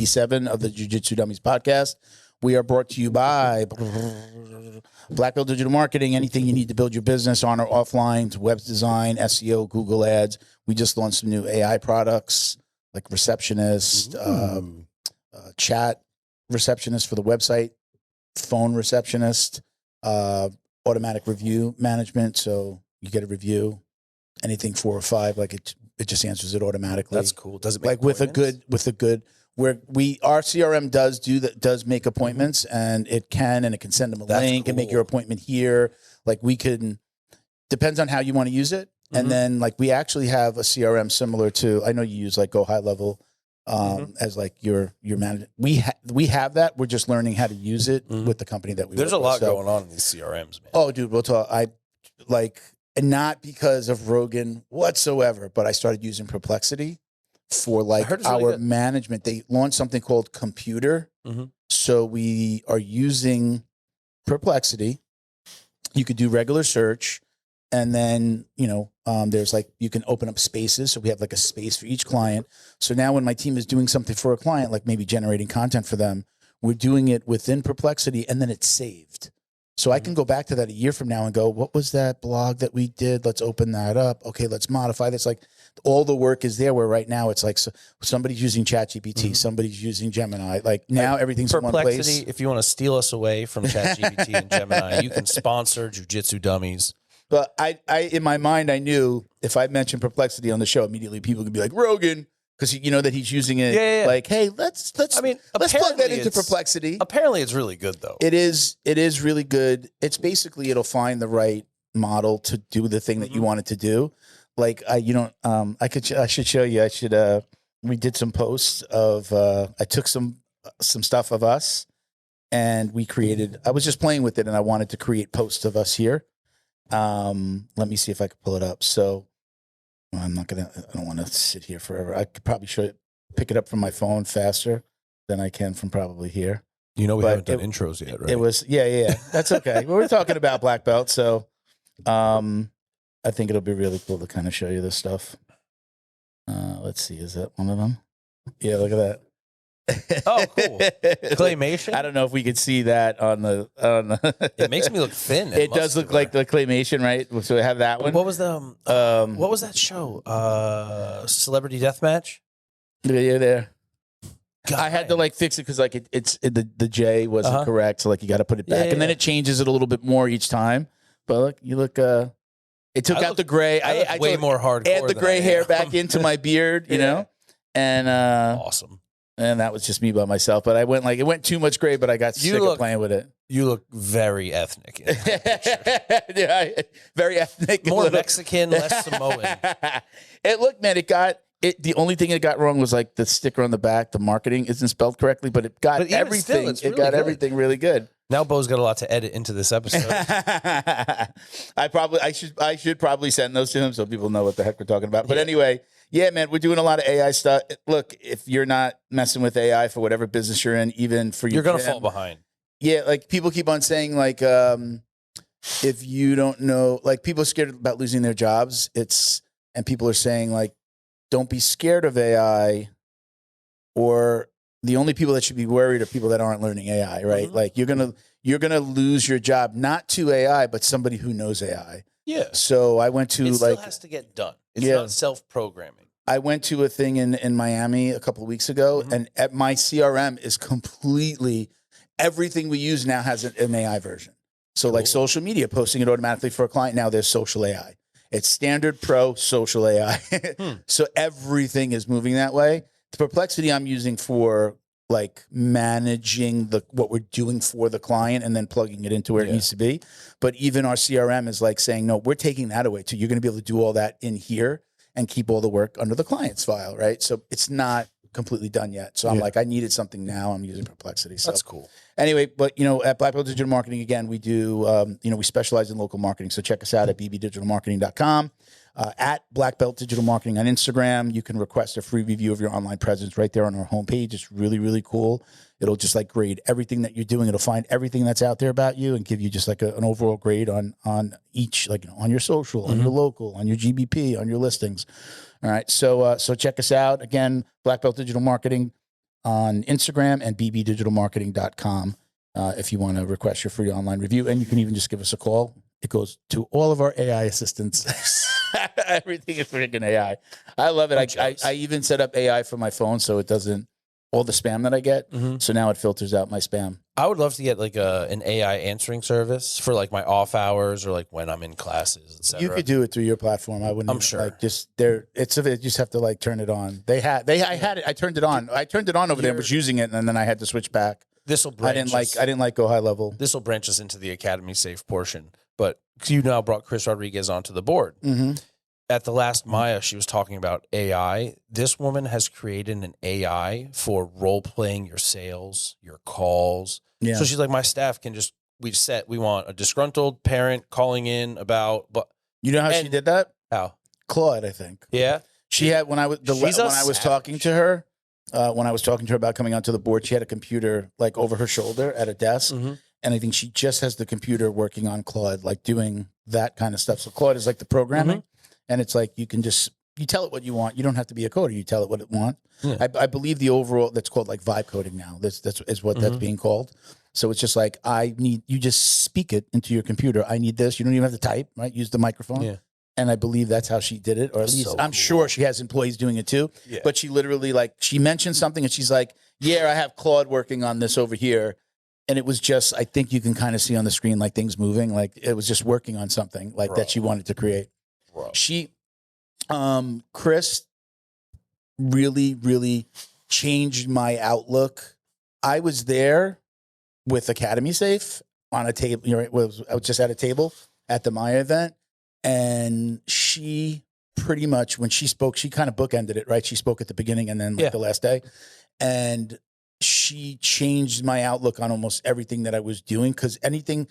87 of the Jiu-Jitsu Dummies podcast. We are brought to you by Black Belt Digital Marketing. Anything you need to build your business on or offline, web design, SEO, Google Ads. We just launched some new AI products like receptionist, chat receptionist for the website, phone receptionist, automatic review management. So you get a review, anything 4 or 5, like it just answers it automatically. That's cool. Does it make like with a good where our CRM does make appointments, and it can send them a link and make your appointment here. Like we can, depends on how you want to use it. And then like we actually have a CRM similar to, I know you use like Go High Level as like your manager. We have that. We're just learning how to use it with the company that we There's a work lot with. going on in these CRMs, man. Oh, dude, we'll talk. And not because of Rogan whatsoever, but I started using Perplexity for like our management. They launched something called Computer. So we are using Perplexity. You could do regular search. And then, there's like, you can open up spaces. So we have like a space for each client. So now when my team is doing something for a client, like maybe generating content for them, we're doing it within Perplexity and then it's saved. So I can go back to that a year from now and go, what was that blog that we did? Let's open that up. Okay, let's modify this. Like all the work is there, where right now it's like somebody's using ChatGPT, somebody's using Gemini. Like now everything's in one place. Perplexity, if you want to steal us away from ChatGPT and Gemini, you can sponsor Jiu-Jitsu Dummies. But I in my mind, I knew if I mentioned Perplexity on the show, immediately people could be like, Rogan, because you know that he's using it. Yeah. Like, hey, let's plug that into Perplexity. Apparently, it's really good though. It is really good. It's basically it'll find the right model to do the thing that you want it to do. Like I should show you. We did some posts of I took some stuff of us and we created. I was just playing with it and I wanted to create posts of us here. Let me see if I can pull it up. So I don't want to sit here forever. I could probably pick it up from my phone faster than I can from probably here. We haven't done intros yet, right? It was, yeah. That's okay. We're talking about black belt. So, I think it'll be really cool to kind of show you this stuff. Let's see. Is that one of them? Yeah. Look at that. Oh, cool. Claymation? I don't know if we could see that on the It makes me look thin. It does look like the claymation, right? So we have that one. What was that show? Celebrity Deathmatch? Yeah, there. God. I had to like fix it because like the J wasn't correct, so like you got to put it back, and then it changes it a little bit more each time. But look, you look. It took out the gray. I way more hardcore. Add the gray hair back into my beard, you know, and awesome. And that was just me by myself. But I went it went too much gray, but I got sick of playing with it. You look very ethnic. In that picture. Yeah, very ethnic. More Mexican, less Samoan. It got it. The only thing it got wrong was like the sticker on the back. The marketing isn't spelled correctly, but it got everything. Still, it got everything really good. Now Bo's got a lot to edit into this episode. I should probably send those to him so people know what the heck we're talking about. But anyway. Yeah, man, we're doing a lot of AI stuff. Look, if you're not messing with AI for whatever business you're in, even for you're going to fall behind. Yeah, like people keep on saying like if you don't know, like people are scared about losing their jobs. And people are saying like, don't be scared of AI, or the only people that should be worried are people that aren't learning AI, right? Like you're gonna lose your job, not to AI, but somebody who knows AI. Yeah. So I went to it still has to get done. It's not self-programming. I went to a thing in Miami a couple of weeks ago, and at my CRM is completely everything we use now has an AI version. So like social media, posting it automatically for a client. Now there's social AI. It's standard, pro, social AI. So everything is moving that way. The Perplexity I'm using for like managing what we're doing for the client and then plugging it into where it needs to be. But even our CRM is like saying, no, we're taking that away too. You're going to be able to do all that in here and keep all the work under the client's file, right? So it's not completely done yet. So I'm like, I needed something now. I'm using Perplexity. So that's cool. Anyway, but at Black Belt Digital Marketing, again, we do, we specialize in local marketing. So check us out at bbdigitalmarketing.com. At Black Belt Digital Marketing on Instagram. You can request a free review of your online presence right there on our homepage. It's really, really cool. It'll just like grade everything that you're doing. It'll find everything that's out there about you and give you just like an overall grade on each, like on your social, on your local, on your GBP, on your listings. All right. So check us out. Again, Black Belt Digital Marketing. on Instagram and bbdigitalmarketing.com if you want to request your free online review. And you can even just give us a call. It goes to all of our AI assistants. Everything is freaking AI. I love it. I even set up AI for my phone so it doesn't, all the spam that I get. So now it filters out my spam. I would love to get like an AI answering service for like my off hours or like when I'm in classes, etc. You could do it through your platform. I wouldn't. I'm sure. Like just there, you just have to like turn it on. I had it. I turned it on. I turned it on over there. Was using it, and then I had to switch back. This will. I didn't like go high level. This will branch us into the Academy Safe portion, but you now brought Chris Rodriguez onto the board. At the last Maya, she was talking about AI. This woman has created an AI for role playing your sales, your calls. Yeah. So she's like, my staff can just, we want a disgruntled parent calling in about, but you know how she did that? How? Claude, I think. Yeah. She had, when I was talking to her about coming onto the board, she had a computer like over her shoulder at a desk. And I think she just has the computer working on Claude, like doing that kind of stuff. So Claude is like the programming. And it's like you tell it what you want. You don't have to be a coder. You tell it what it wants. Yeah. I believe the overall, that's called like vibe coding now. That's what that's being called. So it's just like, you just speak it into your computer. I need this. You don't even have to type, right? Use the microphone. Yeah. And I believe that's how she did it. Or at least I'm sure she has employees doing it too. Yeah. But she literally she mentioned something and she's like, yeah, I have Claude working on this over here. And it was just, I think you can kind of see on the screen, like things moving, like it was just working on something like that she wanted to create. Chris really, really changed my outlook. I was there with Academy Safe on a table. I was just at a table at the Maya event, and she pretty much, when she spoke, she kind of bookended it, right? She spoke at the beginning and then the last day, and she changed my outlook on almost everything that I was doing. Because anything,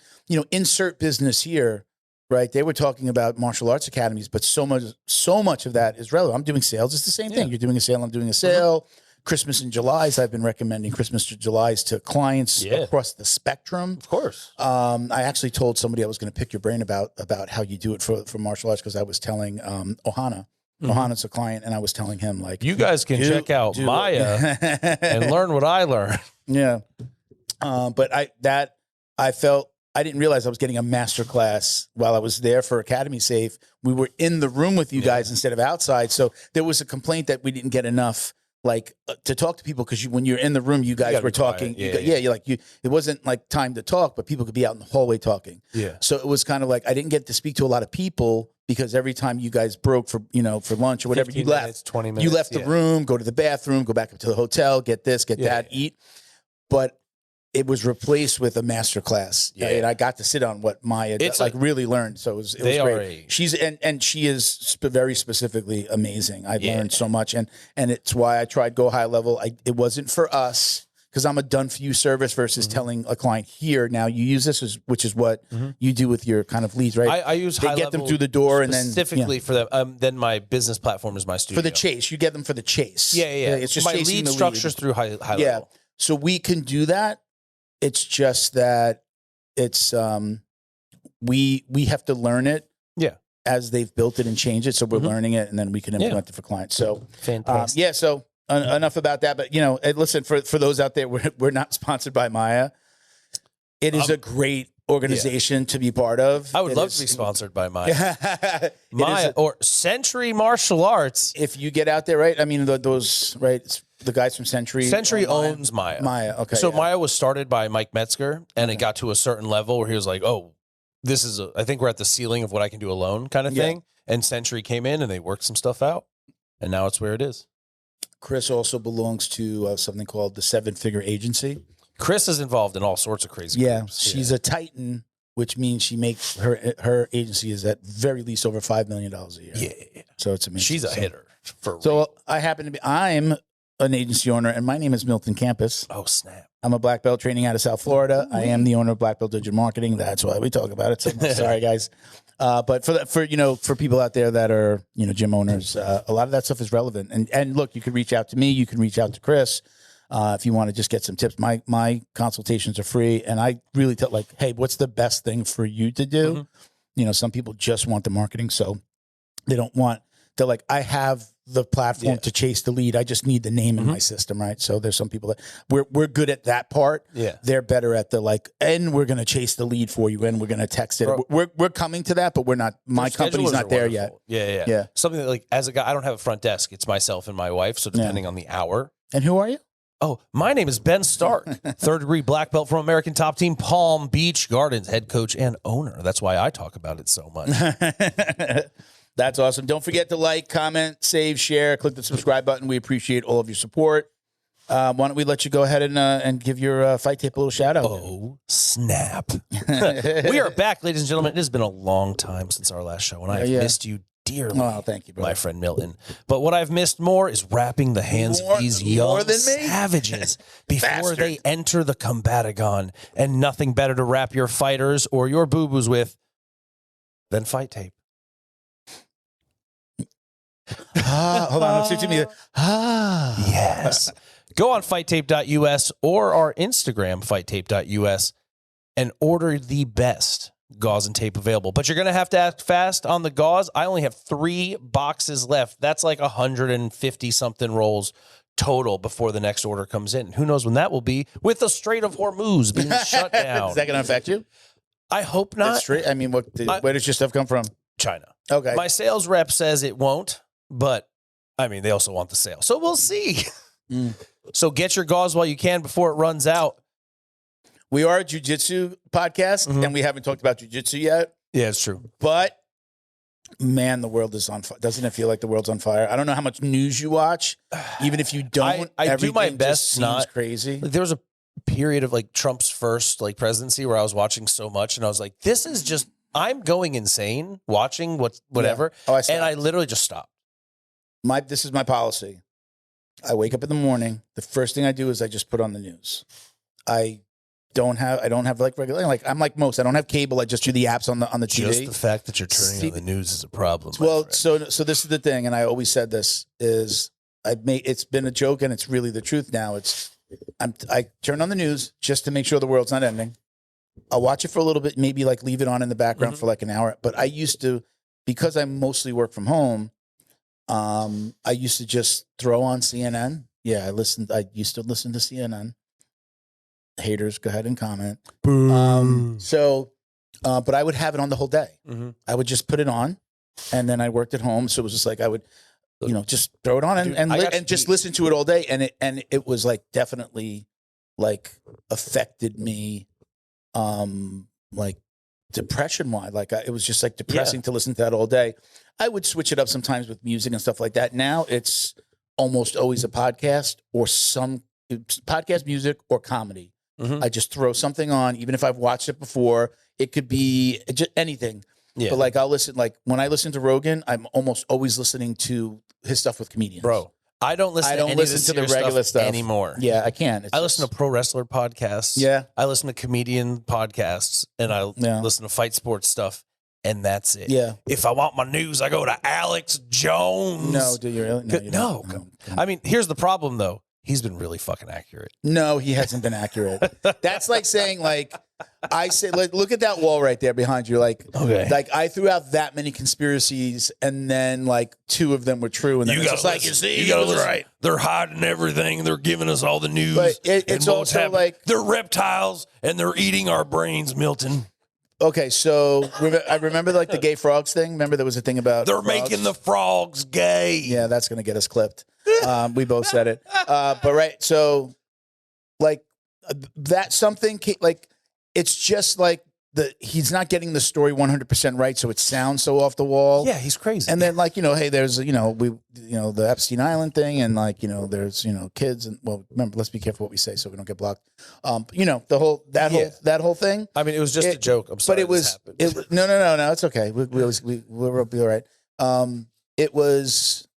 insert business here. Right, they were talking about martial arts academies, but so much of that is relevant. I'm doing sales; it's the same thing. You're doing a sale; I'm doing a sale. Christmas and Julys, I've been recommending Christmas to Julys to clients across the spectrum. Of course, I actually told somebody I was going to pick your brain about how you do it for martial arts, because I was telling Ohana. Ohana's a client, and I was telling him like, you guys can check out Maya and learn what I learned. Yeah, but I felt. I didn't realize I was getting a master class while I was there for Academy Safe. We were in the room with you guys instead of outside. So there was a complaint that we didn't get enough to talk to people, because when you're in the room, you guys were talking. It wasn't like time to talk, but people could be out in the hallway talking. Yeah. So it was kind of like I didn't get to speak to a lot of people, because every time you guys broke for lunch or whatever, you left. 20 minutes. You left the room, go to the bathroom, go back up to the hotel, get this, get that, eat. But it was replaced with a master class. Yeah. And I got to sit on what Maya really learned. So it was great. She is very specifically amazing. I've learned so much. And it's why I tried Go High Level. It wasn't for us, because I'm a done for you service versus telling a client, here, now you use this, which is what you do with your kind of leads, right? I use They get them through the door, and then specifically for them. Then my business platform is my studio. For the chase. You get them for the chase. Yeah. It's just my lead structures through high level. Yeah. So we can do that. It's just that it's we have to learn it as they've built it and changed it. So we're learning it, and then we can implement it for clients. So fantastic. So enough about that. But listen, for those out there, we're not sponsored by Maya. It is a great organization to be part of. I would love to be sponsored by Maya. Maya or Century Martial Arts. If you get out there, right? I mean, those right. The guys from Century. Century owns Maya. Maya, okay. So Maya was started by Mike Metzger, and it got to a certain level where he was like, "Oh, this is. I think we're at the ceiling of what I can do alone," kind of thing. And Century came in and they worked some stuff out, and now it's where it is. Chris also belongs to something called the Seven Figure Agency. Chris is involved in all sorts of crazy. Groups. She's a Titan, which means she makes her agency is at very least over $5 million a year. Yeah, so it's amazing. She's a hitter. I'm an agency owner, and my name is Milton Campis. Oh, snap. I'm a black belt training out of South Florida. I am the owner of Black Belt Digital Marketing. That's why we talk about it so much. Sorry, guys. But for people out there that are, gym owners, a lot of that stuff is relevant. And look, you can reach out to me. You can reach out to Chris if you want to just get some tips. My consultations are free, and I really tell hey, what's the best thing for you to do? Some people just want the marketing, so they don't want. They're like, I have the platform to chase the lead. I just need the name in my system, right? So there's some people that we're good at that part. Yeah. They're better at the like, and we're going to chase the lead for you and we're going to text it. Bro, we're coming to that, but we're not, my company's not there yet. Yeah. Something that, like, as a guy, I don't have a front desk. It's myself and my wife. So depending on the hour. And who are you? Oh, my name is Ben Stark, 3rd degree black belt from American Top Team Palm Beach Gardens, head coach and owner. That's why I talk about it so much. That's awesome. Don't forget to like, comment, save, share, click the subscribe button. We appreciate all of your support. Why don't we let you go ahead and give your fight tape a little shout out? Oh, snap. We are back, ladies and gentlemen. It has been a long time since our last show, and I have missed you dearly. Oh, thank you, bro. My friend Milton. But what I've missed more is wrapping the hands of these young savages before they enter the combatagon. And nothing better to wrap your fighters or your boo-boos with than fight tape. Hold on. Let's do me. Yes. Go on fighttape.us or our Instagram, fighttape.us, and order the best gauze and tape available. But you're going to have to act fast on the gauze. I only have 3 boxes left. That's like 150-something rolls total before the next order comes in. Who knows when that will be with the Strait of Hormuz being shut down. Is that going to affect you? I hope not. I mean, where does your stuff come from? China. Okay. My sales rep says it won't, but I mean, they also want the sale. So we'll see. So get your gauze while you can before it runs out. We are a jiu-jitsu podcast, and we haven't talked about jiu-jitsu yet. Yeah, it's true. But, man, the world is on fire. Doesn't it feel like the world's on fire? I don't know how much news you watch. Even if you don't, I do my best. Just seems crazy. Like, there was a period of like Trump's first like presidency where I was watching so much, and I was like, this is just, I'm going insane watching whatever. Yeah. And I literally just stopped. This is my policy. I wake up in the morning. The first thing I do is I just put on the news. I don't have like regular, like I'm like most. I don't have cable. I just do the apps on the TV. Just the fact that you're turning on the news is a problem. Well, so this is the thing, and I always said this is it's been a joke, and it's really the truth now. I turn on the news just to make sure the world's not ending. I'll watch it for a little bit, maybe like leave it on in the background for like an hour. But I used to, because I mostly work from home, I used to just throw on CNN. Yeah, I used to listen to CNN. Haters, go ahead and comment. But I would have it on the whole day. I would just put it on, and then I worked at home, so it was just like I would, just throw it on and just listen to it all day, and it was like definitely like affected me, like depression wise. Like it was just like depressing to listen to that all day. I would switch it up sometimes with music and stuff like that. Now it's almost always a podcast or some podcast, music, or comedy. I just throw something on, even if I've watched it before. It could be just anything. Yeah. But like I'll listen, like when I listen to Rogan, I'm almost always listening to his stuff with comedians. Bro, I don't listen to the regular stuff anymore. Yeah, I can. I listen to pro wrestler podcasts. Yeah. I listen to comedian podcasts, and I listen to fight sports stuff, and that's it. Yeah. If I want my news, I go to Alex Jones. No, do you really? No. I mean, here's the problem, though. He's been really fucking accurate. No, he hasn't been accurate. That's like saying, like, I say, like, look at that wall right there behind you. Like, like I threw out that many conspiracies, and then like 2 of them were true, and then it's just like, you see, you was right. They're hiding everything. They're giving us all the news. But it's also like they're reptiles and they're eating our brains, Milton. Okay, so I remember like the gay frogs thing. Remember there was a thing about they're making the frogs gay. Yeah, that's gonna get us clipped. We both said it. But right, so like that something like it's just like he's not getting the story 100% right, so it sounds so off the wall. Yeah, he's crazy. And then like hey, there's the Epstein Island thing, and like there's kids, and well, remember, let's be careful what we say so we don't get blocked. The whole thing. I mean, it was just a joke. I'm sorry, but no, it's okay. We'll be all right. It was.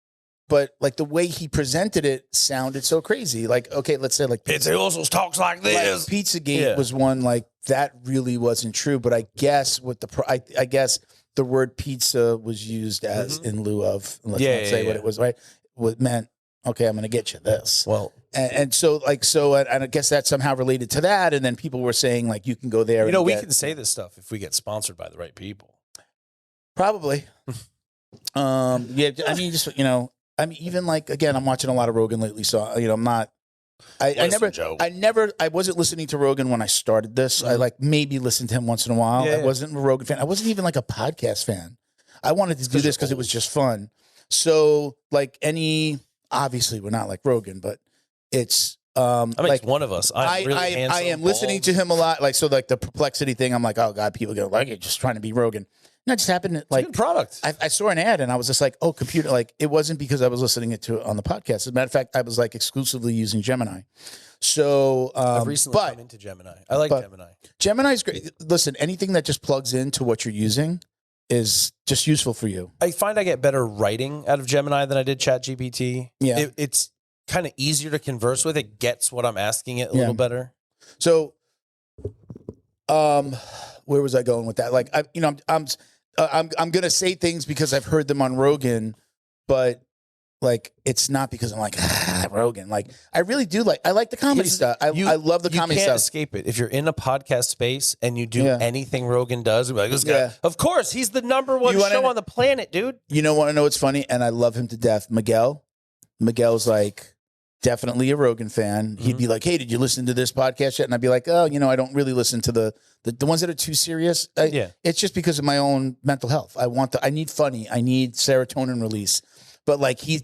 But like the way he presented it sounded so crazy. Like, okay, let's say like Pizza also talks like this. Like Pizzagate was one like that really wasn't true. But I guess I guess the word pizza was used as in lieu of. Let's not say what it was. Right, what meant. Okay, I'm going to get you this. Well, and so and I guess that somehow related to that. And then people were saying like you can go there. We can say this stuff if we get sponsored by the right people. Probably. I mean, just I mean, even like, again, I'm watching a lot of Rogan lately, so, you know, I'm not, I wasn't listening to Rogan when I started this. I like maybe listened to him once in a while. I wasn't a Rogan fan. I wasn't even like a podcast fan. I wanted to do this because it was just fun. So like obviously we're not like Rogan, but it's, I mean, like it's one of us. I am listening to him a lot. Like, so like the perplexity thing, I'm like, oh God, people go like it, just trying to be Rogan. And that just happened. Like, good product. I saw an ad and I was just like, oh, computer. Like, it wasn't because I was listening to it on the podcast. As a matter of fact, I was like exclusively using Gemini. So, I've recently come into Gemini. I like Gemini. Gemini's great. Listen, anything that just plugs into what you're using is just useful for you. I find I get better writing out of Gemini than I did ChatGPT. Yeah. It's kind of easier to converse with. It gets what I'm asking it a little better. So, where was I going with that? Like, I'm gonna say things because I've heard them on Rogan, but like it's not because I'm like Rogan. Like I really do I like the comedy stuff. I love the comedy stuff. You can't escape it. If you're in a podcast space and you do anything Rogan does, you're like this guy. Of course, he's the #1 show on the planet, dude. You know what? I know it's funny, and I love him to death. Miguel's like definitely a Rogan fan. He'd be like, "Hey, did you listen to this podcast yet?" And I'd be like, "Oh, you know, I don't really listen to the ones that are too serious." It's just because of my own mental health. I need funny. I need serotonin release. But like, he's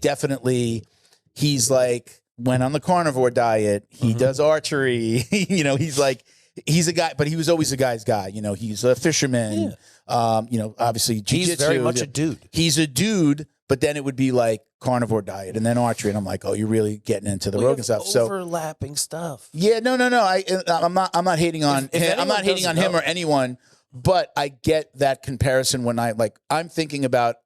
like went on the carnivore diet. He does archery. You know, he's a guy, but he was always a guy's guy. You know, he's a fisherman. You know, obviously jiu-jitsu. He's very much a dude. He's a dude, but then it would be like carnivore diet and then archery. And I'm like, oh, you're really getting into the Rogan stuff. Overlapping stuff. Yeah, no. I'm not hating on him. I'm not hating on him or anyone, but I get that comparison when I'm thinking about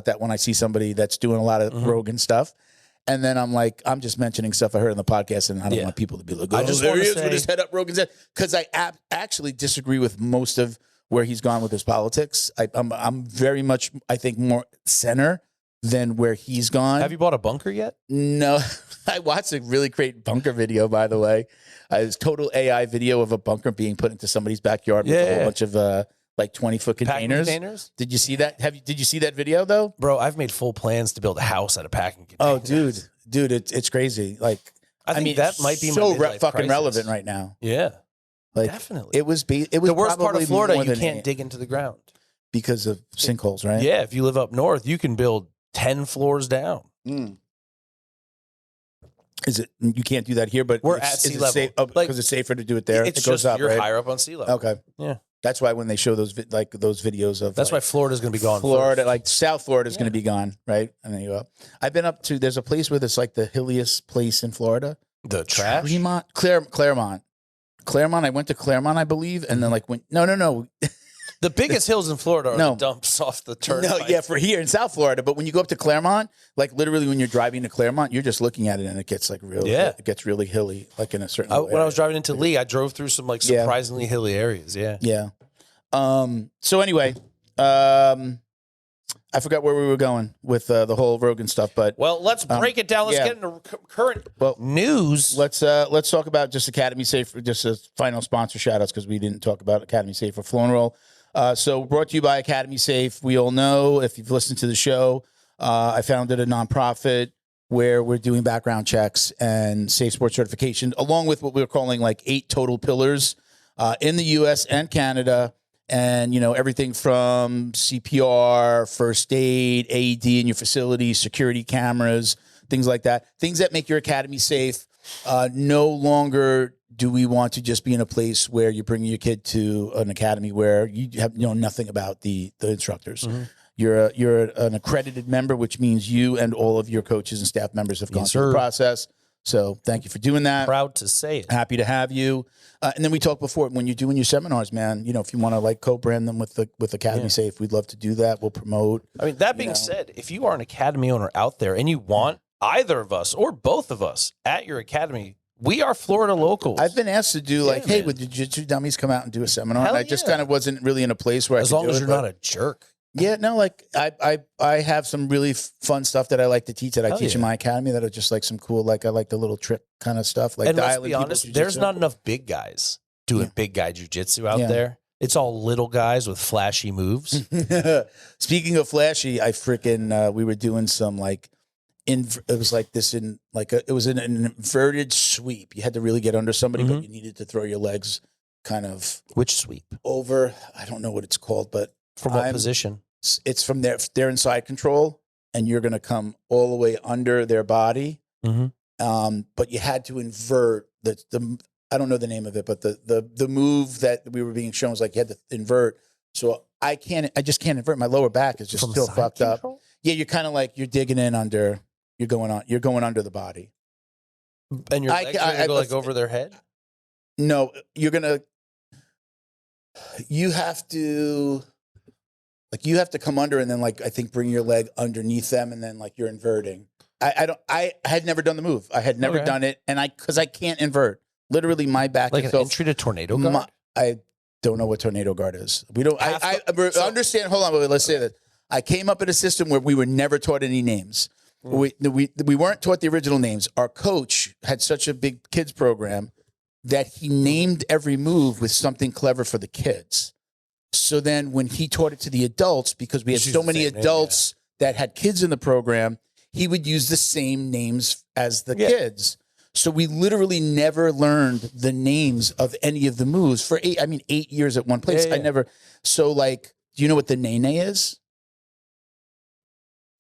that when I see somebody that's doing a lot of Rogan stuff. And then I'm like, I'm just mentioning stuff I heard on the podcast, and I don't want people to be like, oh, there he is with his head up Rogan's head. Because I actually disagree with most of where he's gone with his politics. I'm very much, I think, more center than where he's gone. Have you bought a bunker yet? No. I watched a really great bunker video, by the way. It's total AI video of a bunker being put into somebody's backyard with a whole bunch of like 20-foot containers. Did you see that? Did you see that video though? Bro, I've made full plans to build a house out of packing containers. Oh, dude, it's crazy. Like, I mean, that might be so fucking relevant right now. Yeah, like, definitely. It was the worst part of Florida. You can't dig into the ground because of sinkholes, right? Yeah, if you live up north, you can build 10 floors down. Is it? You can't do that here, but we're at sea level because it's safer to do it there. It goes just up. You're right? higher up on sea level. Okay, yeah. That's why when they show those videos of why Florida's going to be gone. Florida, first. like South Florida, is going to be gone, right? And then you go. I've been up to. There's a place where it's like the hilliest place in Florida. The trash. Claremont. I went to Claremont, I believe, and then like went. No. The biggest hills in Florida are the dumps off the turnpike. No, yeah, for here in South Florida. But when you go up to Claremont, like literally when you're driving to Claremont, you're just looking at it and it gets like it gets really hilly, like in a certain When I was driving into Lee, I drove through some like surprisingly hilly areas. Yeah. Yeah. So anyway, I forgot where we were going with the whole Rogan stuff, but let's break it down. Let's get into current news. Let's talk about just Academy Safe, just a final sponsor shout outs because we didn't talk about Academy Safe for Flow and Roll. So brought to you by Academy Safe. We all know, if you've listened to the show, I founded a nonprofit where we're doing background checks and safe sports certification, along with what we're calling like 8 total pillars in the U.S. and Canada. And, you know, everything from CPR, first aid, AED in your facility, security cameras, things like that. Things that make your academy safe. No longer do we want to just be in a place where you're bringing your kid to an academy where you have nothing about the instructors. Mm-hmm. You're an accredited member, which means you and all of your coaches and staff members have gone through the process. So thank you for doing that. Proud to say it. Happy to have you. And then we talked before, when you're doing your seminars, man, you know, if you want to like co-brand them with Academy Safe, we'd love to do that. We'll promote. I mean, that being said, if you are an academy owner out there and you want either of us or both of us at your academy, we are Florida locals. I've been asked to do like, hey, would the Jiu-Jitsu dummies come out and do a seminar? And I just kind of wasn't really in a place where as long as you're not a jerk. Yeah, no, like I have some really fun stuff that I like to teach that I teach in my academy that are just like some cool, like I like the little trick kind of stuff. Like, and let's be honest, there's not enough big guys doing big guy jiu-jitsu out there. It's all little guys with flashy moves. Speaking of flashy, I freaking we were doing some like it was like this in like it was in an inverted sweep. You had to really get under somebody, but you needed to throw your legs kind of Which sweep? over. I don't know what it's called, but From what position? It's from their inside control, and you're going to come all the way under their body. But you had to invert the I don't know the name of it, but the move that we were being shown was like you had to invert. So I just can't invert. My lower back is just still fucked up. Yeah, you're kind of like you're digging in under. You're going under the body. And your legs are go like over their head? No, you have to come under and then like I think bring your leg underneath them and then like you're inverting. I had never done the move. I had never done it, and because I can't invert. Literally, my back like is an entry to tornado guard. I don't know what tornado guard is. We don't. I understand. Hold on, let's say that I came up in a system where we were never taught any names. We weren't taught the original names. Our coach had such a big kids program that he named every move with something clever for the kids. So then when he taught it to the adults, because we had so many adults that had kids in the program, he would use the same names as the kids. So we literally never learned the names of any of the moves for 8 years at one place. I never. So like, do you know what the nene is?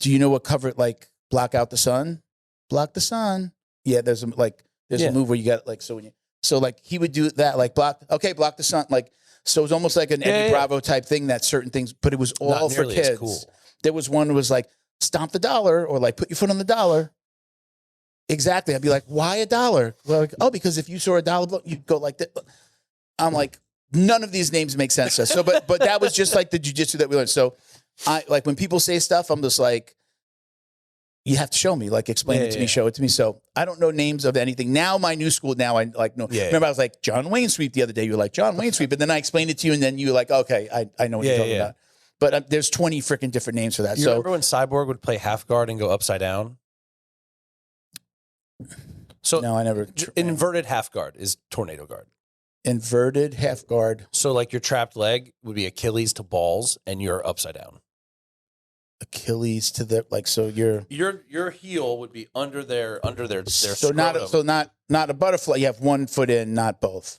Do you know what cover like block out the sun? Block the sun. Yeah, there's a move where you got like, so like he would do that, like block the sun. Like, so it was almost like an Eddie Bravo type thing that certain things, but it was all for kids. Cool. There was one that was like stomp the dollar or like put your foot on the dollar. Exactly. I'd be like, why $1? Like, oh, because if you saw $1, you'd go like that. I'm like, none of these names make sense to us. So, but that was just like the jiu-jitsu that we learned. So I like when people say stuff, I'm just like, you have to show me, like explain it to me, show it to me. So I don't know names of anything. Now my new school, now I like know. Remember I was like, John Wayne sweep the other day. You were like, John Wayne sweep. And then I explained it to you and then you were like, okay, I know what you're talking about. But there's 20 freaking different names for that. You remember when Cyborg would play half guard and go upside down? So no, I never. Inverted half guard is tornado guard. Inverted half guard. So like your trapped leg would be Achilles to balls, and you're upside down. Achilles to the like. So your heel would be under their so not a butterfly. You have one foot in, not both.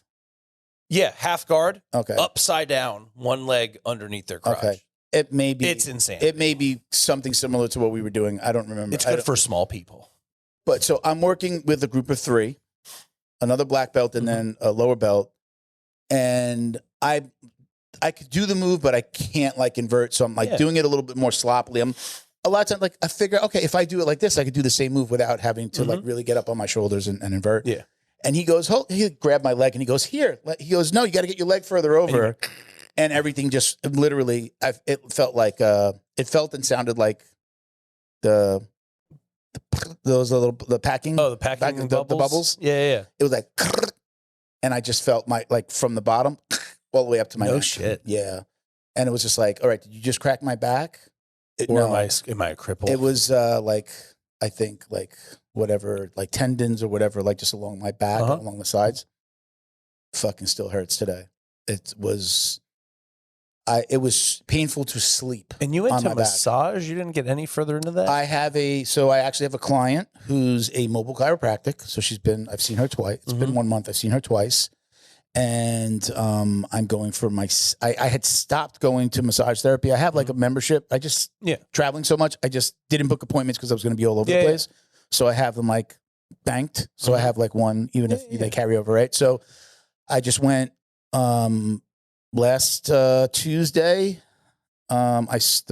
Yeah, half guard. Okay. Upside down, one leg underneath their crotch. Okay. It may be. It's insane. It may be something similar to what we were doing. I don't remember. It's good for small people. But so I'm working with a group of 3, another black belt and then a lower belt. And I could do the move, but I can't like invert. So I'm like doing it a little bit more sloppily. I'm a lot of times like I figure, okay, if I do it like this, I could do the same move without having to like really get up on my shoulders and invert. Yeah. And he goes, he grabbed my leg and he goes, here. He goes, no, you got to get your leg further over. And everything just literally, it felt like, it felt and sounded like the packing. Oh, the packing the bubbles. Yeah. It was like, and I just felt my, like from the bottom all the way up to my neck. No shit. Yeah. And it was just like, all right, did you just crack my back? Am I a cripple? It was like, I think like whatever, like tendons or whatever, like just along my back, along the sides. Fucking still hurts today. It was painful to sleep. And you went to massage? You didn't get any further into that? I actually have a client who's a mobile chiropractic. So I've seen her twice. It's been 1 month. I've seen her twice. And I'm going for I had stopped going to massage therapy. I have like a membership. I just, traveling so much, I just didn't book appointments because I was going to be all over the place. So I have them like banked. So I have like one, even if they carry over, right? So I just went last Tuesday. Last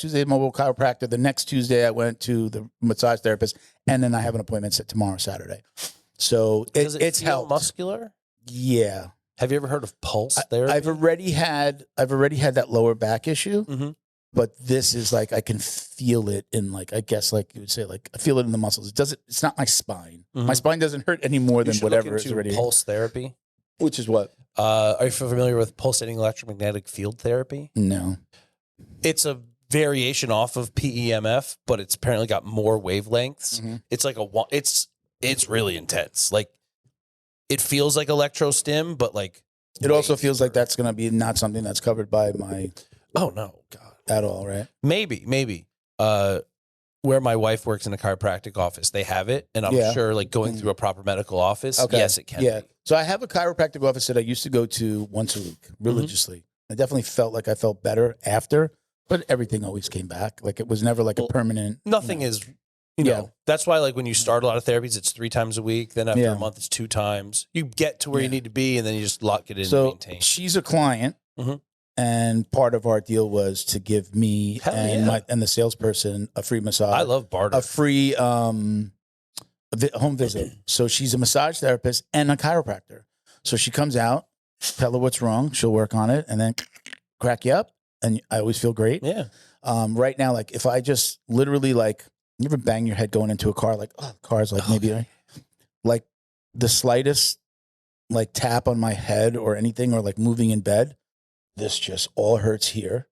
Tuesday, mobile chiropractor. The next Tuesday, I went to the massage therapist, and then I have an appointment set tomorrow, Saturday. So it's helped. Muscular? Yeah. Have you ever heard of pulse therapy? I've already had that lower back issue, but this is like I can feel it in like I guess like you would say like I feel it in the muscles. It's not my spine. My spine doesn't hurt any more than whatever is already. Pulse therapy, which is what? Are you familiar with pulsating electromagnetic field therapy? No. It's a variation off of PEMF, but it's apparently got more wavelengths. It's like it's really intense. Like it feels like electro stim, but like It also feels like that's going to be not something that's covered by my. Oh no, God, at all, right? Maybe. Where my wife works in a chiropractic office, they have it, and I'm sure, like going through a proper medical office, yes, it can. Yeah. Be. So I have a chiropractic office that I used to go to once a week religiously. I definitely felt like I felt better after, but everything always came back. Like it was never like a permanent. Nothing is. You know, that's why, like, when you start a lot of therapies, it's 3 times a week. Then after a month, it's 2 times. You get to where you need to be, and then you just lock it in and maintain. She's a client, and part of our deal was to give me and the salesperson a free massage. I love barter. A free home visit. So she's a massage therapist and a chiropractor. So she comes out, tell her what's wrong. She'll work on it, and then crack you up. And I always feel great. Yeah. Right now, like, if I just literally, like, you ever bang your head going into a car, like, oh, the car's like maybe like the slightest like tap on my head or anything, or like moving in bed, this just all hurts here,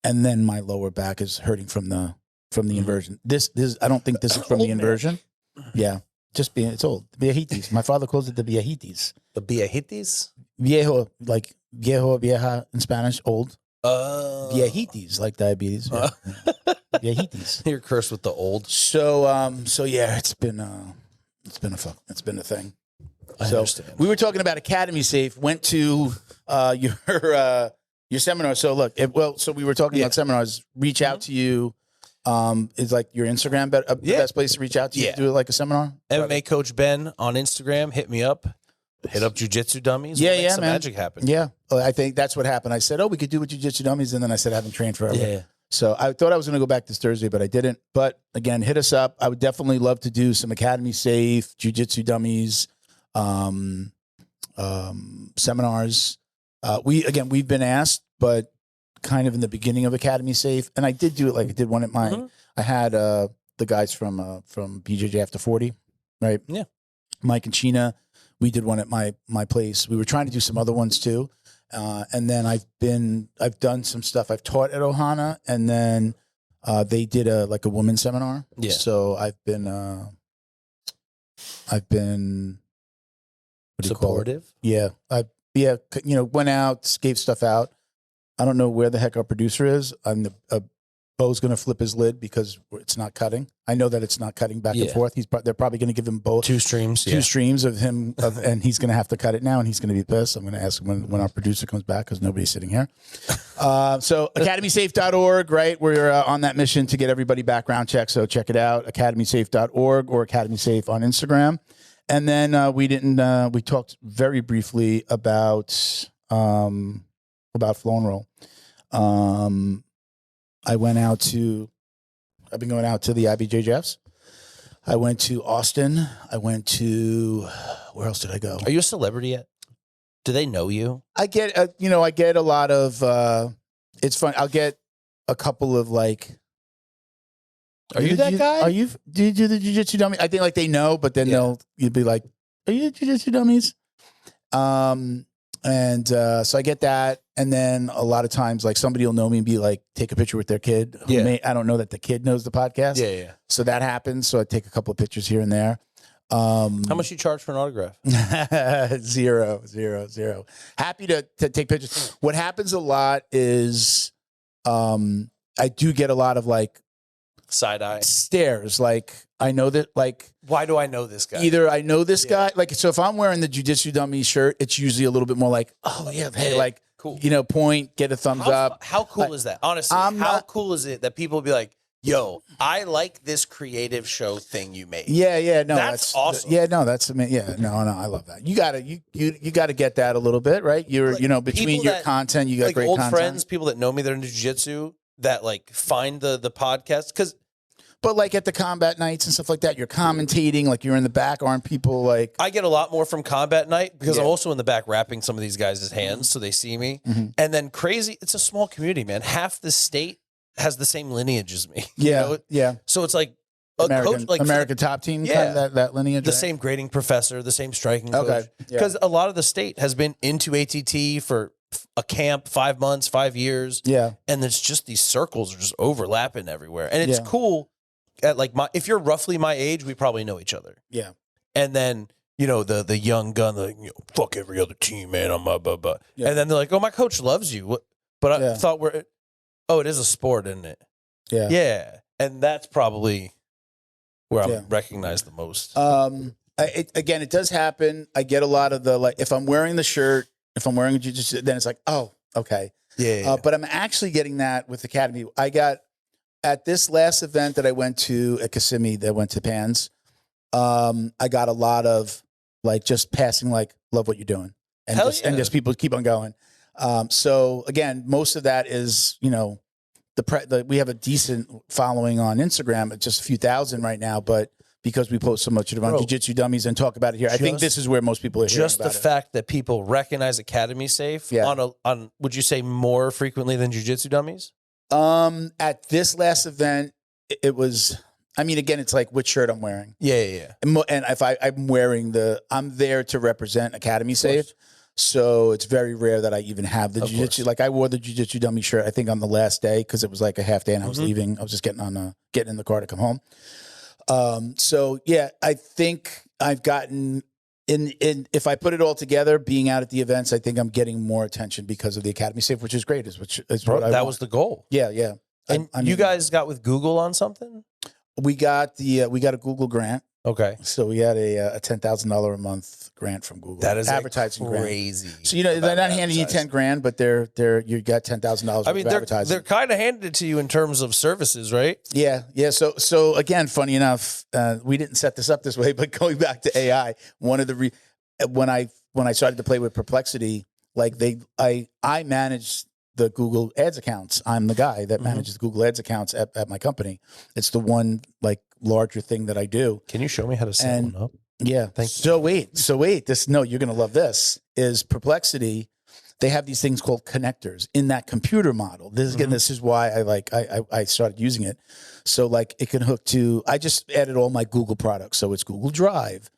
and then my lower back is hurting from the inversion. This I don't think this is from the inversion. Yeah, just being it's old. Viejitis. My father calls it the viejitis. The viejitis. Viejo, like vieja in Spanish, old. Viejitis, like diabetes. Yeah. Viejitis. You're cursed with the old. So yeah, it's been a thing. I understand. We were talking about Academy Safe. Went to your seminar. So look, so we were talking about seminars. Reach out to you. Is like your Instagram the best place to reach out to you to do like a seminar? MMA Coach Ben on Instagram. Hit me up. Hit up Jiu-Jitsu Dummies. Yeah, some magic happen. Yeah, I think that's what happened. I said, we could do it with Jiu-Jitsu Dummies, and then I said I haven't trained forever. Yeah. So I thought I was going to go back this Thursday, but I didn't. But again, hit us up. I would definitely love to do some Academy Safe, Jiu-Jitsu Dummies, seminars. We've been asked, but kind of in the beginning of Academy Safe, and I did do it. Like I did one at my. I had the guys from BJJ After 40, right? Yeah, Mike and Sheena. We did one at my place. We were trying to do some other ones too. And then I've done some stuff. I've taught at Ohana, and then they did a women's seminar. Yeah. So I've been what do you call it? Supportive. Yeah. Went out, gave stuff out. I don't know where the heck our producer is. Bo's going to flip his lid because it's not cutting. I know that it's not cutting back and forth. They're probably going to give him both 2 streams, of him, and he's going to have to cut it now, and he's going to be pissed. I'm going to ask him when our producer comes back because nobody's sitting here. So academysafe.org, right? We're on that mission to get everybody background checked. So check it out, academysafe.org or Academy Safe on Instagram. And then we talked very briefly about Flow and Roll. I've been going out to the IBJJFs. I went to Austin. Where else did I go? Are you a celebrity yet? Do they know you? I get a lot of, it's fun. I'll get a couple of like, are you that guy? Do you do the Jiu-Jitsu Dummy? I think like they know, but then you'd be like, are you Jiu-Jitsu Dummies? So I get that. And then a lot of times, like somebody will know me and be like, take a picture with their kid. I don't know that the kid knows the podcast. Yeah. So that happens. So I take a couple of pictures here and there. How much you charge for an autograph? Zero. Happy to take pictures. What happens a lot is I do get a lot of like side eye stares. Like I know that like, why do I know this guy? Either I know this guy, like, so if I'm wearing the Jiu-Jitsu Dummy shirt, it's usually a little bit more like, oh yeah, hey, like, cool. Point, get a thumbs up. How cool is that? Honestly, how cool is it that people will be like, yo, I like this creative show thing you made. Yeah, no, that's awesome. Yeah, no, I love that. You gotta get that a little bit, right? You're, like, between your content, you got like great old content. Friends, people that know me that are into jiu-jitsu that like find the podcast But like at the combat nights and stuff like that, you're commentating, like you're in the back. Aren't people like? I get a lot more from combat night because I'm also in the back wrapping some of these guys' hands so they see me. And then crazy, it's a small community, man. Half the state has the same lineage as me. Yeah. So it's like American, coach, like American top team, kind of that lineage. The same grading professor, the same striking coach. Okay. Because a lot of the state has been into ATT for a camp, 5 months, 5 years. Yeah. And it's just these circles are just overlapping everywhere. And it's cool. At like if you're roughly my age, we probably know each other. Yeah. And then, you know, the young gun, like, you know, fuck every other team, man. I'm blah, blah, blah. Yeah. And then they're like, oh, my coach loves you. But I thought it is a sport, isn't it? Yeah. Yeah. And that's probably where I'm recognized the most. Again, it does happen. I get a lot of the, like, if I'm wearing the shirt, if I'm wearing a jiu-jitsu, then it's like, oh, okay. Yeah. But I'm actually getting that with Academy. I got, at this last event that I went to at Kissimmee, that went to Pans, I got a lot of, like, just passing, like, love what you're doing. And just people keep on going. So again, most of that is, you know, we have a decent following on Instagram. It's just a few thousand right now, but because we post so much around Jiu-Jitsu dummies and talk about it here, I think this is where most people are hearing just the fact that people recognize Academy Safe on would you say more frequently than Jiu-Jitsu dummies? At this last event, it was, I mean, again, it's like which shirt I'm wearing. Yeah. And if I'm wearing I'm there to represent Academy Safe. So it's very rare that I even have the jiu-jitsu. Like, I wore the jiu-jitsu dummy shirt, I think, on the last day because it was like a half day and I was leaving. I was just getting in the car to come home. So yeah, I think I've gotten in if I put it all together, being out at the events, I think I'm getting more attention because of the Academy Safe, which is great. That was the goal. Yeah. And you guys got with Google on something? We got a Google grant. Okay. So we had a $10,000 a month grant from Google. That is advertising crazy. Grant. So, you know, they're not handing you 10 grand, but you got $10,000. I mean, they're kind of handed it to you in terms of services, right? Yeah. So again, funny enough, we didn't set this up this way, but going back to AI, one of the when I started to play with Perplexity, like I managed the Google Ads accounts. I'm the guy that manages the Google Ads accounts at my company. It's the one, like, larger thing that I do. Can you show me how to set one up? Yeah. Thank you. So wait, you're going to love this, is Perplexity. They have these things called connectors in that computer model. This is why I started using it. So, like, it can hook to, I just added all my Google products. So it's Google Drive.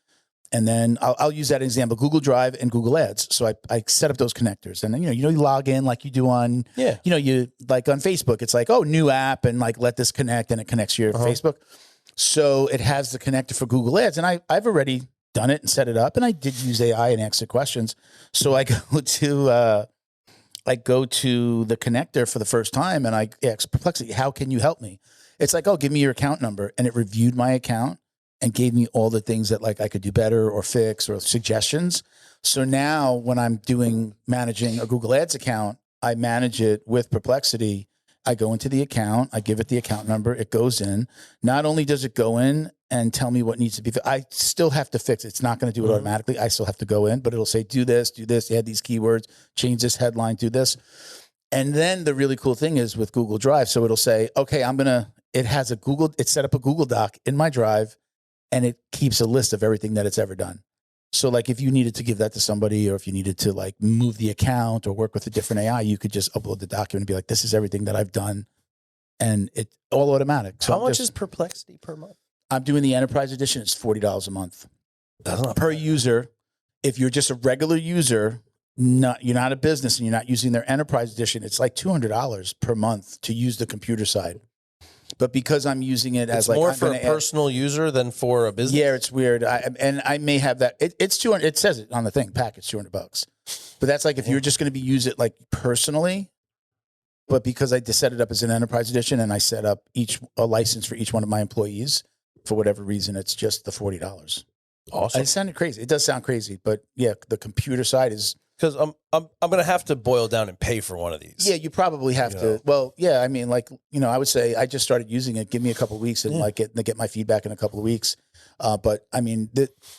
And then I'll use that example, Google Drive and Google Ads. So I set up those connectors, and then, you log in like you do on, you like on Facebook. It's like, oh, new app, and like, let this connect, and it connects to your Facebook. So it has the connector for Google Ads, and I've already done it and set it up, and I did use AI and ask it questions. So I go to the connector for the first time, and I ask Perplexity, how can you help me? It's like, oh, give me your account number, and it reviewed my account and gave me all the things that, like, I could do better or fix or suggestions. So now when I'm managing a Google Ads account, I manage it with Perplexity. I go into the account, I give it the account number, it goes in. Not only does it go in and tell me what needs to be fixed, I still have to fix it. It's not going to do it automatically. I still have to go in, but it'll say, do this, add these keywords, change this headline, do this. And then the really cool thing is with Google Drive. So it'll say, okay, it's set up a Google Doc in my Drive, and it keeps a list of everything that it's ever done. So, like, if you needed to give that to somebody, or if you needed to, like, move the account or work with a different AI, you could just upload the document and be like, this is everything that I've done. And it's all automatic. So how much is Perplexity per month? I'm doing the Enterprise Edition. It's $40 a month. That's not per user. If you're just a regular user, you're not a business and you're not using their Enterprise Edition, it's like $200 per month to use the computer side. But because I'm using it as, like, more for a personal user than for a business. Yeah, it's weird. I may have that. It's 200. It says it on the thing. Package $200. But that's like if you're just going to be use it, like, personally. But because I just set it up as an Enterprise Edition, and I set up a license for each one of my employees, for whatever reason, it's just the $40. Awesome. It sounded crazy. It does sound crazy, but yeah, the computer side is. Because I'm going to have to boil down and pay for one of these. Yeah, you probably have to. Well, yeah, I mean, like, I would say I just started using it. Give me a couple of weeks and get my feedback in a couple of weeks. But I mean,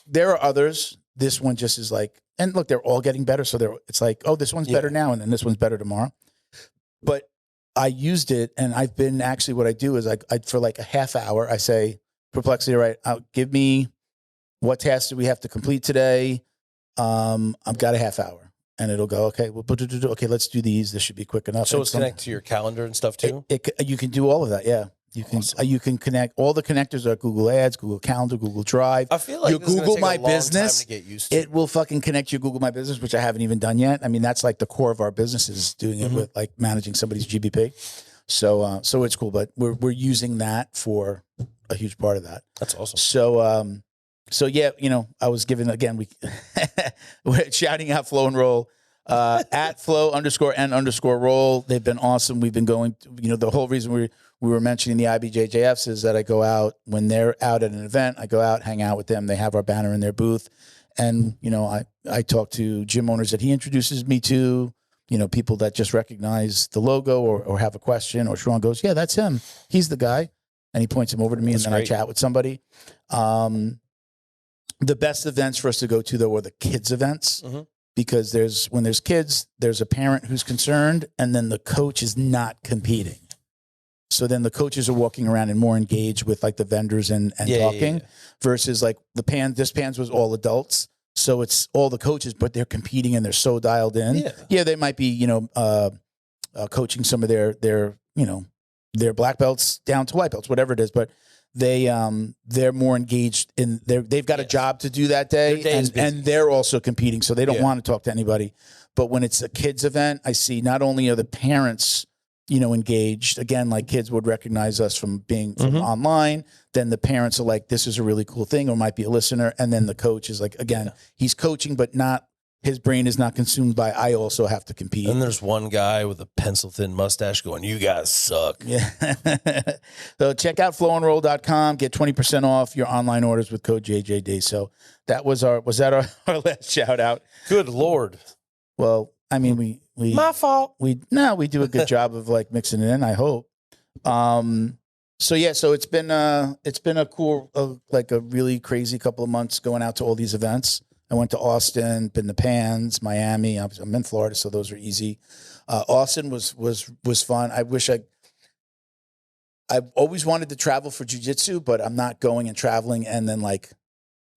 there are others. This one just is like, and look, they're all getting better. So it's like, oh, this one's better now, and then this one's better tomorrow. But I used it, and I've been actually, what I do is I for like a half hour, I say, Perplexity, right? Give me, what tasks do we have to complete today? I've got a half hour. And it'll go, okay, let's do these. This should be quick enough. So it's connected to your calendar and stuff too? You can do all of that, yeah. You can connect, all the connectors are Google Ads, Google Calendar, Google Drive. I feel like your Google My Business, time to get used to. It will fucking connect your Google My Business, which I haven't even done yet. I mean, that's like the core of our business, is doing it with, like, managing somebody's GBP. So it's cool, but we're using that for a huge part of that. That's awesome. So yeah, I was given again. We're shouting out Flow and Roll at Flow_N_Roll. They've been awesome. We've been going. The whole reason we were mentioning the IBJJFs is that I go out when they're out at an event. I go out, hang out with them. They have our banner in their booth, and I talk to gym owners that he introduces me to. People that just recognize the logo or have a question. Or Sean goes, "Yeah, that's him. He's the guy," and he points him over to me, and then I chat with somebody. The best events for us to go to, though, are the kids' events, because when there's kids, there's a parent who's concerned, and then the coach is not competing. So then the coaches are walking around and more engaged with like the vendors and talking versus like this Pans was all adults. So it's all the coaches, but they're competing and they're so dialed in. Yeah, they might be, coaching some of their black belts down to white belts, whatever it is, but they're more engaged in they've got a job to do that day, and they're also competing, so they don't want to talk to anybody. But when it's a kids event, I see not only are the parents engaged, again, like kids would recognize us from online, then the parents are like, this is a really cool thing, or might be a listener, and then the coach is like, again, he's coaching, but not his brain is not consumed by, I also have to compete. And there's one guy with a pencil-thin mustache going, you guys suck. Yeah. So check out flowandroll.com. Get 20% off your online orders with code JJD. So that was our last shout out? Good Lord. Well, I mean, we my fault. We do a good job of like mixing it in, I hope. So it's been a cool, like a really crazy couple of months going out to all these events. I went to Austin, been to Pans, Miami. I'm in Florida, so those are easy. Austin was fun. I've always wanted to travel for jiu-jitsu, but I'm not going and traveling and then like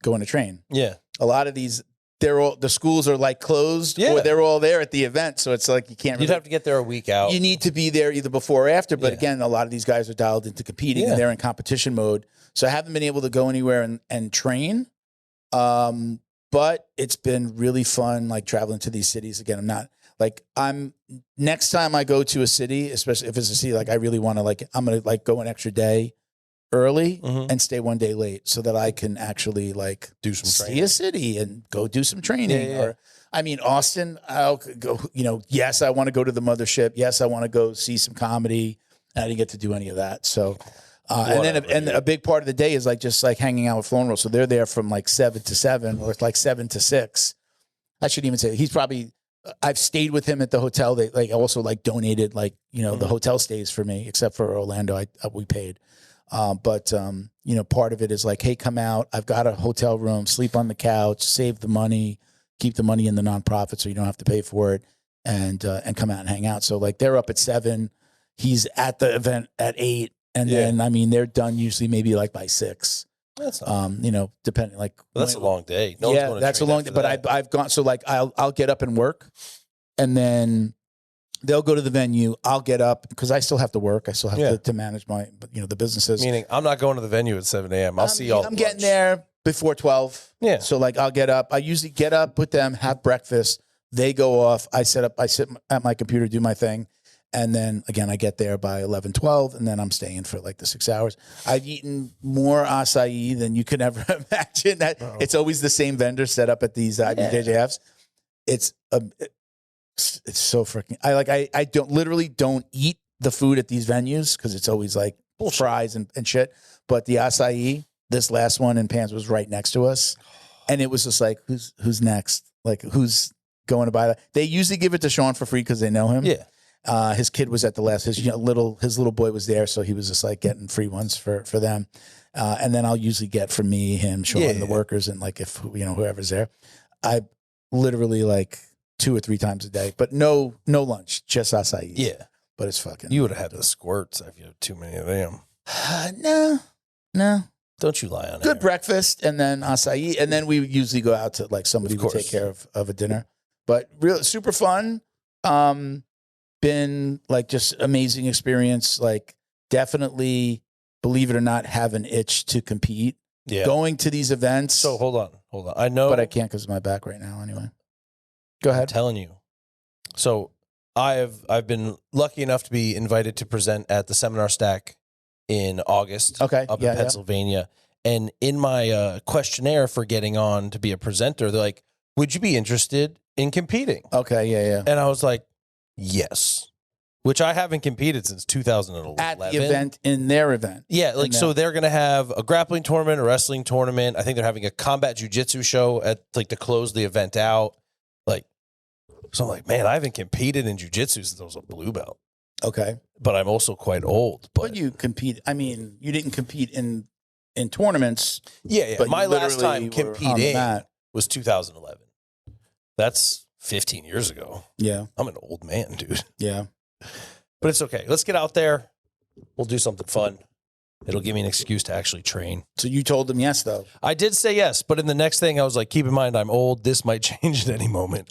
going to train. Yeah. A lot of these, the schools are like closed or they're all there at the event. So it's like you can't You'd have to get there a week out. You need to be there either before or after. But again, a lot of these guys are dialed into competing and they're in competition mode. So I haven't been able to go anywhere and train. But it's been really fun, like traveling to these cities. Again, next time I go to a city, especially if it's a city, like I really want to I'm going to like go an extra day early and stay one day late so that I can actually like do some training. See a city and go do some training. Or, I mean, Austin, I'll go, yes, I want to go to the mothership. Yes, I want to go see some comedy. I didn't get to do any of that. So, and a big part of the day is like just like hanging out with Flow and Roll. So they're there from like 7 to 7 or it's like 7 to 6. I shouldn't even say I've stayed with him at the hotel. They like also like donated like, the hotel stays for me, except for Orlando. We paid. But part of it is like, hey, come out. I've got a hotel room, sleep on the couch, save the money, keep the money in the nonprofit so you don't have to pay for it and come out and hang out. So like they're up at 7. He's at the event at 8. And then, I mean, they're done usually maybe like by 6. That's not, depending like. That's a long day. That's a long day. But I've gone, so like I'll get up and work and then they'll go to the venue. I'll get up because I still have to work. I still have to manage my, the businesses. Meaning I'm not going to the venue at 7 a.m. I'll see y'all. I'm getting there before 12. Yeah. So like I'll get up. I usually get up with them, have breakfast. They go off. I sit at my computer, do my thing. And then again, I get there by 11, 12, and then I'm staying for like the 6 hours. I've eaten more acai than you could ever imagine. It's always the same vendor set up at these IBJJFs. It's so freaking. I don't eat the food at these venues because it's always like fries and shit. But the acai, this last one in Pans was right next to us, and it was just like, who's next? Like who's going to buy that? They usually give it to Sean for free because they know him. Yeah. His kid was at the last. His little boy was there, so he was just like getting free ones for them. And then I'll usually get from me, him, Sean, the workers, and like if whoever's there. I literally like 2 or 3 times a day, but no lunch, just acai. Yeah, but it's fucking. You would have had the squirts if you had too many of them. No. Don't you lie on it. Good breakfast and then acai, and then we usually go out to like somebody would take care of a dinner. But real super fun. Been like just amazing experience. Like definitely, believe it or not, have an itch to compete. Yeah. Going to these events. So hold on. I know, but I can't because of my back right now. Anyway, go ahead. I'm telling you. So I've been lucky enough to be invited to present at the Seminar Stack in August. Okay. Up in Pennsylvania. And in my questionnaire for getting on to be a presenter, they're like, would you be interested in competing? Okay, yeah. And I was like, yes, which I haven't competed since 2011. At the event, in their event. Yeah, like, so they're going to have a grappling tournament, a wrestling tournament. I think they're having a combat jiu-jitsu show at, like, to close the event out. Like, so I'm like, man, I haven't competed in jiu-jitsu since I was a blue belt. Okay. But I'm also quite old. But you compete, I mean, you didn't compete in tournaments. Yeah. But my last time competing was 2011. That's 15 years ago. Yeah. I'm an old man, dude. Yeah. But it's okay. Let's get out there. We'll do something fun. It'll give me an excuse to actually train. So you told them yes, though? I did say yes, but in the next thing, I was like, keep in mind, I'm old. This might change at any moment.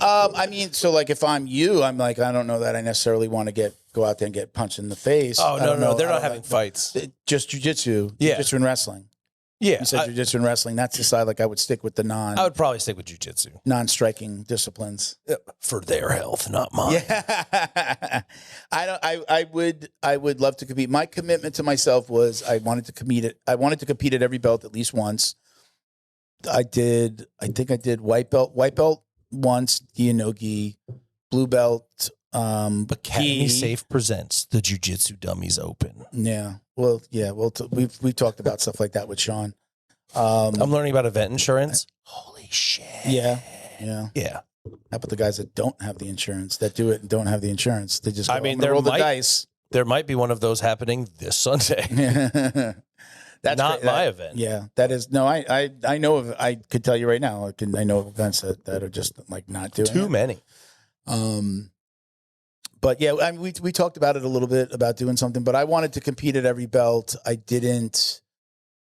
I mean, so like if I'm you, I'm like, I don't know that I necessarily want to go out there and get punched in the face. Oh, no. They're not having fights. Just jiu-jitsu. Yeah. Jiu-jitsu and wrestling. Yeah. You said jiu-jitsu and wrestling. That's the side like I would stick with the I would probably stick with jiu-jitsu. Non-striking disciplines. For their health, not mine. Yeah. I would love to compete. My commitment to myself was I wanted to compete at every belt at least once. I think I did white belt once, Gianogi, blue belt. Academy Safe presents the Jiu-Jitsu Dummies Open. Yeah. Well, yeah. Well, we've talked about stuff like that with Sean. I'm learning about event insurance. Holy shit. Yeah. Yeah. How about the guys that don't have the insurance, that do it and don't have the insurance? They just roll the dice. There might be one of those happening this Sunday. That's not my event. Yeah, that is no. I know of. I could tell you right now. I know of events that are just like not doing too many. But yeah, I mean, we talked about it a little bit about doing something. But I wanted to compete at every belt. I didn't.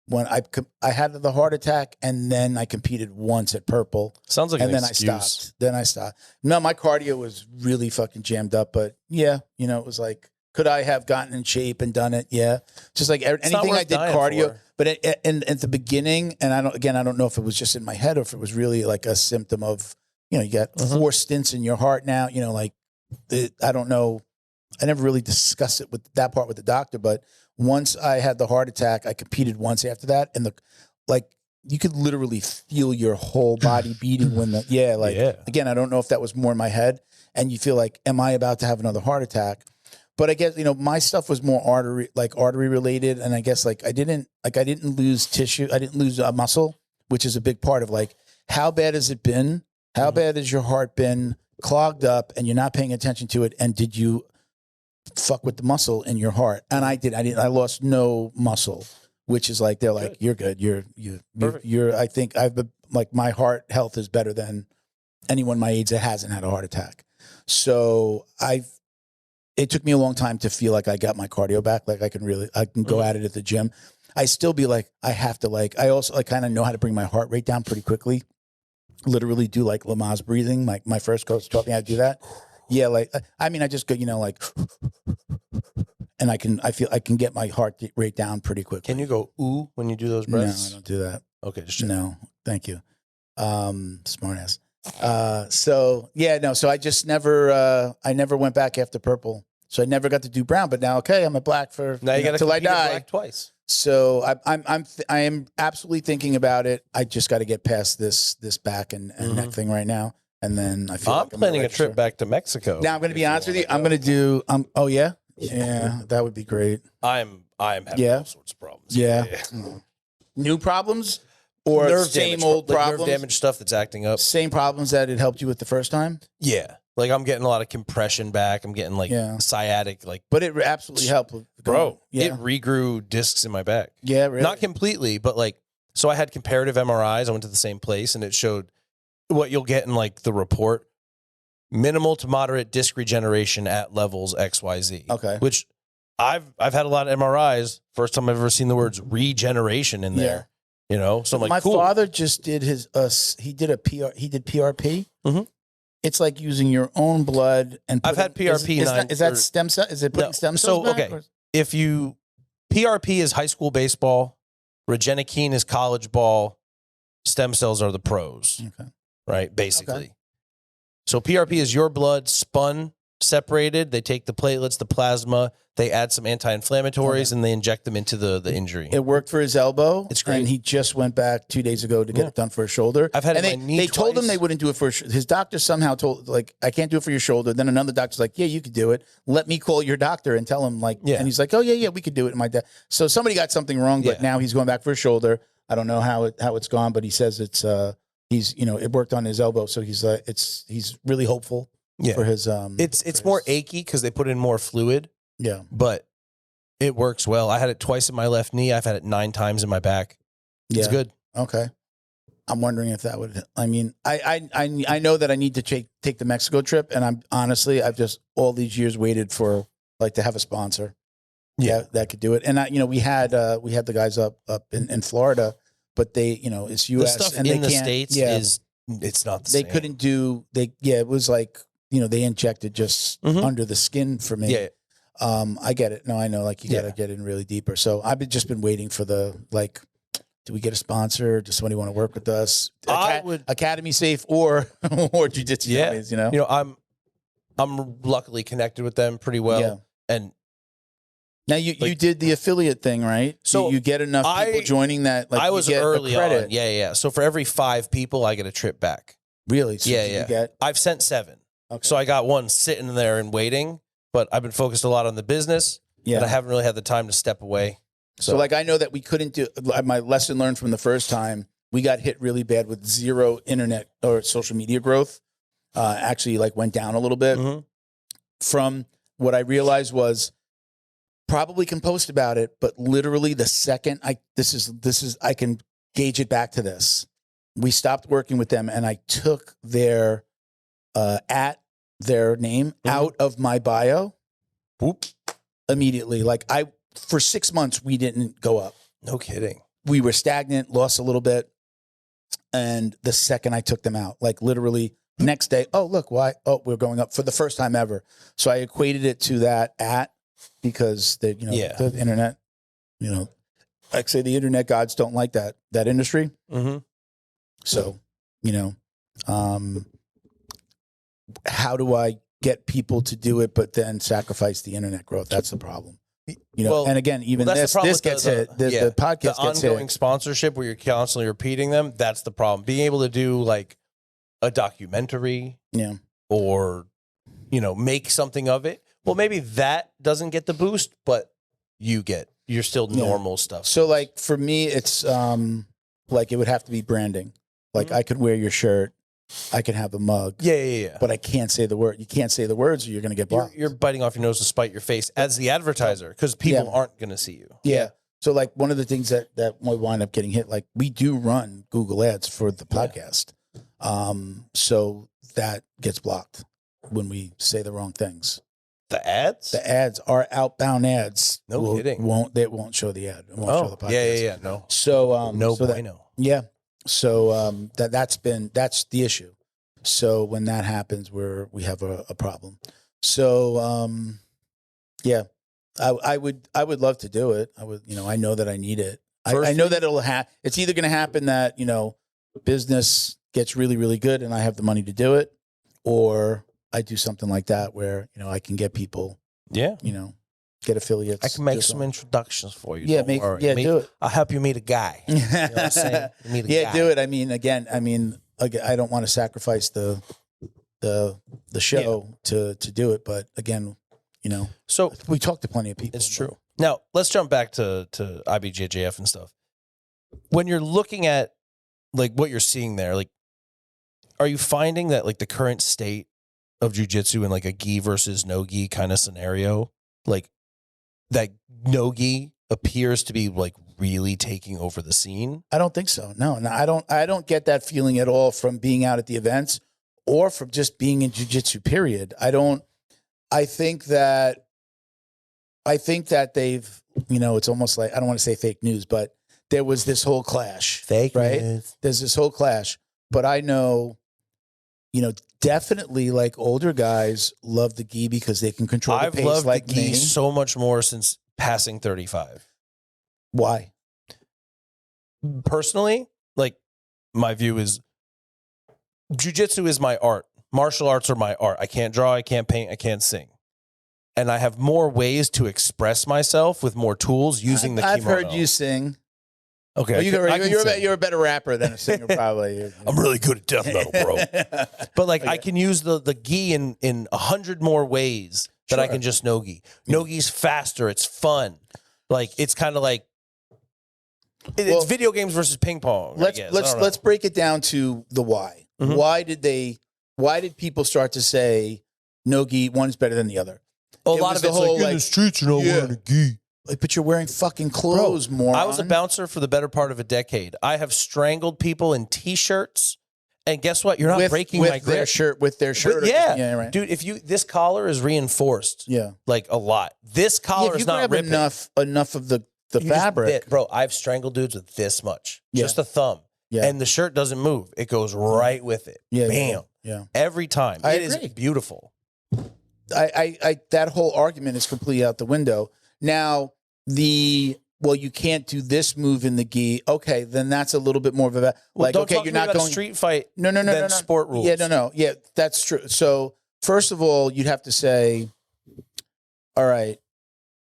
When I had the heart attack, and then I competed once at purple. Sounds like and an then excuse. I stopped. No, my cardio was really fucking jammed up. But yeah, it was like, could I have gotten in shape and done it? Yeah, just like anything I did cardio. For. But at the beginning, and I don't know if it was just in my head or if it was really like a symptom of, you got 4 stents in your heart now. I don't know. I never really discussed it with that part with the doctor, but once I had the heart attack, I competed once after that, and you could literally feel your whole body beating when again, I don't know if that was more in my head, and you feel like, am I about to have another heart attack? But I guess my stuff was more artery related, and I guess I didn't lose tissue, I didn't lose muscle, which is a big part of how bad has it been? How bad has your heart been clogged up, and you're not paying attention to it? And did you fuck with the muscle in your heart? And I did. I lost no muscle, which is they're like, you're good. You're. I think I've been my heart health is better than anyone my age that hasn't had a heart attack. So it took me a long time to feel like I got my cardio back. I can go at it at the gym. I still be I have to I also kind of know how to bring my heart rate down pretty quickly. Literally do Lamaze breathing. My first coach taught me how to do that. Yeah, I just go, and I can get my heart rate down pretty quickly. Can you go ooh when you do those breaths? No, I don't do that. Okay, just no, thank you. Smart ass. So I just never went back after purple. So I never got to do brown, but now I'm a black now you got till I die. Black twice. So I am absolutely thinking about it. I just got to get past this back and neck thing right now, and then I feel I'm planning a trip back to Mexico. Now I'm going to be honest with you. I'm going to do. Oh yeah, that would be great. I'm having all sorts of problems. Yeah. New problems or nerve same damage, old problems. Nerve damage stuff that's acting up. Same problems that it helped you with the first time. Yeah. I'm getting a lot of compression back. I'm getting sciatic, But it absolutely helped. Bro, it regrew discs in my back. Yeah, really? Not completely, but so I had comparative MRIs. I went to the same place, and it showed what you'll get in the report: minimal to moderate disc regeneration at levels XYZ. Okay. Which I've had a lot of MRIs. First time I've ever seen the words regeneration in there. So I'm my cool. father just did he did PRP. Mm-hmm. It's like using your own blood and I've had PRP. Is that stem cell? Is it putting stem cells back? Okay. If you PRP is high school baseball, Regenikine is college ball, stem cells are the pros. Okay. Right? Basically. Okay. So PRP is your blood spun separated. They take the platelets, the plasma, they add some anti-inflammatories, and they inject them into the injury. It worked for his elbow. It's great. And he just went back 2 days ago to get it done for his shoulder. I've had and it my knee They told him twice. they wouldn't do it for his doctor. Somehow told, like, I can't do it for your shoulder. Then another doctor's like, yeah, you could do it. Let me call your doctor and tell him, like, and he's like, oh yeah, we could do it. And my dad. So somebody got something wrong, but now he's going back for his shoulder. I don't know how it's gone, but he says it's he's it worked on his elbow, so he's he's really hopeful for his it's more achy because they put in more fluid. Yeah, but it works well. I had it twice in my left knee. I've had it 9 times in my back. It's good. Okay. I'm wondering if that would. I mean, I know that I need to take the Mexico trip, and I've just all these years waited for like to have a sponsor. Yeah, that could do it. And we had the guys up in Florida, but they it's U.S. The stuff and in they the can't, States it's not the they same. couldn't do it was like they injected just under the skin for me. Yeah. I get it. No, I know. Like you got to get in really deeper. So I've just been waiting for the do we get a sponsor? Does somebody want to work with us? Academy Safe or Jiu-Jitsu companies, I'm luckily connected with them pretty well. Yeah. And now you did the affiliate thing, right? So you get enough people joining that. Like I was you get early a credit. on. Yeah. So for every 5 people, I get a trip back. Really? So I've sent 7. Okay. So I got 1 sitting there and waiting, but I've been focused a lot on the business. Yeah. And I haven't really had the time to step away. So like I know that we couldn't do my lesson learned from the first time. We got hit really bad with 0 internet or social media growth. Actually, like went down a little bit. Mm-hmm. From what I realized was probably can post about it, but literally the second I can gauge it back to this. We stopped working with them, and I took their their name out of my bio. Whoop. Immediately, for 6 months, we didn't go up. No kidding. We were stagnant, lost a little bit. And the second I took them out, like literally next day, oh, look, why? Oh, we're going up for the first time ever. So I equated it to that because the internet, like say the internet gods don't like that industry. Mm-hmm. So, how do I get people to do it, but then sacrifice the internet growth? That's the problem. And again, even this gets hit. The podcast gets hit. The ongoing sponsorship where you're constantly repeating them, that's the problem. Being able to do like a documentary, or make something of it. Well, maybe that doesn't get the boost, but you're still normal stuff. So like for me, it's like it would have to be branding. Like I could wear your shirt. I can have a mug. Yeah. But I can't say the word. You can't say the words or you're going to get blocked. You're biting off your nose to spite your face as the advertiser because people aren't going to see you. Yeah. So like one of the things that we wind up getting hit, like we do run Google ads for the podcast. So that gets blocked when we say the wrong things. The ads? The ads are outbound ads. No kidding. They won't show the ad. It won't show the podcast. Yeah. No. So no so bueno. So that's the issue. So when that happens, we have a problem. So I would love to do it. I would, I know that I need it. I know that it'll happen. It's either going to happen that business gets really, really good and I have the money to do it, or I do something like that where I can get people. Yeah. Get affiliates. I can make some introductions for you. Yeah, do it. I'll help you meet a guy. You know what I'm saying? Meet a guy. Do it. I mean, I don't want to sacrifice the show to do it, but again, so we talk to plenty of people. It's true. Now let's jump back to IBJJF and stuff. When you're looking at like what you're seeing there, like, are you finding that like the current state of jiu-jitsu in like a gi versus no gi kind of scenario, like that no gi appears to be like really taking over the scene? I don't think so. No, I don't get that feeling at all from being out at the events or from just being in jiu-jitsu period. I think that they've, it's almost like, I don't want to say fake news, but there was this whole clash. Fake right? News. There's this whole clash, but I know, definitely like older guys love the gi because they can control the pace. I've loved like the gi so much more since passing 35. Why? Personally, like my view is jiu-jitsu is my art. martial arts are my art. I can't draw, I can't paint, I can't sing. And I have more ways to express myself with more tools using the kimono. I've heard you sing. Okay. Well, you're a better rapper than a singer, probably. I'm really good at death metal, bro. But like, I can use the gi in 100 more ways that I can just no-gi. No-gi's faster. It's fun. Like, it's kind of like, it's video games versus ping pong. Let's break it down to the why. Mm-hmm. Why did people start to say no-gi, one's better than the other? A lot of it's like, in the streets, you're not wearing a gi. Like, but you're wearing fucking clothes, moron. I was a bouncer for the better part of a decade. I have strangled people in T-shirts, and guess what? You're not breaking my grip. With their shirt. Yeah, right. Dude. This collar is reinforced. Yeah, like a lot. This collar is not ripping. enough of the fabric, bro. I've strangled dudes with this much, just a thumb. Yeah, and the shirt doesn't move. It goes right with it. Yeah, bam. Yeah. Every time. It is beautiful. That whole argument is completely out the window. Now, you can't do this move in the gi. Okay, then that's a little bit more of a you're not going street fight. No. Sport rules. Yeah, that's true. So first of all, you'd have to say, all right,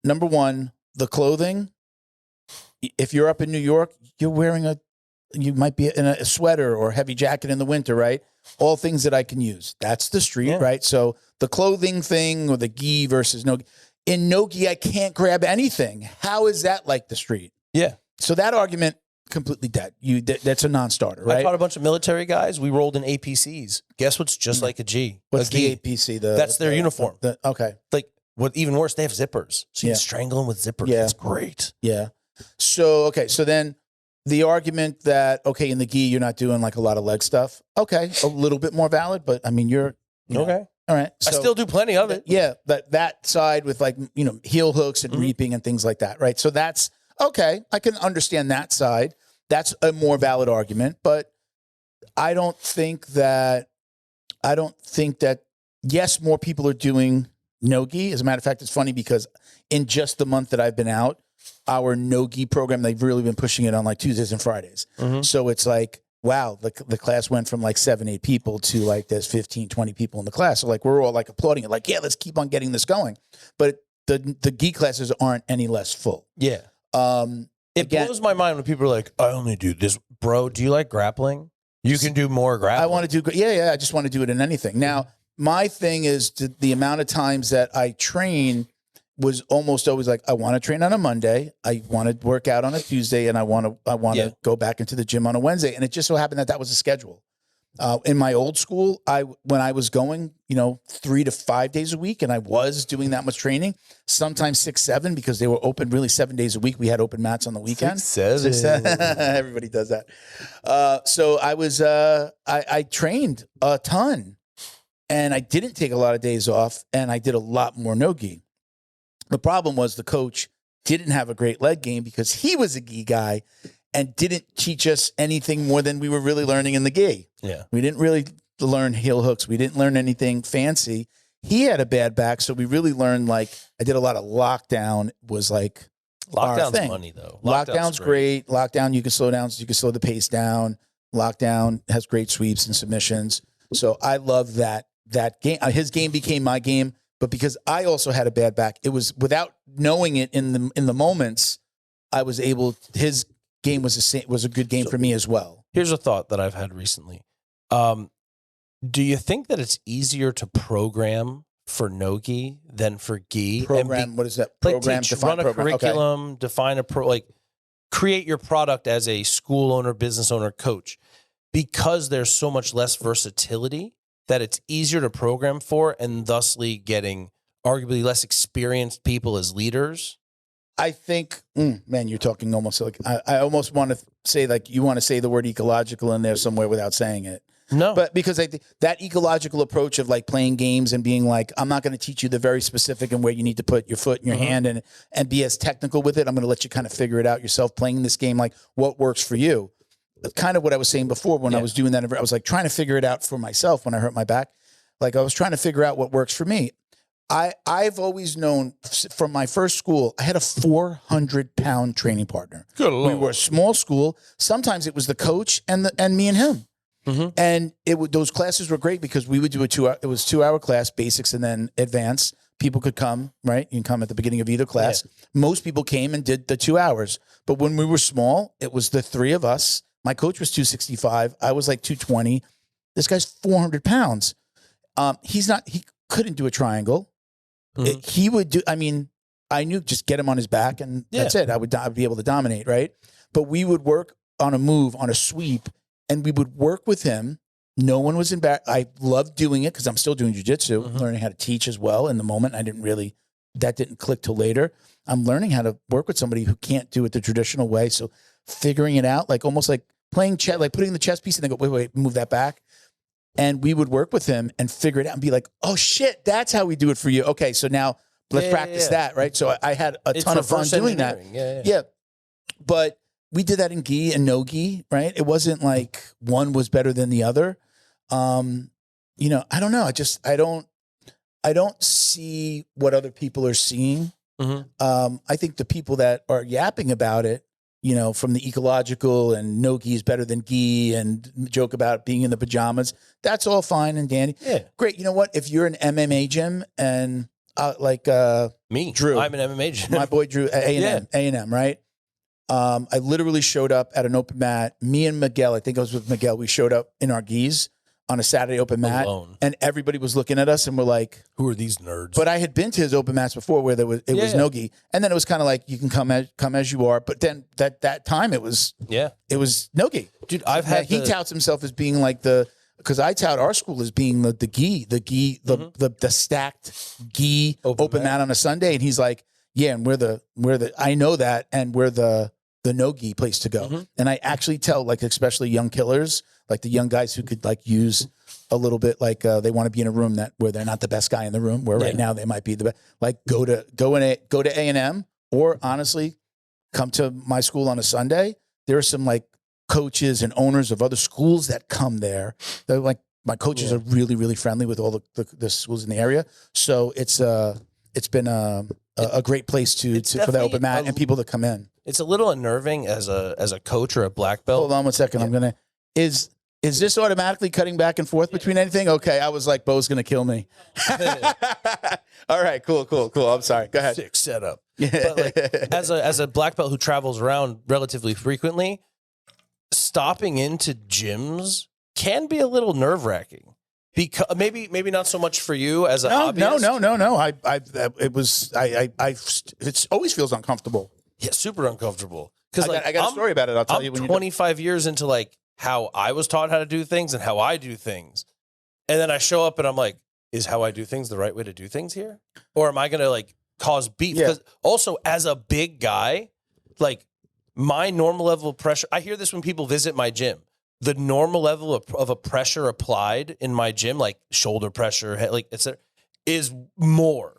number one, the clothing. If you're up in New York, you might be in a sweater or a heavy jacket in the winter, right? All things that I can use. That's the street, right? So the clothing thing or the gi versus no. In no-gi, I can't grab anything. How is that like the street? Yeah. So that argument, completely dead. That's a non-starter, right? I taught a bunch of military guys. We rolled in APCs. Guess what's just like a G? What's the APC? That's their uniform. Okay. Like, what even worse, they have zippers. So you can strangle them with zippers. Yeah. It's great. Yeah. So then the argument that, in the gi, you're not doing like a lot of leg stuff. Okay. A little bit more valid, but I mean, you're okay. All right. So, I still do plenty of it. Yeah. That side with heel hooks and reaping and things like that. Right. So that's okay. I can understand that side. That's a more valid argument, but I don't think that, yes, more people are doing no-gi. As a matter of fact, it's funny because in just the month that I've been out, our no-gi program, they've really been pushing it on like Tuesdays and Fridays. Mm-hmm. So it's like, wow, the class went from like 7-8 people to like there's 15, 20 people in the class. So like we're all like applauding it, like, yeah, let's keep on getting this going. But the gi classes aren't any less full. Yeah. It blows my mind when people are like, I only do this. Bro, do you like grappling? You can do more grappling. I want to do, I just want to do it in anything. Now, my thing is the amount of times that I train was almost always like, I want to train on a Monday, I want to work out on a Tuesday, and I want to go back into the gym on a Wednesday. And it just so happened that was a schedule. In my old school, when I was going, 3 to 5 days a week, and I was doing that much training, sometimes 6, 7, because they were open really 7 days a week. We had open mats on the weekend. 6, 7. Everybody does that. So I was, I trained a ton, and I didn't take a lot of days off, and I did a lot more no-gi. The problem was the coach didn't have a great leg game because he was a gi guy and didn't teach us anything more than we were really learning in the gi. Yeah. We didn't really learn heel hooks. We didn't learn anything fancy. He had a bad back, so we really learned, I did a lot of lockdown, was like Lockdown's money, though. Lockdown's great. Lockdown, you can slow down, you can slow the pace down. Lockdown has great sweeps and submissions. So I love that game. His game became my game. But because I also had a bad back, it was without knowing it in the moments, I was able. His game was a good game for me as well. Here's a thought that I've had recently. Do you think that it's easier to program for no-gi than for gi? Program, what is that? Program, run a curriculum, define create your product as a school owner, business owner, coach, because there's so much less versatility that it's easier to program for, and thusly getting arguably less experienced people as leaders. I think, man, you're talking almost like, I almost want to say you want to say the word ecological in there somewhere without saying it. No. But because I think that ecological approach of playing games and being I'm not going to teach you the very specific and where you need to put your foot in your hand and be as technical with it. I'm going to let you kind of figure it out yourself playing this game, what works for you. Kind of what I was saying before when I was doing that. I was trying to figure it out for myself when I hurt my back. I was trying to figure out what works for me. I've always known from my first school, I had a 400-pound training partner. Good Lord. We were a small school. Sometimes it was the coach and me and him. And those classes were great because we would do it was 2-hour class, basics and then advanced. People could come, right? You can come at the beginning of either class. Yeah. Most people came and did the 2 hours. But when we were small, it was the three of us. My coach was 265. I was like 220. This guy's 400 pounds. He couldn't do a triangle. He would do, I mean, I knew just get him on his back and that's it. I would be able to dominate, right? But we would work on a move, on a sweep, and we would work with him. No one was embarrassed. I loved doing it because I'm still doing jiu-jitsu, learning how to teach as well in the moment. That didn't click till later. I'm learning how to work with somebody who can't do it the traditional way. So figuring it out, like almost like playing chess, like putting the chess piece and then go, wait, move that back. And we would work with him and figure it out and be like, oh shit, that's how we do it for you. Okay, so now let's practice that, right? So I had a ton of fun doing that. Yeah. But we did that in gi and no gi, right? It wasn't like one was better than the other. You know, I don't know. I don't see what other people are seeing. I think the people that are yapping about it, you know, from the ecological and no gi is better than gi and joke about being in the pajamas, that's all fine and dandy. Yeah. Great. You know what? If you're an MMA gym and me, Drew, I'm an MMA gym. My boy Drew, A&M, right? I literally showed up at an open mat. Me and Miguel, I think I was with Miguel. We showed up in our gis on a Saturday open mat, and everybody was looking at us and we're like, "Who are these nerds?" But I had been to his open mats before where it was no gi, and then it was kind of like you can come as you are. But then that time it was no gi. Dude, he touts himself as being like because I tout our school as being the gi, the stacked gi open mat on a Sunday, and he's like, yeah, and we're the I know that, and we're the no gi place to go. And I actually tell, like, especially young killers, like the young guys who could like use a little bit, like they want to be in a room where they're not the best guy in the room, where right now they might be the best. Like go to A&M, or honestly, come to my school on a Sunday. There are some like coaches and owners of other schools that come there. They're like, my coaches are really, really friendly with all the schools in the area. So it's been a great place for the open mat and people to come in. It's a little unnerving as a coach or a black belt. Hold on 1 second. I'm is this automatically cutting back and forth between anything? Okay, I was like, Bo's gonna kill me. All right, cool. I'm sorry. Go ahead. Sick setup. But like, as a black belt who travels around relatively frequently, stopping into gyms can be a little nerve wracking. Because maybe not so much for you as a hobbyist. No. It always feels uncomfortable. Yeah, super uncomfortable. Because I got a story about it. I'll tell you when 25 years into like how I was taught how to do things and how I do things, and then I show up and I'm like, is how I do things the right way to do things here, or am I going to like cause beef? Because also as a big guy, like my normal level of pressure. I hear this when people visit my gym. The normal level of a pressure applied in my gym, like shoulder pressure, like etc., is more.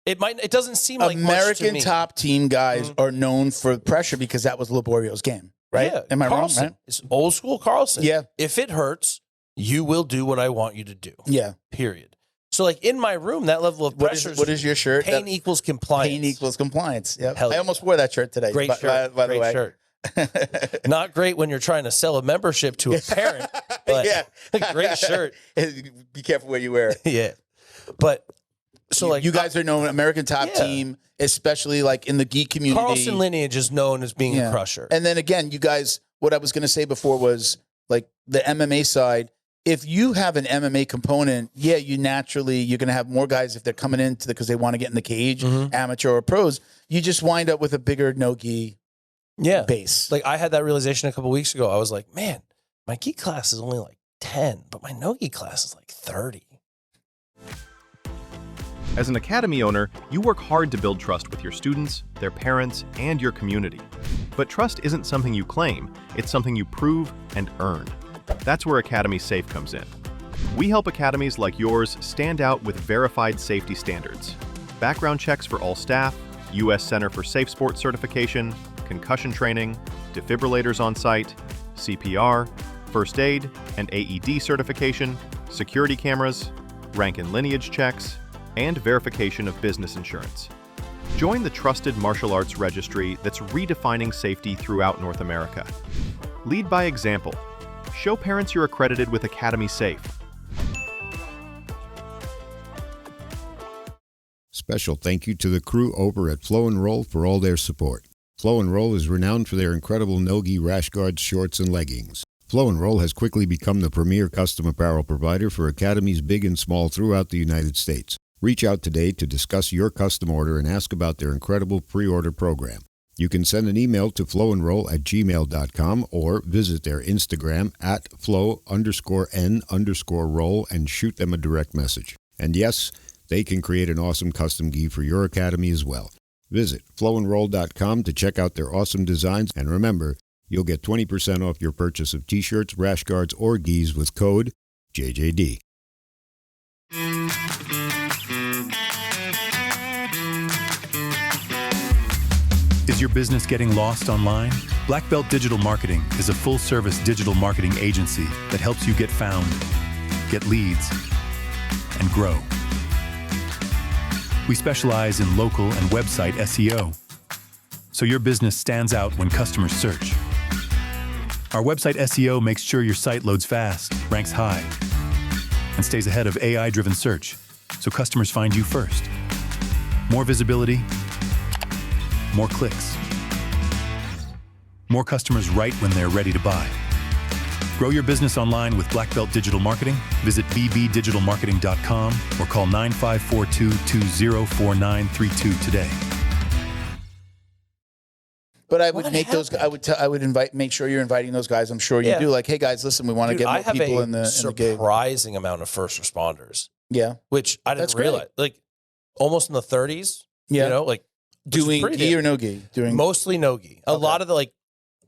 It doesn't seem like American much to me. Top team guys are known for pressure because that was Laborio's game, right? Yeah. Am I Carlson. wrong? Right? It's old school Carlson. Yeah. If it hurts, you will do what I want you to do. Yeah. Period. So like in my room, that level of pressure. What is your shirt? Pain equals compliance. Pain equals compliance. Yep. Hell I almost wore that shirt today. Great shirt. By the way. Shirt. Not great when you're trying to sell a membership to a parent, but great shirt. Be careful what you wear. Yeah. But so like you guys are known American Top Team, especially like in the geek community. Carlson lineage is known as being a crusher. And then again, you guys, what I was going to say before was like the MMA side. If you have an MMA component, you're going to have more guys if they're coming in because they want to get in the cage, amateur or pros. You just wind up with a bigger no-gi base. Like I had that realization a couple weeks ago. I was like, man, my gi class is only like 10, but my no-gi class is like 30. As an academy owner, you work hard to build trust with your students, their parents, and your community. But trust isn't something you claim, it's something you prove and earn. That's where Academy Safe comes in. We help academies like yours stand out with verified safety standards. Background checks for all staff, U.S. Center for Safe Sport certification, concussion training, defibrillators on site, CPR, first aid and AED certification, security cameras, rank and lineage checks, and verification of business insurance. Join the trusted martial arts registry that's redefining safety throughout North America. Lead by example. Show parents you're accredited with Academy Safe. Special thank you to the crew over at Flow and Roll for all their support. Flow and Roll is renowned for their incredible no-gi rash guards, shorts, and leggings. Flow and Roll has quickly become the premier custom apparel provider for academies big and small throughout the United States. Reach out today to discuss your custom order and ask about their incredible pre-order program. You can send an email to flowandroll@gmail.com or visit their Instagram at flow_n_roll and shoot them a direct message. And yes, they can create an awesome custom gi for your academy as well. Visit flowandroll.com to check out their awesome designs, and remember, you'll get 20% off your purchase of t-shirts, rash guards, or gis with code JJD. Is your business getting lost online? Black Belt Digital Marketing is a full-service digital marketing agency that helps you get found, get leads, and grow. We specialize in local and website SEO, so your business stands out when customers search. Our website SEO makes sure your site loads fast, ranks high, and stays ahead of AI-driven search, so customers find you first. More visibility, more clicks. More customers right when they're ready to buy. Grow your business online with Black Belt Digital Marketing. Visit bbdigitalmarketing.com or call 9542-204932 today. But I would make those. I would make sure you're inviting those guys. I'm sure you do. Like, hey guys, listen, we want to get more people in the game. Surprising amount of first responders. Yeah, which I didn't realize. Like, almost in the 30s. Yeah, you know, like doing gi or no gi. Doing mostly no gi. A lot of the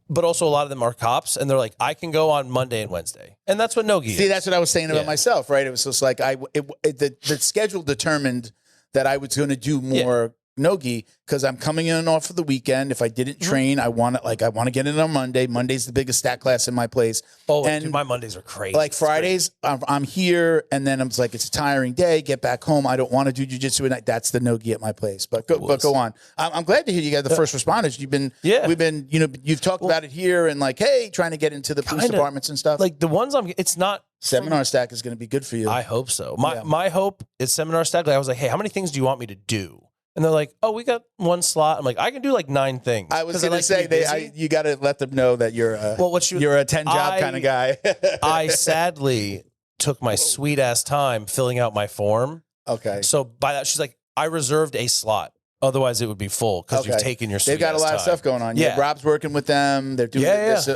but also a lot of them are cops, and they're like, I can go on Monday and Wednesday, and that's what no gi is. See, that's what I was saying about myself, right? It was just like the schedule determined that I was going to do more no-gi because I'm coming in off of the weekend. If I didn't train, I want to get in on Monday. Monday's the biggest stat class in my place. Oh, and dude, my Mondays are crazy. Like Fridays, I'm here, and then I'm like, it's a tiring day. Get back home. I don't want to do jiu-jitsu at night. That's the no-gi at my place. But go on. I'm glad to hear you got the first responders. We've been, you've talked about it here and like, hey, trying to get into the police departments and stuff. Like the ones it's not. Seminar Stack is going to be good for you. I hope so. My hope is Seminar Stack. Like, I was like, hey, how many things do you want me to do? And they're like, oh, we got one slot. I'm like, I can do like 9 things. I was going to say, you got to let them know that you're a 10-job kind of guy. I sadly took my sweet ass time filling out my form. Okay. So by that, she's like, I reserved a slot. Otherwise, it would be full because you've taken your sweet ass time. They've got a lot of stuff going on. Yeah. Rob's working with them. They're doing this.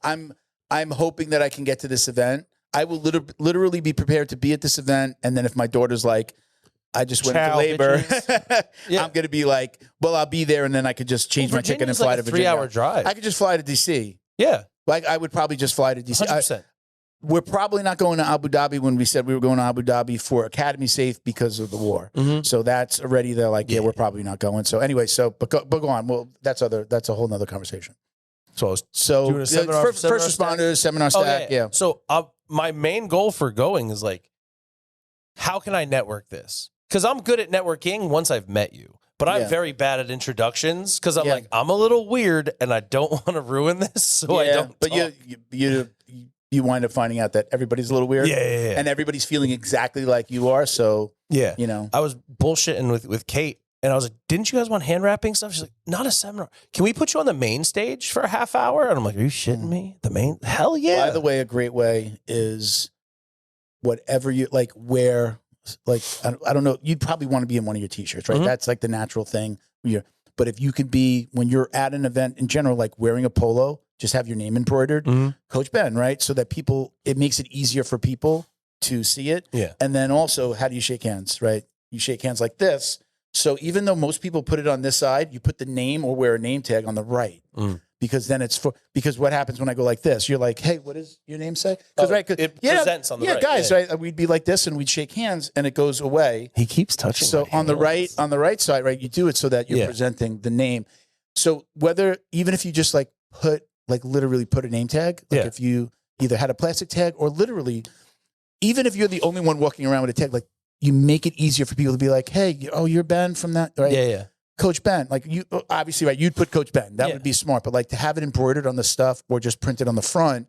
I'm hoping that I can get to this event. I will literally be prepared to be at this event. And then if my daughter's like, I just went into labor, I'm going to be like, well, I'll be there. And then I could just change my ticket and fly to Virginia. 3-hour drive. I could just fly to DC. Yeah. Like I would probably just fly to DC. 100%. We're probably not going to Abu Dhabi when we said we were going to Abu Dhabi for Academy Safe because of the war. Mm-hmm. So that's already, they're like, we're probably not going. So anyway, but go on. Well, that's a whole nother conversation. So doing a seminar, first responders, Seminar Stack. Yeah. So my main goal for going is like, how can I network this? Because I'm good at networking once I've met you, but I'm very bad at introductions because I'm like, I'm a little weird and I don't want to ruin this, so I don't. But you wind up finding out that everybody's a little weird, and everybody's feeling exactly like you are. So I was bullshitting with Kate, and I was like, "Didn't you guys want hand wrapping stuff?" She's like, "Not a seminar. Can we put you on the main stage for a half hour?" And I'm like, "Are you shitting me? The main? Hell yeah!" By the way, a great way is whatever you like. Wear. Like, I don't know, you'd probably want to be in one of your t-shirts, right? Mm-hmm. That's like the natural thing. But if you could be, when you're at an event in general, like wearing a polo, just have your name embroidered, Coach Ben, right? So that it makes it easier for people to see it. Yeah. And then also, how do you shake hands, right? You shake hands like this. So even though most people put it on this side, you put the name or wear a name tag on the right. Because then because what happens when I go like this? You're like, hey, what does your name say? Because it presents on the right. Yeah, guys, right? We'd be like this and we'd shake hands and it goes away. He keeps touching. So on the right side, right, you do it so that you're presenting the name. So even if you just literally put a name tag, if you either had a plastic tag or literally, even if you're the only one walking around with a tag, like you make it easier for people to be like, hey, you're Ben from that, right? Yeah. Coach Ben, like you obviously, right? You'd put Coach Ben. That would be smart. But like to have it embroidered on the stuff or just printed on the front,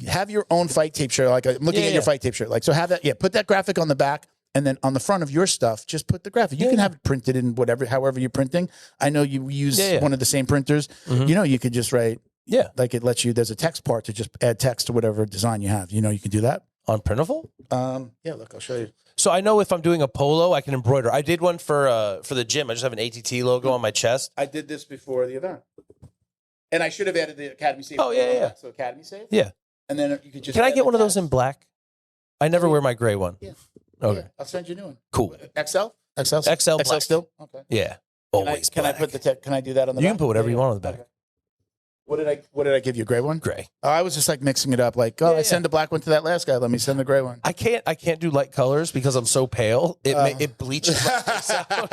have your own fight tape shirt. Like I'm looking at your fight tape shirt. Like, so have that. Yeah. Put that graphic on the back. And then on the front of your stuff, just put the graphic. You can have it printed in however you're printing. I know you use one of the same printers. You know, you could just write, like it lets you, there's a text part to just add text to whatever design you have. You know, you can do that. On Printable? Yeah, look, I'll show you. So I know if I'm doing a polo, I can embroider. I did one for the gym. I just have an ATT logo on my chest. I did this before the event. And I should have added the Academy Safe. Oh, yeah. So Academy Safe? Yeah. And then you could just. Can I get one of those in black? I never wear my gray one. Yeah. Okay. Yeah, I'll send you a new one. Cool. XL? XL black. still? Okay. Yeah. Always Can I put can I do that on the back? You can put whatever you want on the back. Okay. What did I give you? A gray one? Gray. Oh, I was just like mixing it up. Like, I send the black one to that last guy. Let me send the gray one. I can't do light colors because I'm so pale. It bleaches my face out.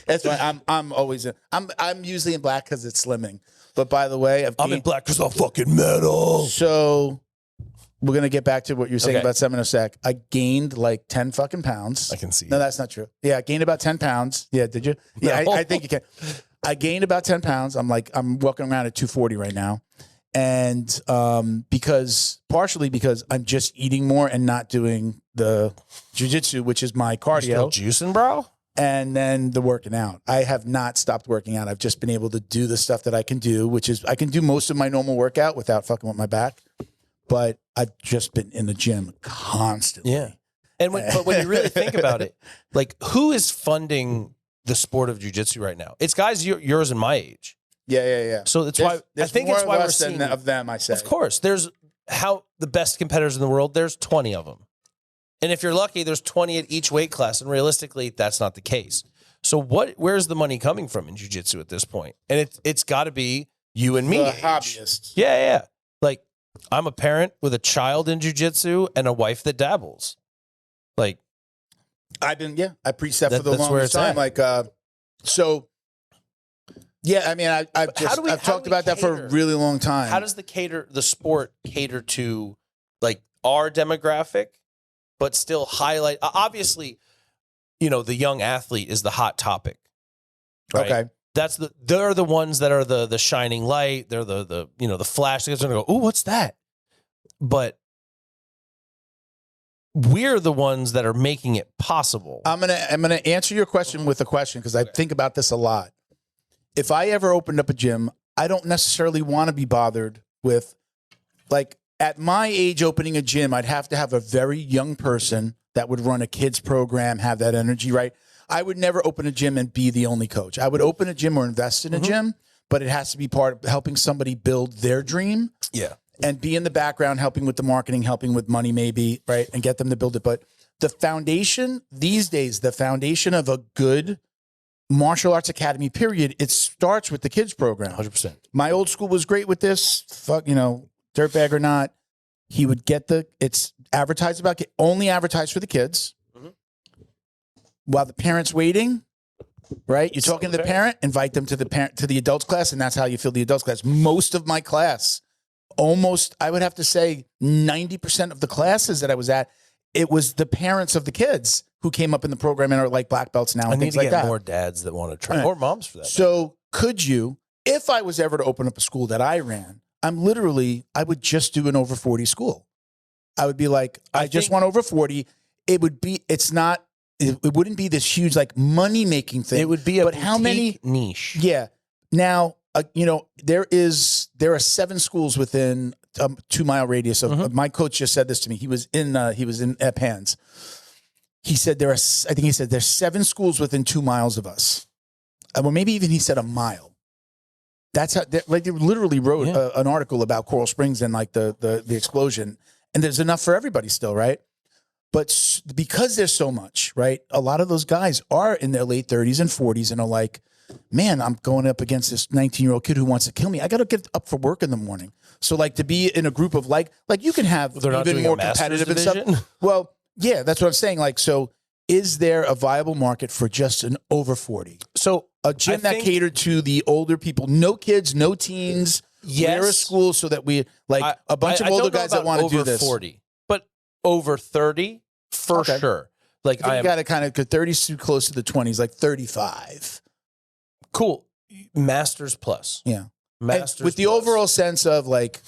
That's why I'm always I'm usually in black because it's slimming. But by the way, I'm in black because I'm fucking metal. So we're gonna get back to what you're saying about Semenosec. I gained like 10 fucking pounds. I can see. No, that's not true. Yeah, I gained about 10 pounds. Yeah, did you? Yeah, No. I think you can. I gained about 10 pounds. I'm walking around at 240 right now. And partially because I'm just eating more and not doing the jiu-jitsu, which is my cardio. Still juicing, bro? And then the working out. I have not stopped working out. I've just been able to do the stuff that I can do, which is I can do most of my normal workout without fucking with my back. But I've just been in the gym constantly. Yeah. And but when you really think about it, like who is funding the sport of jiu-jitsu right now? It's guys yours and my age. Yeah. So that's why I think it's why we're seeing of them. I say, of course, there's the best competitors in the world. There's 20 of them, and if you're lucky, there's 20 at each weight class. And realistically, that's not the case. So where's the money coming from in jiu-jitsu at this point? And it's got to be you and me, the hobbyists. Yeah. Like I'm a parent with a child in jiu-jitsu and a wife that dabbles. Like I preached that for the longest time. Like so. Yeah, I mean, I've talked about that for a really long time. How does the sport cater to like our demographic, but still highlight? Obviously, you know, the young athlete is the hot topic. Right? Okay, they're the ones that are the shining light. They're the flash. They're gonna go, oh, what's that? But we're the ones that are making it possible. I'm gonna answer your question with a question because I think about this a lot. If I ever opened up a gym, I don't necessarily want to be bothered with, like, at my age opening a gym, I'd have to have a very young person that would run a kids program, have that energy, right? I would never open a gym and be the only coach. I would open a gym or invest in a gym, but it has to be part of helping somebody build their dream. Yeah. And be in the background, helping with the marketing, helping with money maybe, right? And get them to build it. But the foundation these days, the foundation of a good martial arts academy, period, it starts with the kids program. 100%. My old school was great with this. Fuck, dirtbag or not, he would get it's advertised about, only advertised for the kids. While the parent's waiting, right? You're talking to the parent, invite them to the adults class, and that's how you fill the adults class. Most of my class, almost, I would have to say 90% of the classes that I was at, it was the parents of the kids who came up in the program and are like black belts now and things like that. I need to get more dads that want to try, or moms for that. So could you, if I was ever to open up a school that I ran, I would just do an over 40 school. I would be like, I just want over 40. It wouldn't be this huge like money making thing. It would be a but how many niche? Yeah. Now, there are 7 schools within a 2-mile radius of my coach just said this to me. He was in Pans. He said there's 7 schools within 2 miles of us. Well, maybe even he said a mile. That's how they literally wrote an article about Coral Springs and like the explosion. And there's enough for everybody still, right? But because there's so much, right? A lot of those guys are in their late 30s and 40s and are like, man, I'm going up against this 19-year-old kid who wants to kill me. I got to get up for work in the morning. So like to be in a group of like you can have even more competitive and stuff. Well, yeah, that's what I'm saying. Like, so is there a viable market for just an over 40? So a gym that catered to the older people, no kids, no teens. Yes. We're a school so that we like a bunch of older guys that want to do this. Over 40, but over 30 for sure. Like I got to kind of 30's too close to the 20s, like 35. Cool. Masters plus. Yeah. Masters with the plus. overall sense of like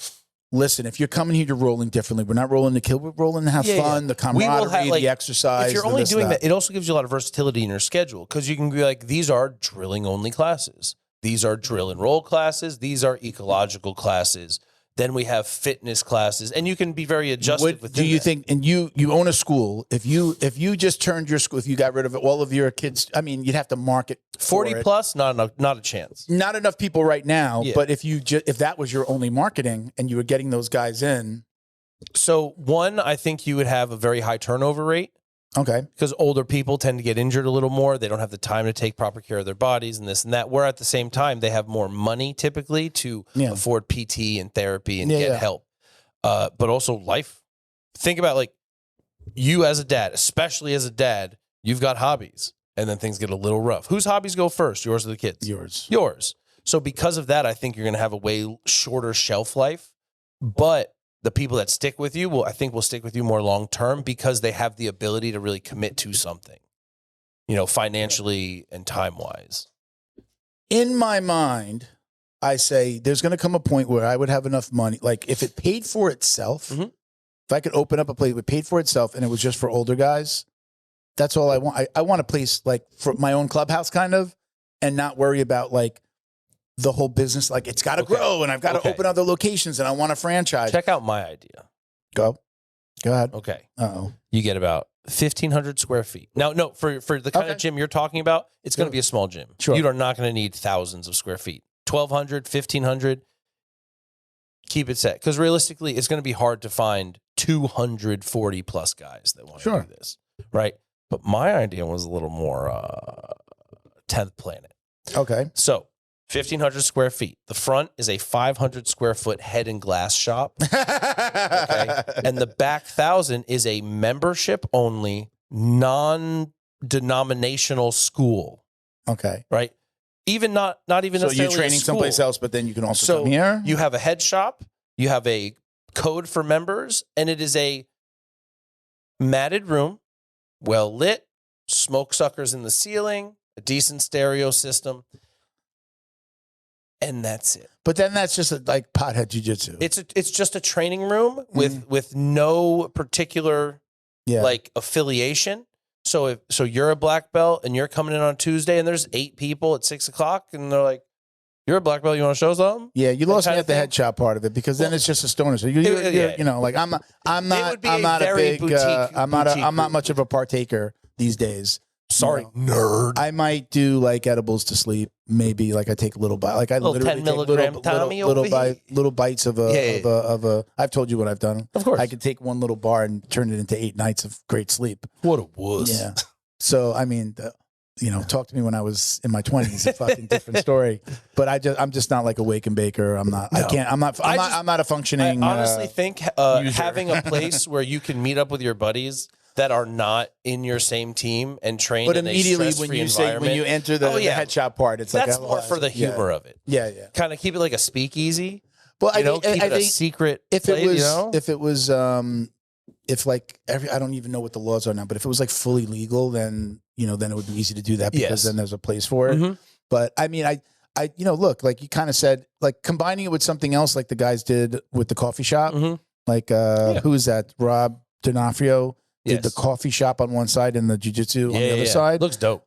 listen, if you're coming here, you're rolling differently. We're not rolling to kill. We're rolling to have fun, the camaraderie, the exercise. If you're only doing that, it also gives you a lot of versatility in your schedule because you can be like, these are drilling only classes. These are drill and roll classes. These are ecological classes. Then we have fitness classes, and you can be very adjusted with. Do you think? And you own a school. If you just turned your school, if you got rid of all of your kids, I mean, you'd have to market 40 plus. Not enough. Not a chance. Not enough people right now. Yeah. But if that was your only marketing and you were getting those guys in, so one, I think you would have a very high turnover rate. Okay. Because older people tend to get injured a little more. They don't have the time to take proper care of their bodies and this and that. Where at the same time, they have more money typically to afford PT and therapy and get help. But also life. Think about like you as a dad, especially as a dad, you've got hobbies and then things get a little rough. Whose hobbies go first? Yours or the kids? Yours. So because of that, I think you're going to have a way shorter shelf life. But the people that stick with you will stick with you more long-term because they have the ability to really commit to something, financially and time-wise. In my mind, I say there's going to come a point where I would have enough money. Like if it paid for itself, if I could open up a place that paid for itself and it was just for older guys, that's all I want. I want a place like for my own clubhouse kind of and not worry about like the whole business, like it's got to grow and I've got to open other locations and I want a franchise. Check out my idea. Go ahead. Okay. Uh-oh. You get about 1,500 square feet. Now, no, for the kind of gym you're talking about, it's going to be a small gym. Sure. You are not going to need thousands of square feet. 1,200, 1,500. Keep it set. Because realistically, it's going to be hard to find 240 plus guys that want to do this. Right? But my idea was a little more 10th planet. Okay. So 1,500 square feet. The front is a 500 square foot head and glass shop. Okay. And the back 1,000 is a membership only, non-denominational school. Okay. Right. Even not even necessarily. So you're training someplace else, but then you can also come here. You have a head shop, you have a code for members, and it is a matted room, well lit, smoke suckers in the ceiling, a decent stereo system. And that's it. But then that's just like pothead jiu-jitsu. It's just a training room with no particular like affiliation. So you're a black belt and you're coming in on Tuesday and there's 8 people at 6 o'clock and they're like, you're a black belt, you want to show something? Yeah, you lost me at the head shop part of it because then it's just a stoner. So like I'm not much of a partaker these days. Sorry, nerd. I might do like edibles to sleep. Maybe like I take a little bite. Like I literally 10 milligram take Tommy little bites of a. I've told you what I've done. Of course, I could take one little bar and turn it into 8 nights of great sleep. What a wuss. Yeah. So I mean, talk to me when I was in my 20s. A fucking different story. But I'm just not like a wake and baker. I'm not. No. I can't. I'm not a functioning. I honestly think having a place where you can meet up with your buddies that are not in your same team and train. But immediately when you enter the head shop part, it's that's like more for the humor of it. Yeah. Kind of keep it like a speakeasy. Well, keep it a secret. I don't even know what the laws are now, but if it was like fully legal, then then it would be easy to do that because then there's a place for it. Mm-hmm. But I mean, I look, like you kind of said, like combining it with something else, like the guys did with the coffee shop. Mm-hmm. Like who is that? Rob D'Onofrio. Did the coffee shop on one side and the jiu-jitsu on the other side. Looks dope.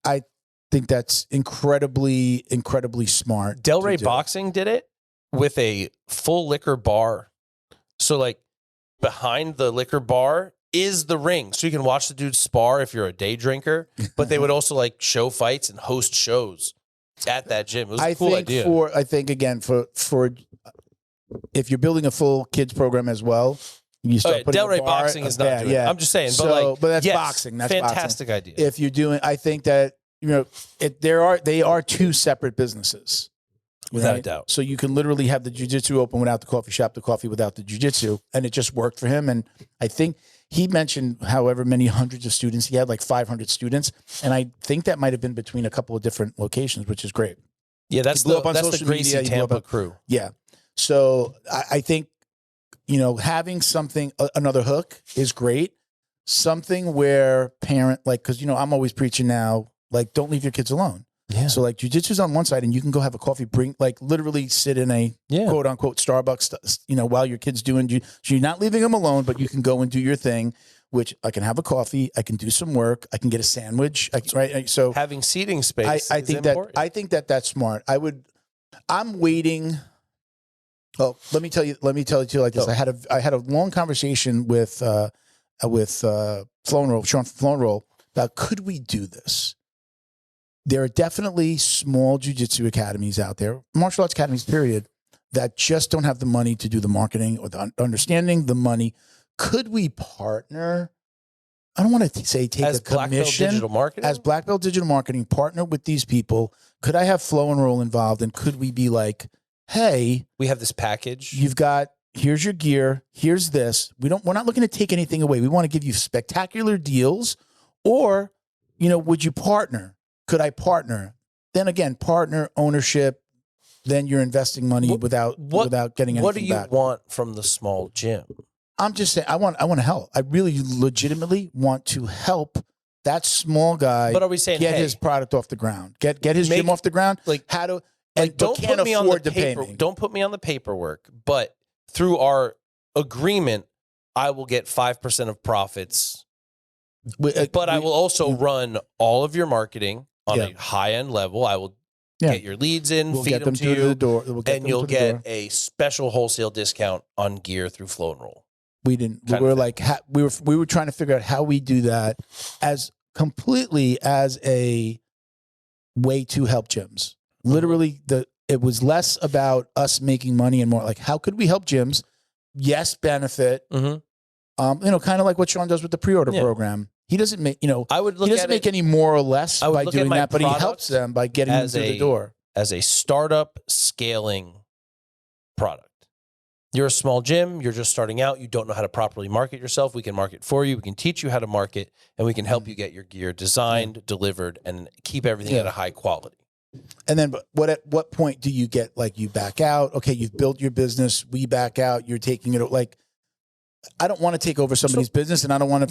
I think that's incredibly smart. Delray Boxing did it with a full liquor bar. So like behind the liquor bar is the ring. So you can watch the dudes spar if you're a day drinker, but they would also like show fights and host shows at that gym. It was a cool idea. I think again for if you're building a full kids program as well, you start putting Delray Boxing is not doing it. I'm just saying, but that's boxing. That's fantastic boxing. idea. If you're doing, I think that they are 2 separate businesses, without a doubt. So you can literally have the jiu-jitsu open without the coffee shop, the coffee without the jiu-jitsu, and it just worked for him. And I think he mentioned however many hundreds of students he had, like 500 students, and I think that might have been between a couple of different locations, which is great. Yeah, that's the Gracie Tampa crew. Yeah, so I think. Having something, another hook is great. Something where parent, like, because, I'm always preaching now, like, don't leave your kids alone. Yeah. So like jiu-jitsu's on one side and you can go have a coffee, literally sit in a quote unquote Starbucks, while your kid's doing, so you're not leaving them alone, but you can go and do your thing, which I can have a coffee, I can do some work, I can get a sandwich. Right. So having seating space. I think that's smart. I'm waiting. Oh, let me tell you like this. I had a long conversation with Flow and Roll, Sean from Flow and Roll, about could we do this? There are definitely small jiu-jitsu academies out there, martial arts academies, period, that just don't have the money to do the marketing or the understanding the money. Could we partner? I don't want to say take as a commission. Black Belt Digital Marketing? As Black Belt Digital Marketing, partner with these people. Could I have Flow and Roll involved? And could we be like, hey, we have this package. Here's your gear. Here's this. We're not looking to take anything away. We want to give you spectacular deals. Or, would you partner? Could I partner? Then again, partner, ownership, then you're investing money without getting anything back. What do you want from the small gym? I'm just saying, I want to help. I really legitimately want to help that small guy. But are we saying get his product off the ground, get his gym off the ground? Like how to? Like, don't put me on the paper. Don't put me on the paperwork. But through our agreement, I will get 5% of profits. But I will also run all of your marketing on a high end level. I will get your leads in, feed them to you, the door, and you'll get a special wholesale discount on gear through Flow and Roll. We didn't. We were like, we were trying to figure out how we do that as completely as a way to help gyms. Literally, it was less about us making money and more like, how could we help gyms? Yes, benefit. Kind of like what Sean does with the pre-order program. He doesn't make, I would look he doesn't make any more or less by doing that, but he helps them by getting them through the door. As a startup scaling product. You're a small gym, you're just starting out, you don't know how to properly market yourself. We can market for you, we can teach you how to market, and we can help you get your gear designed, delivered, and keep everything at a high quality. And then at what point do you get, like, you back out? Okay, you've built your business, we back out, you're taking it, like, I don't want to take over somebody's business, and I don't want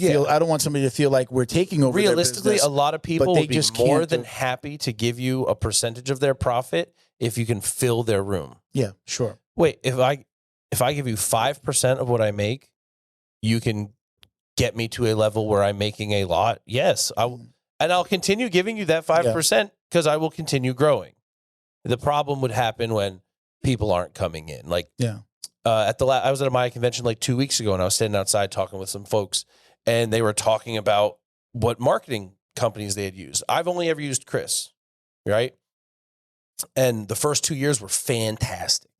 somebody to feel like we're taking over realistically, their business, a lot of people would be just more than happy to give you a percentage of their profit if you can fill their room. Yeah, sure. Wait, if I give you 5% of what I make, you can get me to a level where I'm making a lot. Yes, and I'll continue giving you that 5% because I will continue growing. The problem would happen when people aren't coming in. Like, I was at a Maya convention like 2 weeks ago, and I was standing outside talking with some folks, and they were talking about what marketing companies they had used. I've only ever used Chris, right? And the first 2 years were fantastic.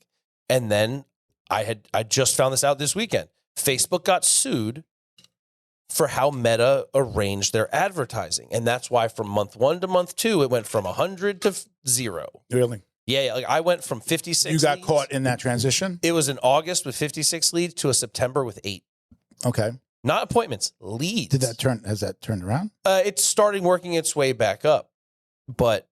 And then I just found this out this weekend. Facebook got sued for how Meta arranged their advertising. And that's why from month 1 to month 2, it went from 100 to 0. Really? Yeah, like I went from 56 You got leads. caught in that transition? It was in August with 56 leads to a September with 8. Okay. Not appointments, leads. Has that turned around? It's starting working its way back up. But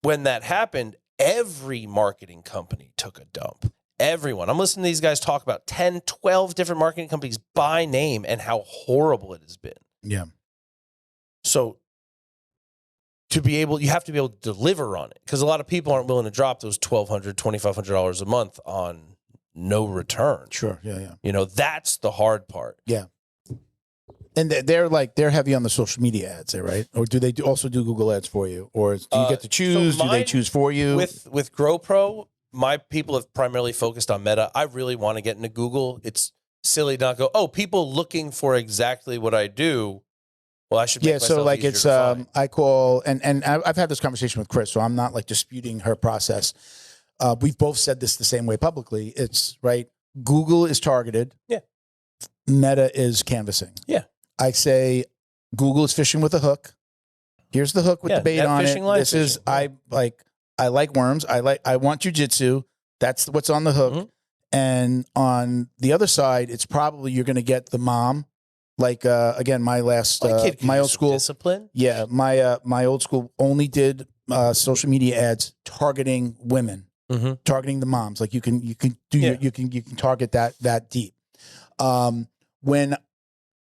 when that happened, every marketing company took a dump. Everyone. I'm listening to these guys talk about 10, 12 different marketing companies by name and how horrible it has been. Yeah. So you have to be able to deliver on it, because a lot of people aren't willing to drop those $1,200, $2,500 a month on no return. Sure. Yeah. That's the hard part. Yeah. And they're heavy on the social media ads there, right? Or do they also do Google ads for you? Or do you get to choose? Do they choose for you? With GrowPro, my people have primarily focused on Meta. I really want to get into Google. It's silly to not go, people looking for exactly what I do. Well, I should make myself easier to find. I call, and I've had this conversation with Chris, so I'm not like disputing her process. We've both said this the same way publicly. It's right. Google is targeted. Yeah. Meta is canvassing. Yeah. I say Google is fishing with a hook. Here's the hook with the bait on it. This is, I like worms. I want jiu-jitsu. That's what's on the hook. Mm-hmm. And on the other side, it's probably you're going to get the mom. Like, again, my old school discipline. Yeah. My old school only did social media ads targeting women, targeting the moms. Like you can target that deep. When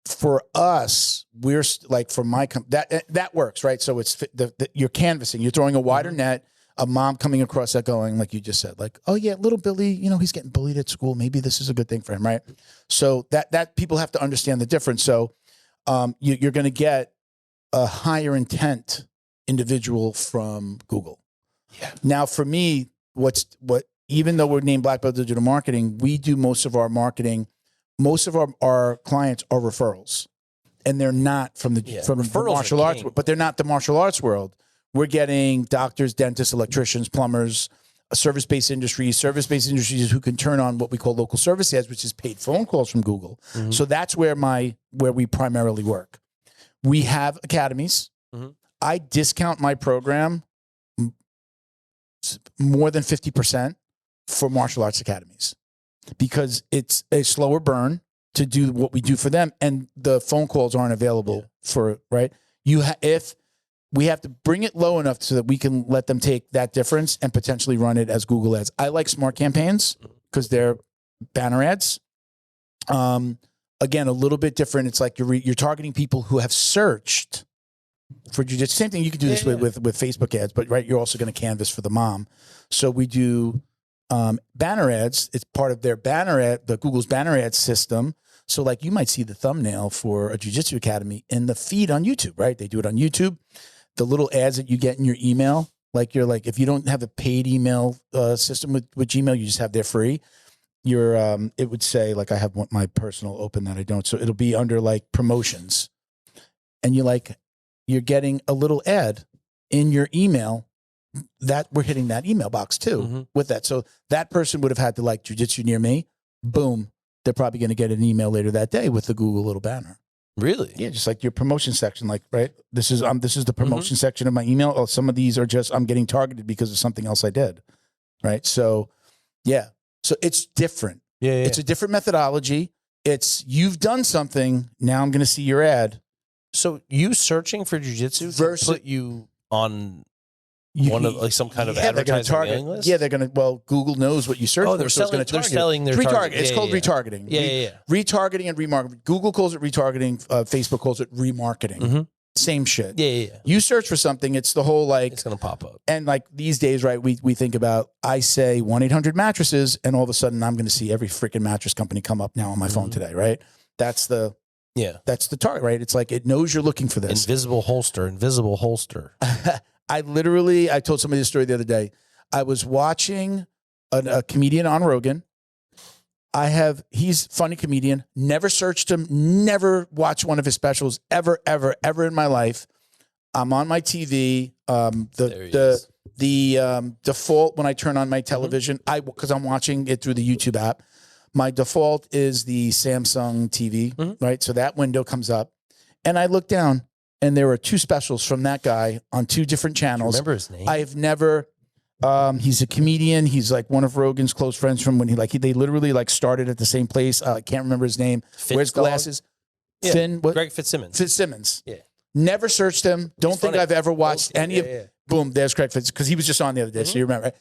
for us, we're like for my that works, right? So it's you're canvassing, you're throwing a wider net. A mom coming across that going, like you just said, like, oh yeah, little Billy, he's getting bullied at school. Maybe this is a good thing for him, right? So that people have to understand the difference. So you're going to get a higher intent individual from Google. Yeah. Now for me, even though we're named Black Belt Digital Marketing, we do most of our marketing. Most of our clients are referrals, and they're not from the martial arts, but they're not the martial arts world. We're getting doctors, dentists, electricians, plumbers, service-based industries who can turn on what we call local service ads, which is paid phone calls from Google. Mm-hmm. So that's where we primarily work. We have academies. Mm-hmm. I discount my program more than 50% for martial arts academies because it's a slower burn to do what we do for them, and the phone calls aren't available for right. If we have to bring it low enough so that we can let them take that difference and potentially run it as Google ads. I like smart campaigns because they're banner ads. Again, a little bit different. It's like you're targeting people who have searched for jiu-jitsu. Same thing. You could do this with Facebook ads, but right, you're also going to canvas for the mom. So we do banner ads. It's part of their banner ad, the Google's banner ad system. So like you might see the thumbnail for a jiu-jitsu academy in the feed on YouTube, right? They do it on YouTube. The little ads that you get in your email, if you don't have a paid email system with Gmail, you just have their free. It would say like I have my personal open that I don't, so it'll be under like promotions, and you're getting a little ad in your email that we're hitting that email box too with that. So that person would have had to like jiu-jitsu near me, boom, they're probably going to get an email later that day with the Google little banner. Really? Yeah, just like your promotion section, like, right? This is the promotion section of my email. Oh, some of these are just, I'm getting targeted because of something else I did, right? So, yeah. So it's different. Yeah. It's a different methodology. You've done something, now I'm going to see your ad. So you searching for jiu-jitsu versus put you on some kind of advertising mailing list? Yeah, they're going to, Google knows what you search for, so it's going to target. They're selling their target. It's called retargeting. Yeah. Retargeting and remarketing. Google calls it retargeting. Facebook calls it remarketing. Mm-hmm. Same shit. Yeah. You search for something, it's the whole it's going to pop up. And like these days, right, we think about, I say 1-800-mattresses, and all of a sudden I'm going to see every freaking mattress company come up now on my phone today, right? That's the target, right? It's like it knows you're looking for this. Invisible holster. I told somebody this story the other day. I was watching a comedian on Rogan. He's a funny comedian. Never searched him. Never watched one of his specials ever in my life. I'm on my TV. The default when I turn on my television, because I'm watching it through the YouTube app. My default is the Samsung TV, right? So that window comes up, and I look down. And there were 2 specials from that guy on 2 different channels. Do you remember his name? I've never. He's a comedian. He's like one of Rogan's close friends from when they literally like started at the same place. I can't remember his name. Wears glasses. Yeah. Finn. What? Greg Fitzsimmons. Fitzsimmons. Yeah. Never searched him. Don't think I've ever watched any of. Boom. There's Greg Fitzsimmons because he was just on the other day. So you remember? Right?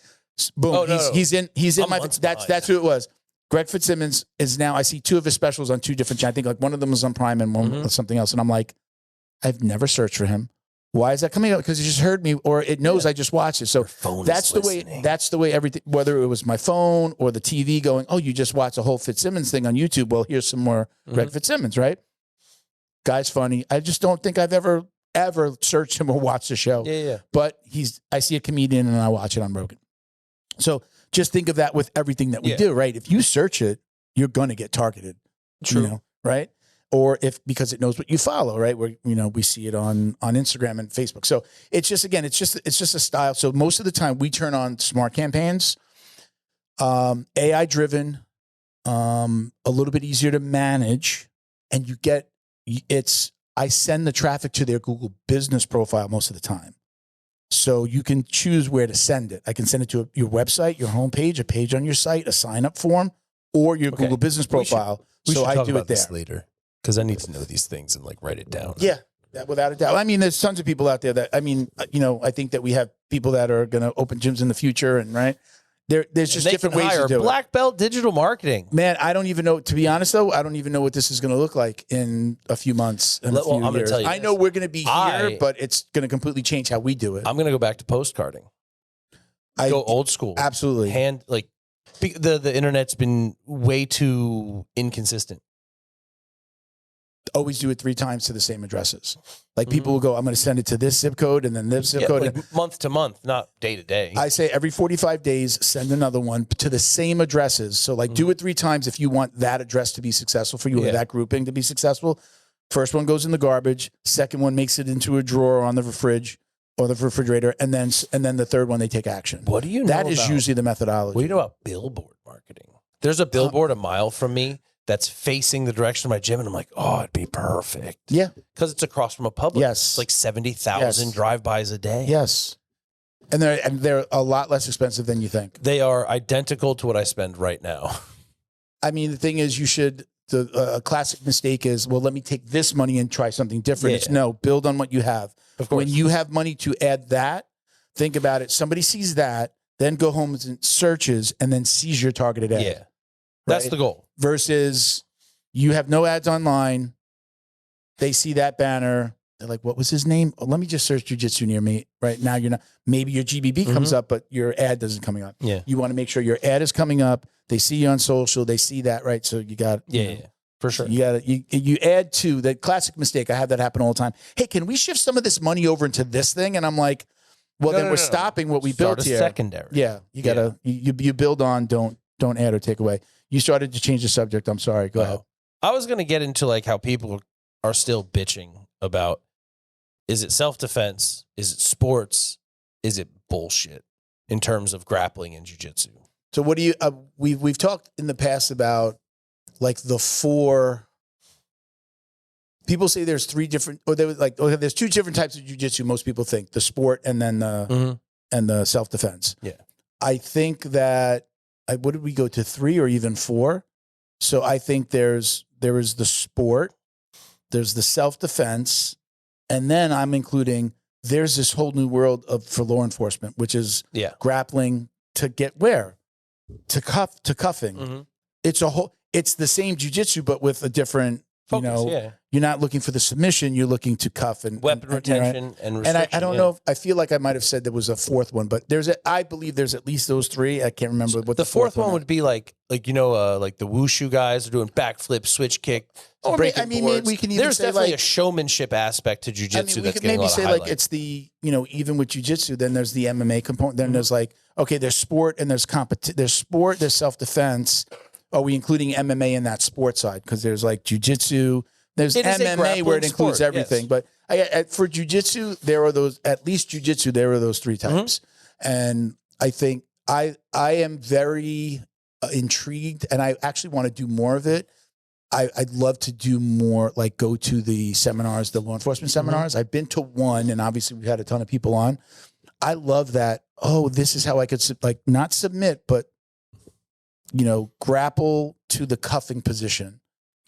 Boom. Oh, he's in my. That's who it was. Greg Fitzsimmons is now. I see 2 of his specials on 2 different channels. I think like one of them was on Prime and one was something else. And I'm like, I've never searched for him. Why is that coming up? Because it just heard me, or it knows I just watched it. So that's the way. That's the way everything. Whether it was my phone or the TV going, oh, you just watched a whole Fitzsimmons thing on YouTube. Well, here's some more Greg Fitzsimmons, right? Guy's funny. I just don't think I've ever searched him or watched the show. Yeah. But I see a comedian and I watch it on Rogan. So just think of that with everything that we do, right? If you search it, you're going to get targeted. True. Right? Or because it knows what you follow, right? Where we see it on Instagram and Facebook. So it's just a style. So most of the time we turn on smart campaigns, AI driven, a little bit easier to manage, and I send the traffic to their Google business profile most of the time. So you can choose where to send it. I can send it to your website, your homepage, a page on your site, a sign up form, or your Google business profile. We should I talk do about it there this later. Because I need to know these things and like write it down. Yeah, without a doubt. I mean, there's tons of people out there that, I think that we have people that are going to open gyms in the future, and right. There's just different ways to do it. Black belt digital marketing. Man, I don't even know. To be honest, though, I don't even know what this is going to look like in a few months. And I'm going to tell you. I know we're going to be here, but it's going to completely change how we do it. I'm going to go back to postcarding. Go old school. Absolutely. The internet's been way too inconsistent. Always do it 3 times to the same addresses. Like people will go, I'm going to send it to this zip code and then this zip code. Like month to month, not day to day. I say every 45 days, send another one to the same addresses. So like do it 3 times if you want that address to be successful for you or that grouping to be successful. First one goes in the garbage. Second one makes it into a drawer on the fridge or the refrigerator. And then the third one, they take action. What do you know That is usually the methodology. What do you know about billboard marketing? There's a billboard a mile from me that's facing the direction of my gym, and I'm like, oh, it'd be perfect. Yeah. Because it's across from a Publix. Yes. It's like 70,000 drive-bys a day. Yes. And they're a lot less expensive than you think. They are identical to what I spend right now. I mean, the thing is, a classic mistake is, well, let me take this money and try something different. Yeah. It's no, build on what you have. Of course. When you have money to add that, think about it. Somebody sees that, then go home and searches, and then sees your targeted ad. Yeah. That's the goal. Versus you have no ads online. They see that banner. They're like, what was his name? Oh, let me just search Jiu-Jitsu near me. Right now, you're not. Maybe your GBB comes up, but your ad doesn't coming up. Yeah. You want to make sure your ad is coming up. They see you on social. They see that, right? So you got for sure. You add to the classic mistake. I have that happen all the time. Hey, can we shift some of this money over into this thing? And I'm like, well, we're stopping what we built here. Secondary. Yeah, you gotta you build on. Don't add or take away. You started to change the subject. I'm sorry. Go ahead. I was going to get into like how people are still bitching about, is it self-defense? Is it sports? Is it bullshit in terms of grappling and jiu-jitsu? So what do you, we've talked in the past about like the 4, people say there's 3 different, or there's 2 different types of jiu-jitsu. Most people think the sport and then the self-defense. Yeah. I think that, what did we go to 3 or even 4? So I think there is the sport, there's the self-defense, and then I'm including, there's this whole new world for law enforcement, which is grappling to get where? To cuffing. Mm-hmm. It's the same jiu-jitsu, but with a different, focus, you're not looking for the submission, you're looking to cuff and weapon retention and restriction. And I don't know, I feel like I might have said there was a 4th one, but I believe there's at least those 3. I can't remember what the 4th one would be like the wushu guys are doing backflip, switch kick. Or we can even there's say definitely a showmanship aspect to jiu-jitsu. We could maybe say like it's the, even with jiu-jitsu, then there's the MMA component. Then there's like, okay, there's sport and there's there's sport, there's self-defense. Are we including MMA in that sport side? Because there's like jiu-jitsu, there's MMA where it includes everything. Yes. But for jiu-jitsu, there are those 3 types. And I think I am very intrigued, and I actually want to do more of it. I'd love to do more, like go to the seminars, the law enforcement seminars. I've been to one, and obviously we've had a ton of people on. I love that. Oh, this is how I could not submit, but grapple to the cuffing position.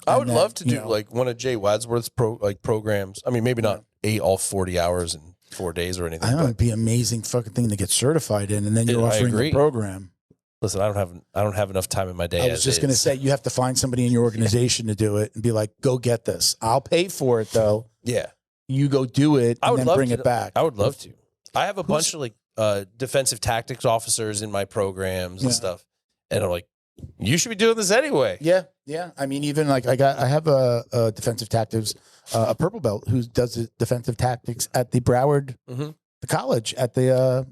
I would love to do like one of Jay Wadsworth's programs. I mean, maybe not all 40 hours in 4 days or anything. I know it'd be an amazing fucking thing to get certified in, and then you're offering the program. Listen, I don't have enough time in my day. I was just going to say, you have to find somebody in your organization to do it and be like, go get this. I'll pay for it though. Yeah. You go do it and then bring it back. I would love to. I have a bunch of defensive tactics officers in my programs and stuff. And I'm like, you should be doing this anyway. Yeah. Yeah. I mean, even like I have a defensive tactics, a purple belt who does the defensive tactics at the Broward, the college at the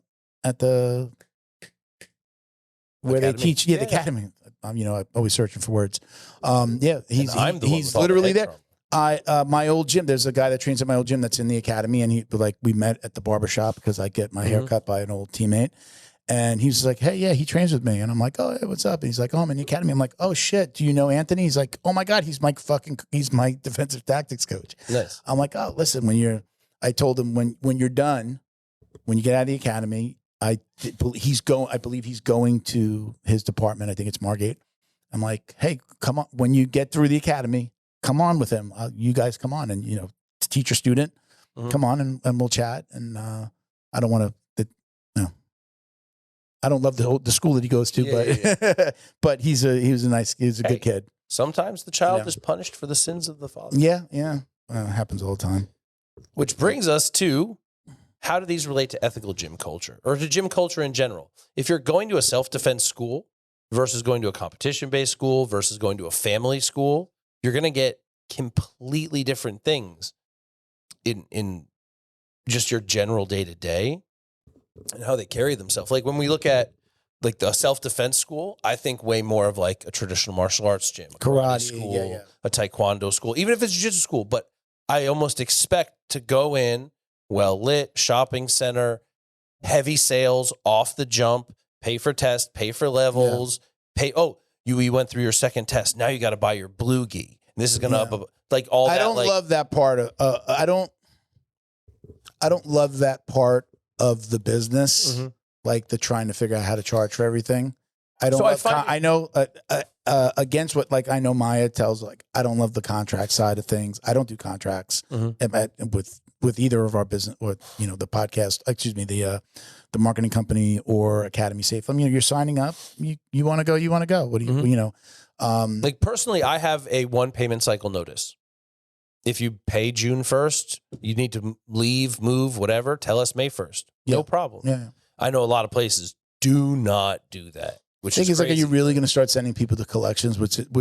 where academy. They teach, the academy. I'm always searching for words. He's literally there. My old gym, there's a guy that trains at my old gym that's in the academy, and we met at the barbershop because I get my hair cut by an old teammate. And he's like, hey, yeah, he trains with me. And I'm like, oh, hey, what's up? And he's like, oh, I'm in the academy. I'm like, oh shit, do you know Anthony? He's like, oh my God, he's my defensive tactics coach. Nice. I'm like, oh, listen, I told him when you're done, when you get out of the academy, I believe he's going to his department. I think it's Margate. I'm like, hey, come on. When you get through the academy, come on with him. You guys come on and, teacher student, come on and we'll chat. And I don't want to, I don't love the school that he goes to, but but he was a good kid. Sometimes the child is punished for the sins of the father. Yeah. Happens all the time. Which brings us to, how do these relate to ethical gym culture or to gym culture in general? If you're going to a self-defense school versus going to a competition-based school versus going to a family school, you're going to get completely different things in just your general day-to-day and how they carry themselves. Like when we look at like the self-defense school, I think way more of like a traditional martial arts gym, a karate school, a taekwondo school, even if it's jiu-jitsu school. But I almost expect to go in well-lit, shopping center, heavy sales off the jump, pay for tests, pay for levels, you went through your second test. Now you got to buy your blue gi. This is going to like all that. I don't love that part of, I don't love that part of the business. Like the trying to figure out how to charge for everything. I don't. I know against what like I know Maya tells like I don't love the contract side of things. I don't do contracts with either of our business or the podcast. Excuse me, the marketing company or Academy Safe. I mean, you're signing up. You want to go. You want to go. What do you like personally, I have a 1 payment cycle notice. If you pay June 1st, you need to leave, move, whatever. Tell us May 1st. No problem. Yeah. I know a lot of places do not do that. Which is like, are you really going to start sending people the collections?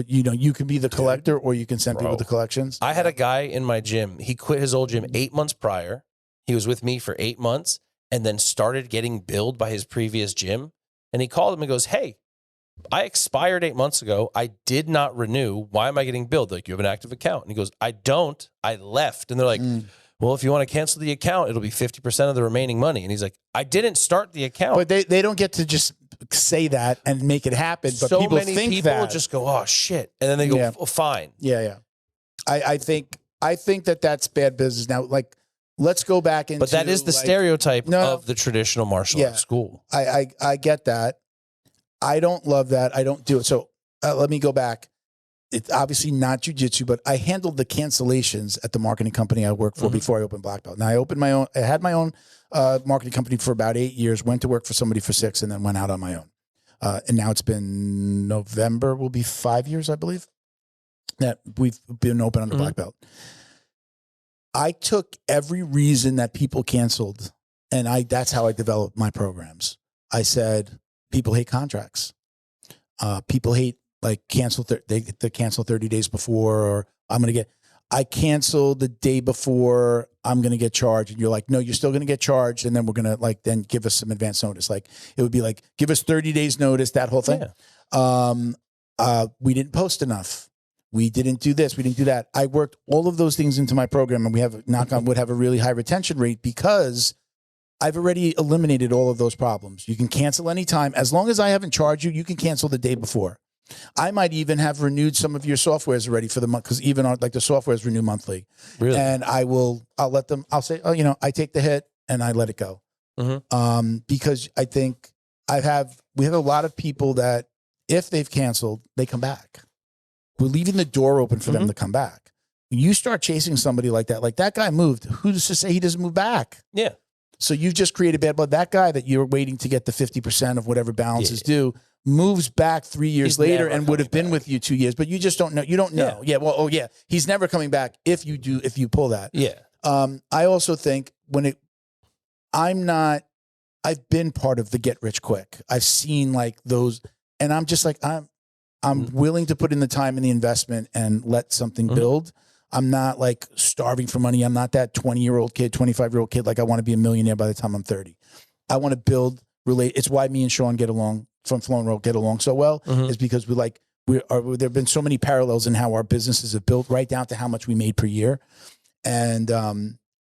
You can be the collector, or you can send people the collections. I had a guy in my gym. He quit his old gym 8 months prior. He was with me for 8 months, and then started getting billed by his previous gym. And he called him and goes, "Hey, I expired 8 months ago. I did not renew. Why am I getting billed? Like, you have an active account." And he goes, "I don't. I left." And they're like, "Well, if you want to cancel the account, it'll be 50% of the remaining money." And he's like, "I didn't start the account." But they don't get to just say that and make it happen. But so people many think people that. just go, "Oh shit," and then they go, "Oh, fine." Yeah. I think that's bad business. Now, like, let's go back into. But that is the stereotype of the traditional martial arts school. I get that. I don't love that. I don't do it. So let me go back. It's obviously not jiu-jitsu, but I handled the cancellations at the marketing company I worked for before I opened Black Belt. Now I had my own marketing company for about 8 years, went to work for somebody for 6, and then went out on my own. And now it's been November, will be 5 years, I believe, that we've been open under Black Belt. I took every reason that people canceled, and that's how I developed my programs. I said, people hate contracts. People hate like they cancel 30 days before, or I cancel the day before I'm going to get charged. And you're like, no, you're still going to get charged. And then we're going to then give us some advance notice. Like it would be like, give us 30 days notice, that whole thing. Yeah. We didn't post enough. We didn't do this. We didn't do that. I worked all of those things into my program, and we have knock on wood have a really high retention rate because I've already eliminated all of those problems. You can cancel anytime. As long as I haven't charged you, you can cancel the day before. I might even have renewed some of your softwares already for the month, because even like the softwares renew monthly. Really? And I'll let them, I'll say, I take the hit and I let it go. Because I think we have a lot of people that if they've canceled, they come back. We're leaving the door open for them to come back. When you start chasing somebody like that guy moved. Who's to say he doesn't move back? Yeah. So you've just created bad blood. That guy that you're waiting to get the 50% of whatever balance is due moves back 3 years later and would have been with you 2 years, but you just don't know. You don't know. Yeah. Well, he's never coming back if you pull that. Yeah. I also think I've been part of the get rich quick. I've seen like those, and I'm just like, I'm willing to put in the time and the investment and let something build. I'm not like starving for money. I'm not that 20-year-old kid, 25-year-old kid. Like I want to be a millionaire by the time I'm 30. I want to build, it's why me and Sean get along from Flow and Roll get along so well is because there have been so many parallels in how our businesses have built right down to how much we made per year. And,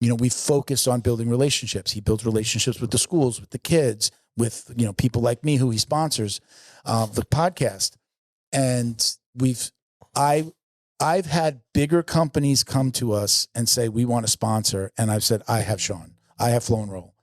we focus on building relationships. He builds relationships with the schools, with the kids, with, people like me who he sponsors, the podcast. And I've had bigger companies come to us and say, we want to sponsor. And I've said, I have Sean, I have Flow and Roll.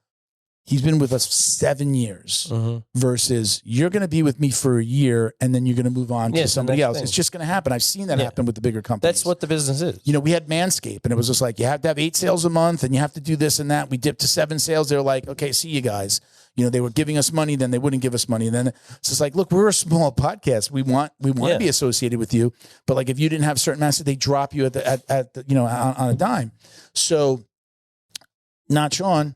He's been with us 7 years versus you're going to be with me for a year and then you're going to move on to somebody else. It's just going to happen. I've seen that happen with the bigger companies. That's what the business is. You know, we had Manscaped and it was just like, you have to have 8 sales a month and you have to do this and that. We dipped to 7 sales. They're like, okay, see you guys. You know, they were giving us money, then they wouldn't give us money. And then it's just like, look, we're a small podcast. We want to be associated with you. But like, if you didn't have certain masses, they drop you at the you know, on a dime. So not Sean.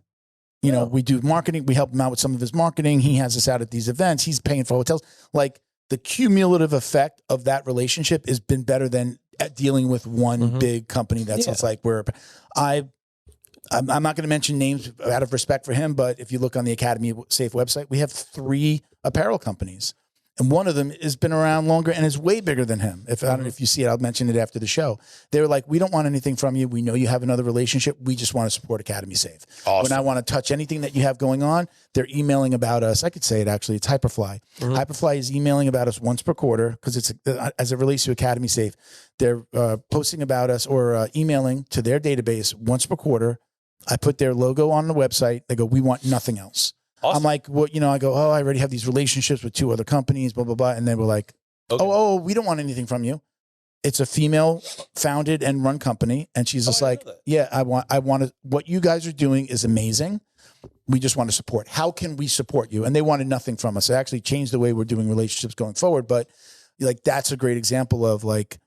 You know, we do marketing. We help him out with some of his marketing. He has us out at these events. He's paying for hotels. Like the cumulative effect of that relationship has been better than dealing with one big company. That's just like I'm not going to mention names out of respect for him, but if you look on the Academy Safe website, we have 3 apparel companies. And one of them has been around longer and is way bigger than him. I don't know if you see it, I'll mention it after the show. They were like, we don't want anything from you. We know you have another relationship. We just want to support Academy Safe. Awesome. When I want to touch anything that you have going on, they're emailing about us. I could say it actually. It's Hyperfly. Hyperfly is emailing about us once per quarter because it's as it relates to Academy Safe. They're posting about us or emailing to their database once per quarter. I put their logo on the website. They go, we want nothing else. Awesome. I'm like, well, you know, I go, oh, I already have these relationships with 2 other companies, blah, blah, blah. And they were like, oh, we don't want anything from you. It's a female founded and run company. And she's just like, yeah, I want to, what you guys are doing is amazing. We just want to support. How can we support you? And they wanted nothing from us. It actually changed the way we're doing relationships going forward. But like, that's a great example of like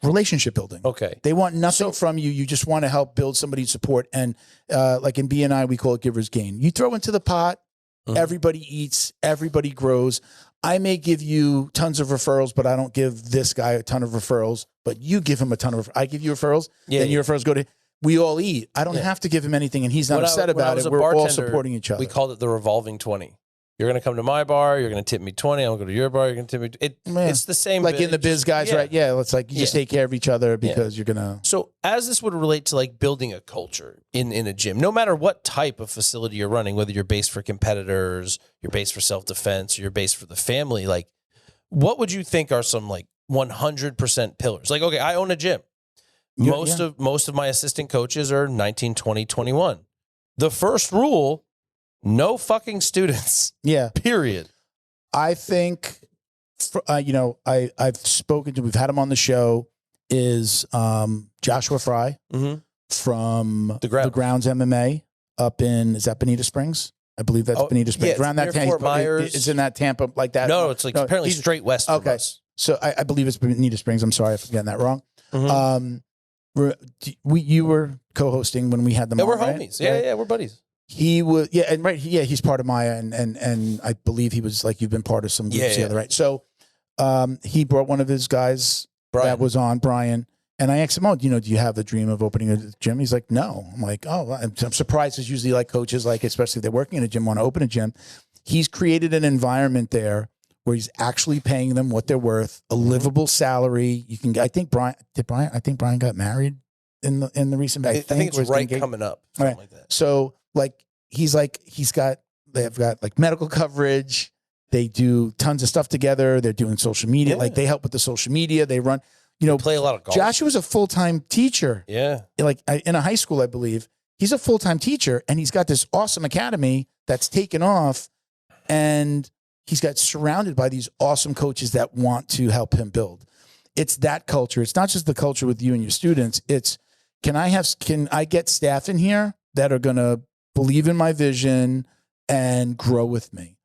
relationship building. Okay. They want nothing from you. You just want to help build somebody's support. And like in BNI, we call it giver's gain. You throw into the pot, everybody eats, everybody grows. I may give you tons of referrals, but I don't give this guy a ton of referrals, but you give him a ton of, I give you referrals, then your referrals go to, we all eat. I don't have to give him anything and he's not upset about it. We're all supporting each other. We called it the revolving 20. You're going to come to my bar. You're going to tip me 20. I'm going to go to your bar. You're going to tip me. It's the same. Like in the biz guys, right? Yeah. It's like you just take care of each other because you're going to. So as this would relate to like building a culture in a gym, no matter what type of facility you're running, whether you're based for competitors, you're based for self-defense, or you're based for the family, like what would you think are some like 100% pillars? Like, okay, I own a gym. Most of my assistant coaches are 19, 20, 21. The first rule, no fucking students. Yeah. Period. I think, you know, I've spoken to, we've had him on the show, is Joshua Fry from the Grounds MMA up in, is that Bonita Springs? I believe that's Bonita Springs. Yeah, around that Fort Myers. It's in that Tampa, like that. No, it's like apparently straight west from us. So I believe it's Bonita Springs. I'm sorry if I'm getting that wrong. You were co-hosting when we had them on, we're right? homies. Yeah, we're buddies. He was, he's part of Maya, and I believe he was like, you've been part of some groups together, right? So he brought one of his guys that was on, Brian, and I asked him, oh, you know, do you have a dream of opening a gym? He's like, no. I'm like, oh, I'm surprised. It's usually like coaches, like especially if they're working in a gym, want to open a gym. He's created an environment there where he's actually paying them what they're worth, a livable salary. You can, I think Brian got married in the recent. I think it's right coming up, something like that. So. They've got like medical coverage. They do tons of stuff together. They're doing social media. Like they help with the social media. They run, you know, play a lot of golf. Joshua's a full-time teacher. Yeah. Like in a high school, I believe. He's a full-time teacher and he's got this awesome academy that's taken off and he's got surrounded by these awesome coaches that want to help him build. It's that culture. It's not just the culture with you and your students. It's, can I get staff in here that are going to believe in my vision and grow with me?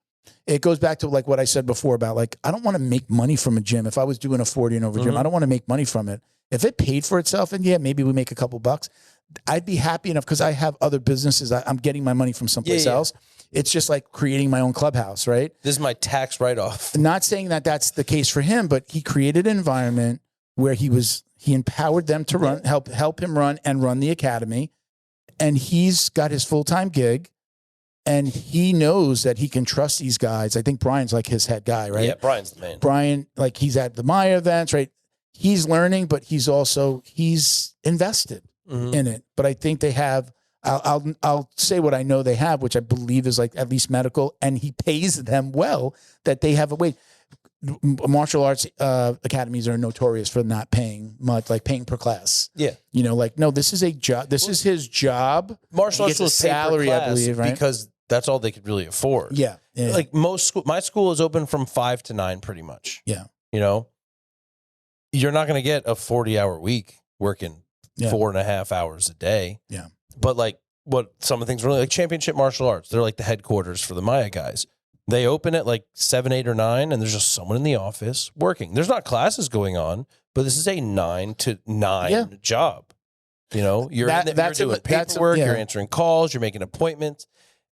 It goes back to like what I said before about like, I don't want to make money from a gym. If I was doing a 40 and over gym, I don't want to make money from it. If it paid for itself and maybe we make a couple bucks, I'd be happy enough because I have other businesses. I'm getting my money from someplace else. It's just like creating my own clubhouse, right? This is my tax write-off. Not saying that that's the case for him, but he created an environment where he empowered them to run, help him run and run the academy. And he's got his full-time gig and he knows that he can trust these guys. I think Brian's like his head guy, right? Yeah, Brian's the man. Brian, like he's at the Maya events, right? He's learning, but he's invested in it. But I think they have, I'll say what I know they have, which I believe is like at least medical, and he pays them well that they have a way. Martial arts academies are notorious for not paying much, like paying per class. Yeah. You know, like, no, this is a job. This is his job. Martial arts was salary, I believe, right? Because That's all they could really afford. Yeah. Like my school is open from 5 to 9 pretty much. Yeah. You know, you're not going to get a 40-hour week working 4.5 hours a day. Yeah. But like what some of the things really like Championship Martial Arts, they're like the headquarters for the Maya guys. They open at like 7, 8, or 9, and there's just someone in the office working. There's not classes going on, but this is a 9 to 9 job. You know, you're doing paperwork, you're answering calls, you're making appointments.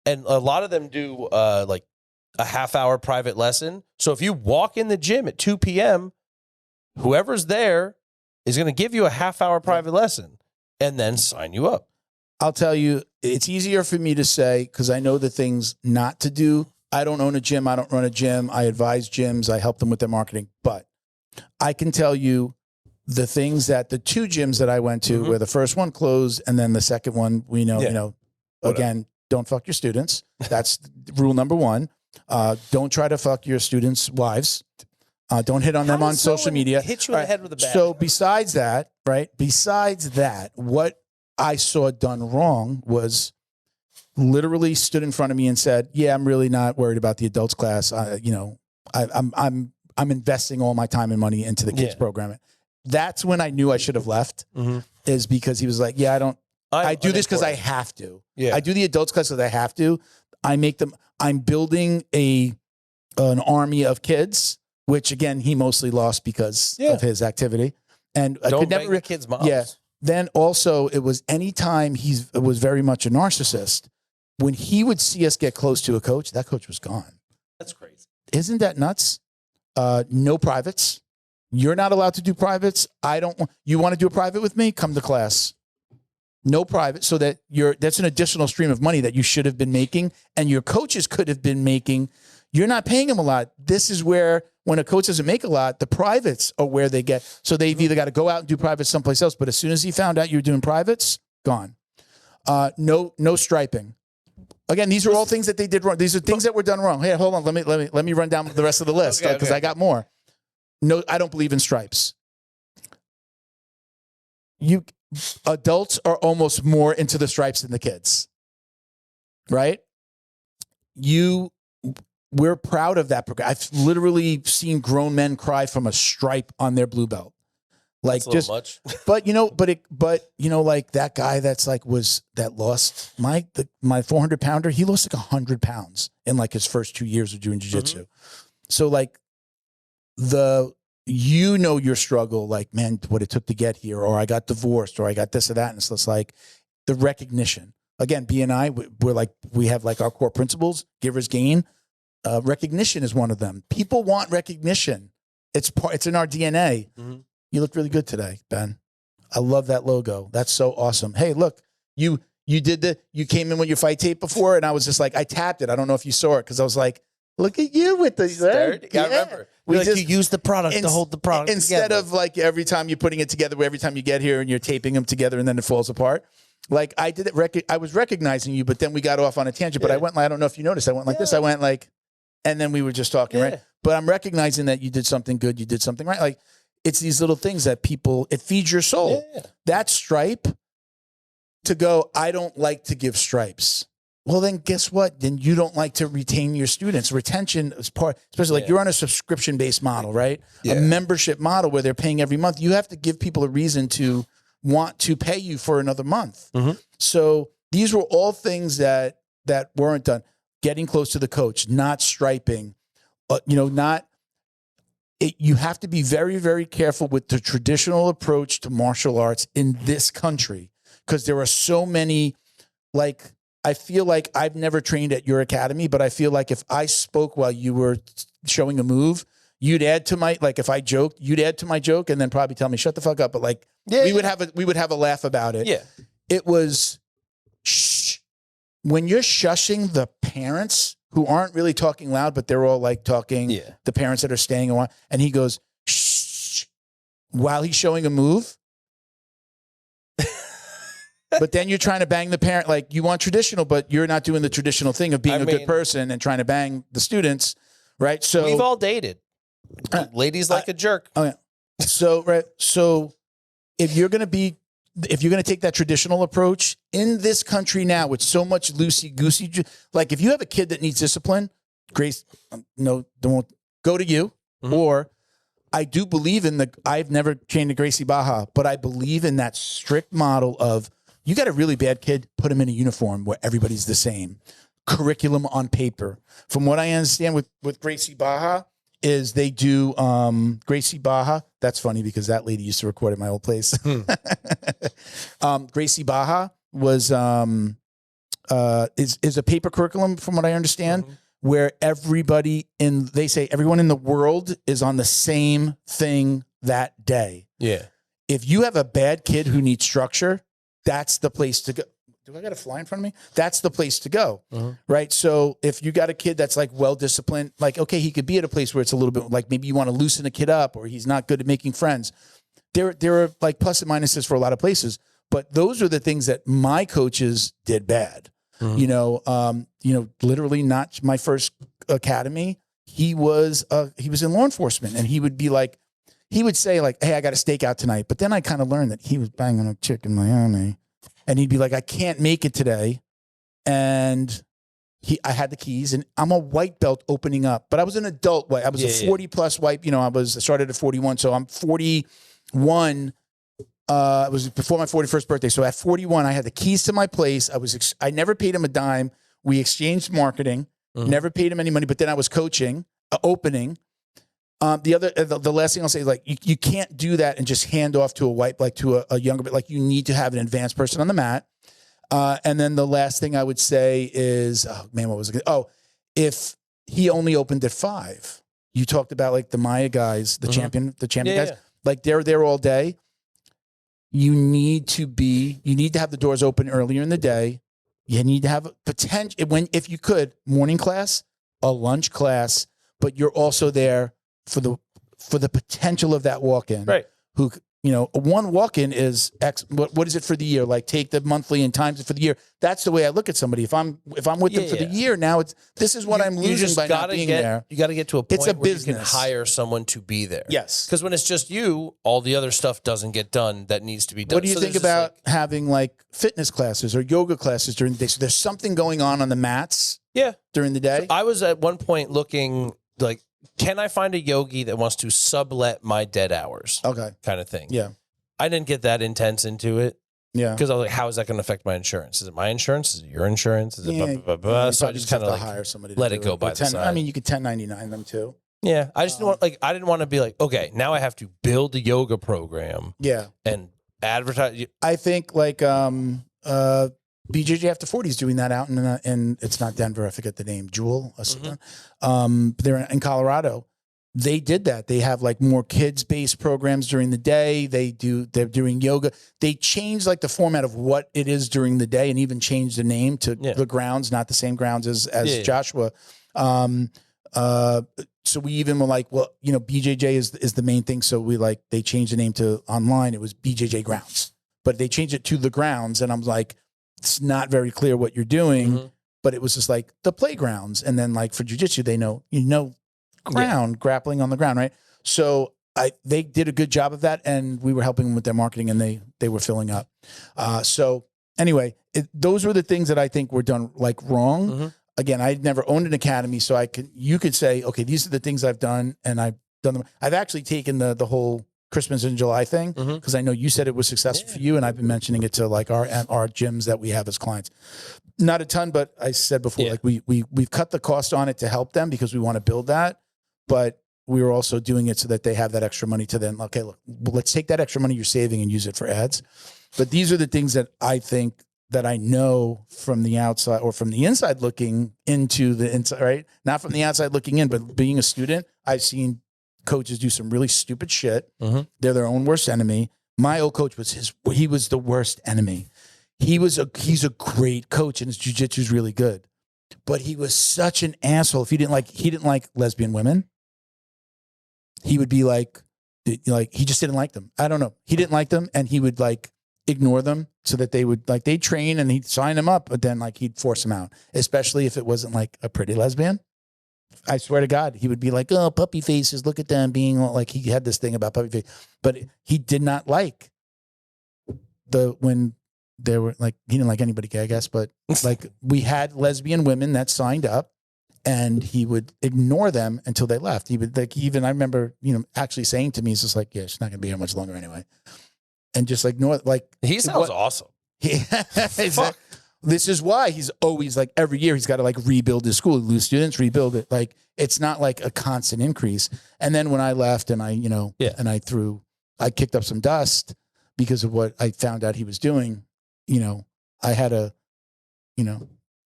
And a lot of them do like a half-hour private lesson. So if you walk in the gym at 2 p.m., whoever's there is going to give you a half-hour private lesson and then sign you up. I'll tell you, it's easier for me to say because I know the things not to do. I don't own a gym. I don't run a gym. I advise gyms. I help them with their marketing. But I can tell you the things that the 2 gyms that I went to where the first one closed and then the second one, you know, again, don't fuck your students. That's rule number 1. Don't try to fuck your students' wives. Don't hit on them on social media. Hit you in the head with a bat. So besides that, what I saw done wrong was literally stood in front of me and said, "Yeah, I'm really not worried about the adults class. I'm investing all my time and money into the kids programming." That's when I knew I should have left. Is because he was like, "Yeah, I do this because I have to. I do the adults class because I have to. I'm building an army of kids." Which again, he mostly lost because of his activity, and I could never kids' moms. Yeah. Then also, it was anytime he was very much a narcissist. When he would see us get close to a coach, that coach was gone. That's crazy. Isn't that nuts? No privates. You're not allowed to do privates. You want to do a private with me? Come to class. No private, so that that's an additional stream of money that you should have been making, and your coaches could have been making. You're not paying them a lot. This is where, when a coach doesn't make a lot, the privates are where they get. So they've either got to go out and do privates someplace else. But as soon as he found out you were doing privates, gone. No striping. Again, these are all things that they did wrong. These are things that were done wrong. Hey, hold on. Let me run down the rest of the list because I got more. No, I don't believe in stripes. Adults are almost more into the stripes than the kids, right? We're proud of that program. I've literally seen grown men cry from a stripe on their blue belt. Like, that's a little much. But like that guy that lost my 400 pounder, he lost like 100 pounds in like his first 2 years of doing jiu-jitsu. So like your struggle, like, man, what it took to get here, or I got divorced, or I got this or that. And it's just like the recognition. Again, BNI, we have like our core principles, givers gain. Recognition is one of them. People want recognition. It's in our DNA. You look really good today, Ben. I love that logo. That's so awesome. Hey, look, you came in with your fight tape before, and I was just like, I tapped it. I don't know if you saw it because I was like, look at you with the right? Yeah, I remember. You use the product to hold the product instead together. of like every time you're putting it together, every time you get here and you're taping them together and then it falls apart. Like I did it. I was recognizing you, but then we got off on a tangent. But I went like, I don't know if you noticed. I went like this. I went like, and then we were just talking, right? But I'm recognizing that you did something good. You did something right. Like it's these little things that it feeds your soul. Yeah. That stripe to go, I don't like to give stripes. Well, then guess what? Then you don't like to retain your students. Retention is part, especially like you're on a subscription-based model, right? A membership model where they're paying every month. You have to give people a reason to want to pay you for another month. So these were all things that weren't done. Getting close to the coach, not striping, you have to be very, very careful with the traditional approach to martial arts in this country because there are so many, like, I feel like I've never trained at your academy, but I feel like if I spoke while you were showing a move, you'd add to my, like if I joked, you'd add to my joke and then probably tell me, shut the fuck up. But like, we would have a laugh about it. Yeah. It was, shh. When you're shushing the parents who aren't really talking loud, but they're all like talking, the parents that are staying a while, and he goes, shh, while he's showing a move. But then you're trying to bang the parent, like you want traditional, but you're not doing the traditional thing of being a good person and trying to bang the students, right? So we've all dated. Ladies like a jerk. Oh yeah. So, right. So if you're going to be if you're going to take that traditional approach in this country now with so much loosey-goosey, like if you have a kid that needs discipline, Grace, no, don't go to you. Or I do believe in I've never trained a Gracie Baja, but I believe in that strict model of you got a really bad kid, put him in a uniform where everybody's the same. Curriculum on paper. From what I understand with Gracie Baja is they do Gracie Baja. That's funny because that lady used to record at my old place. Gracie Baja was is a paper curriculum from what I understand. Where they say everyone in the world is on the same thing that day. Yeah. If you have a bad kid who needs structure, that's the place to go. Do I got a fly in front of me? That's the place to go. Right. So if you got a kid that's like well-disciplined, like, okay, he could be at a place where it's a little bit like maybe you want to loosen a kid up or he's not good at making friends. There are like plus and minuses for a lot of places, but those are the things that my coaches did bad. Literally not my first academy. He was in law enforcement and he would say like, hey, I got a stakeout tonight. But then I kind of learned that he was banging a chick in Miami and he'd be like, I can't make it today. And I had the keys and I'm a white belt opening up, but I was an adult white. I was a 40 plus white, I started at 41. So I'm 41. It was before my 41st birthday. So at 41, I had the keys to my place. I never paid him a dime. We exchanged marketing, never paid him any money, but then I was coaching, opening. The last thing I'll say is like, you can't do that and just hand off to a white, like to a younger, but like you need to have an advanced person on the mat. And then the last thing I would say is, oh man, what was it? Oh, if he only opened at 5, you talked about like the Maya guys, the champion guys, like they're there all day. You need to have the doors open earlier in the day. You need to have potential if you could, morning class, a lunch class, but you're also there for the potential of that walk-in. Right. Who, one walk-in is X. What is it for the year? Like take the monthly and times it for the year. That's the way I look at somebody. If I'm with them for the year, now this is what I'm losing by not being there. You got to get to a point where you can hire someone to be there. Yes. Because when it's just you, all the other stuff doesn't get done that needs to be done. What do you think about having like fitness classes or yoga classes during the day? So there's something going on the mats during the day? So I was at one point looking like, can I find a yogi that wants to sublet my dead hours? Okay. Kind of thing. Yeah. I didn't get that intense into it. Yeah. Because I was like, how is that going to affect my insurance? Is it my insurance? Is it your insurance? Is it blah, blah, blah, blah? So I just kind of like hire somebody let it go by the side. I mean, you could 1099 them too. Yeah. I just I didn't want to be like, okay, now I have to build a yoga program. Yeah. And advertise. I think like BJJ After 40 is doing that out in it's not Denver. I forget the name. Jewel. They're in Colorado. They did that. They have like more kids-based programs during the day. They're doing yoga. They changed like the format of what it is during the day and even changed the name to the grounds, not the same grounds as Joshua. So we even were like, well, BJJ is the main thing. So they changed the name to online. It was BJJ Grounds, but they changed it to the grounds. And I'm like, it's not very clear what you're doing, but it was just like the playgrounds. And then like for jiu-jitsu, they know, grappling on the ground. Right. So they did a good job of that and we were helping them with their marketing and they were filling up. So anyway, those were the things that I think were done like wrong. Again, I'd never owned an academy. So you could say, okay, these are the things I've done and I've done them. I've actually taken the whole Christmas in July thing because I know you said it was successful for you and I've been mentioning it to like our gyms that we have as clients. Not a ton, but I said before, like we've cut the cost on it to help them because we want to build that, but we were also doing it so that they have that extra money to then, okay, look, let's take that extra money you're saving and use it for ads. But these are the things that I think that I know from the outside or from the inside looking into the inside, right? Not from the outside looking in, but being a student, I've seen coaches do some really stupid shit. They're their own worst enemy. My old coach he was the worst enemy. He's a great coach and his jiu-jitsu is really good, but he was such an asshole. If he didn't like lesbian women, he would be like he just didn't like them. I don't know. He didn't like them and he would like ignore them so that they would they'd train and he'd sign them up, but then like he'd force them out, especially if it wasn't like a pretty lesbian. I swear to God, he would be like, oh, puppy faces, look at them being like, he had this thing about puppy face, but he did not like when there were like, he didn't like anybody gay, I guess, but like we had lesbian women that signed up, and he would ignore them until they left. He would like, even I remember, actually saying to me, he's just like, yeah, she's not going to be here much longer anyway. And just ignore, like. He sounds awesome. Exactly. This is why he's always like, every year he's got to like rebuild his school, lose students, rebuild it. Like, it's not like a constant increase. And then when I left and I, and I kicked up some dust because of what I found out he was doing, I had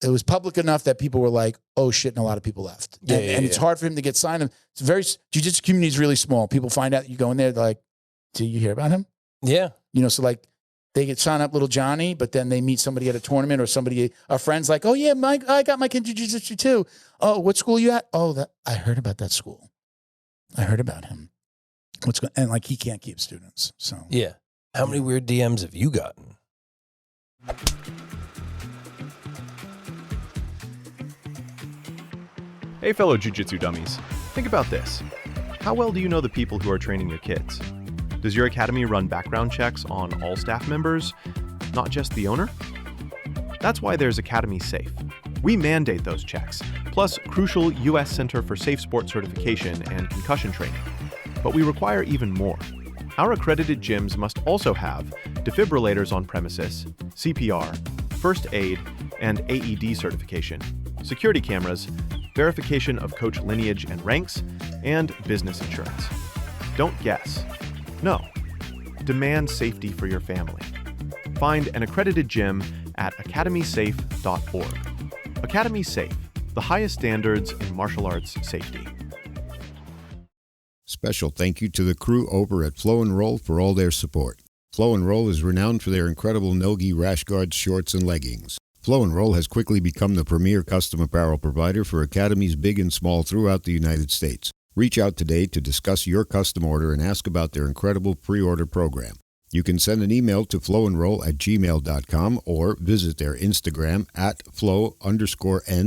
it was public enough that people were like, oh shit, and a lot of people left. And it's hard for him to get signed. It's jiu-jitsu community is really small. People find out you go in there, they're like, do you hear about him? Yeah. So like they get signed up little Johnny, but then they meet somebody at a tournament or a friend's like, oh yeah, I got my kid in jiu-jitsu too. Oh, what school you at? Oh, I heard about that school. I heard about him. And like, he can't keep students. So yeah. How many weird DMs have you gotten? Hey, fellow jiu-jitsu dummies. Think about this. How well do you know the people who are training your kids? Does your academy run background checks on all staff members, not just the owner? That's why there's Academy Safe. We mandate those checks, plus crucial U.S. Center for Safe Sport certification and concussion training. But we require even more. Our accredited gyms must also have defibrillators on premises, CPR, first aid, and AED certification, security cameras, verification of coach lineage and ranks, and business insurance. Don't guess. No. Demand safety for your family. Find an accredited gym at academysafe.org. Academy Safe, the highest standards in martial arts safety. Special thank you to the crew over at Flow and Roll for all their support. Flow and Roll is renowned for their incredible no-gi rash guards, shorts, and leggings. Flow and Roll has quickly become the premier custom apparel provider for academies big and small throughout the United States. Reach out today to discuss your custom order and ask about their incredible pre-order program. You can send an email to flowandroll@gmail.com or visit their Instagram at flow_n_roll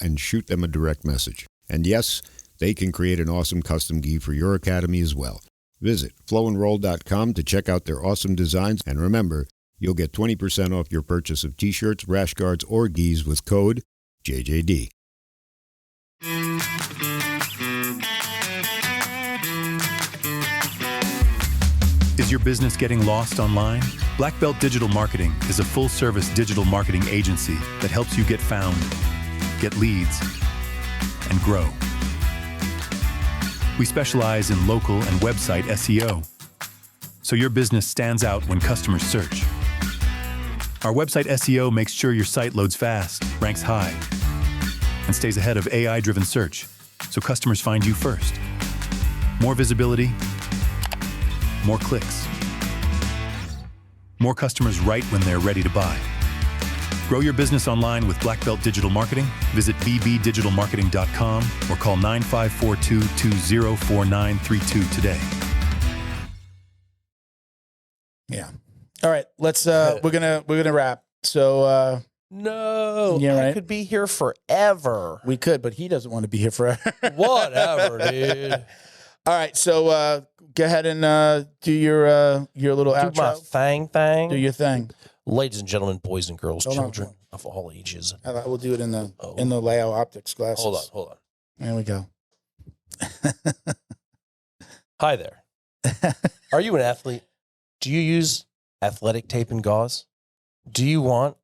and shoot them a direct message. And yes, they can create an awesome custom gi for your academy as well. Visit flowandroll.com to check out their awesome designs, and remember, you'll get 20% off your purchase of t-shirts, rash guards, or gis with code JJD. Is your business getting lost online? Black Belt Digital Marketing is a full-service digital marketing agency that helps you get found, get leads, and grow. We specialize in local and website SEO, so your business stands out when customers search. Our website SEO makes sure your site loads fast, ranks high, and stays ahead of AI-driven search, so customers find you first. More visibility, more clicks. More customers right when they're ready to buy. Grow your business online with Black Belt Digital Marketing. Visit bbdigitalmarketing.com or call 9542-204932 today. Yeah. All right, let's we're gonna wrap. So no, yeah, right. I could be here forever. We could, but he doesn't want to be here forever. Whatever, dude. All right, so go ahead and do your little outro. Do my thing. Do your thing. Ladies and gentlemen, boys and girls, Hold on. children of all ages. I will do it in the Layout Optics glasses. Hold on. There we go. Hi there. Are you an athlete? Do you use athletic tape and gauze? Do you want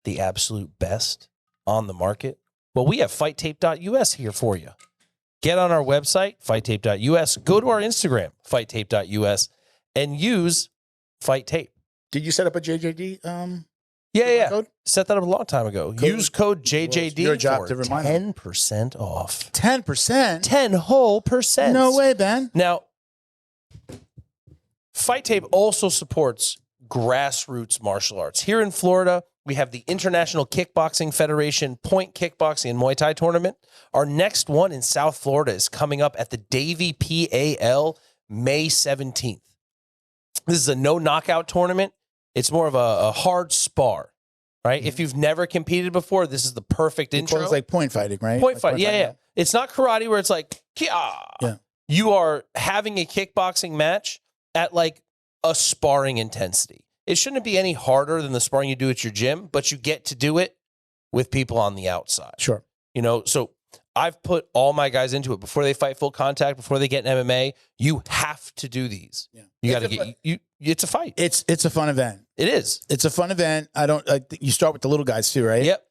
the absolute best on the market? Well, we have fighttape.us here for you. Get on our website, fighttape.us. Go to our Instagram, fighttape.us, and use Fight Tape. Did you set up a JJD? Yeah. Code? Set that up a long time ago. Use code JJD your job for to remind 10% off. 10%? 10 whole percent. No way, Ben. Now, Fight Tape also supports grassroots martial arts. Here in Florida, we have the International Kickboxing Federation Point Kickboxing and Muay Thai tournament. Our next one in South Florida is coming up at the Davie PAL May 17th. This is a no knockout tournament. It's more of a hard spar, right? Mm-hmm. If you've never competed before, this is the perfect intro. It's like point fighting, right? Point fight, yeah. It's not karate where it's like, Kia. Yeah. You are having a kickboxing match at like a sparring intensity. It shouldn't be any harder than the sparring you do at your gym, but you get to do it with people on the outside. Sure. You know, so I've put all my guys into it before they fight full contact, before they get in MMA. You have to do these. Yeah. You got to get you. It's a fight. It's a fun event. It is. It's a fun event. You start with the little guys too, right? Yep.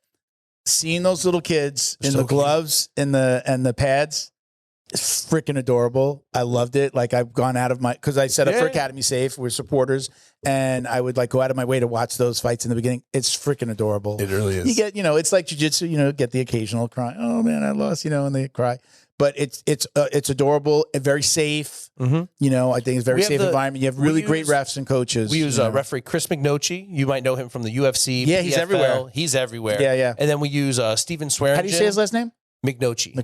Seeing those little kids in the gloves and the pads, it's freaking adorable. I loved it. Like I've gone out of because I set up for Academy Safe. We're supporters, and I would like go out of my way to watch those fights in the beginning. It's freaking adorable. It really is. You get, it's like jiu-jitsu. Get the occasional cry. Oh man, I lost. And they cry. But it's adorable and very safe. Mm-hmm. I think it's very safe environment. You have really great refs and coaches. We use referee Chris McNochi. You might know him from the UFC. Yeah, PFL. he's everywhere. He's everywhere. Yeah, yeah. And then we use Steven Swearingen. How do you say his last name? McNochi.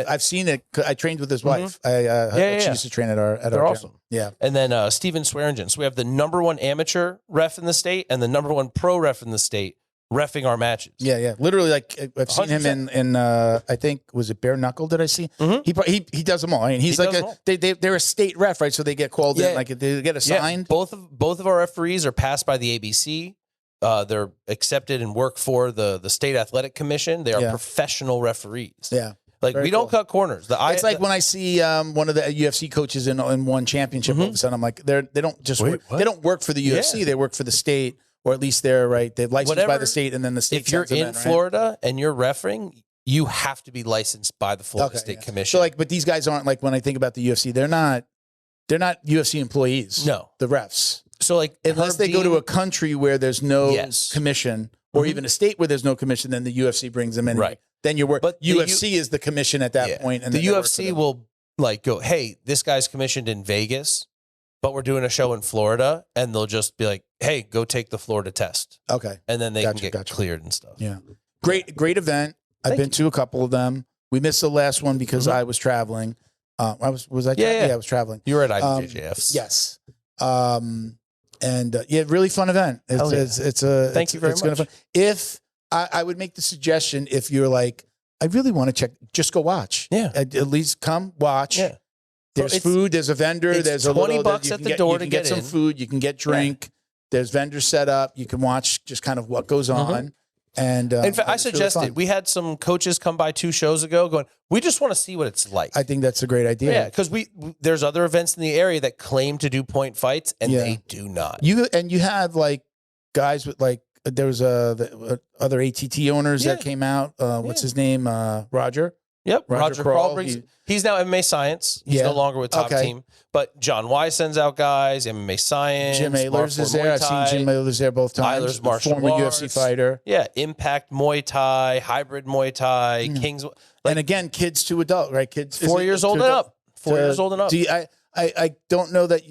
I've seen it. I trained with his wife. Mm-hmm. She used to train at our They're awesome. gym. Yeah. And then Steven Swearingen. So we have the #1 amateur ref in the state and the #1 pro ref in the state reffing our matches. Yeah, yeah. Literally, like I've seen 100%. Him in I think, was it Bare Knuckle? Did I see? Mm-hmm. He does them all. I mean, he's they're a state ref, right? So they get called in, like they get assigned. Yeah. Both of our referees are passed by the ABC. They're accepted and work for the state athletic commission. They are professional referees. Yeah. Like we don't cut corners. It's like when I see one of the UFC coaches in one championship, all of a sudden I'm like, they don't just work. They don't work for the UFC. They work for the state, or at least they're right. They're licensed by the state, and then the state. If you're in Florida and you're refereeing, you have to be licensed by the Florida State Commission. So but these guys aren't like, when I think about the UFC, they're not UFC employees. No, the refs. So unless they go to a country where there's no commission, or even a state where there's no commission, then the UFC brings them in. Right. Then you're working. But UFC is the commission at that point. And the UFC will go, hey, this guy's commissioned in Vegas, but we're doing a show in Florida, and they'll just be like, hey, go take the Florida test. Okay. And then they can get cleared and stuff. Yeah. Great event. I've been to a couple of them. We missed the last one because I was traveling. I was traveling. You were at IBJJFs. Yes. Really fun event. Thank you very much. Fun. If I would make the suggestion, if you're like, I really want to check, just go watch. Yeah. At least come watch. Yeah. There's food. There's a vendor. There's $20 at the door to get some food. You can get drink. Yeah. There's vendors set up. You can watch just kind of what goes on. And in fact, I suggested, really we had some coaches come by 2 shows ago going, we just want to see what it's like. I think that's a great idea. Yeah, because there's other events in the area that claim to do point fights, and they do not. You have like guys with like, there was the other ATT owners that came out. What's his name? Roger. Yep, Roger Crawl brings. He's now MMA Science. He's no longer with Top Team. But John Y sends out guys. MMA Science. Jim Ehlers is there. I've seen Jim Ehlers there both times. Ehlers martial former arts. UFC fighter. Yeah, Impact Muay Thai, Hybrid Muay Thai, Kings. And again, kids to adult, right? Kids 4 years old and up. 4 years old and up. I don't know that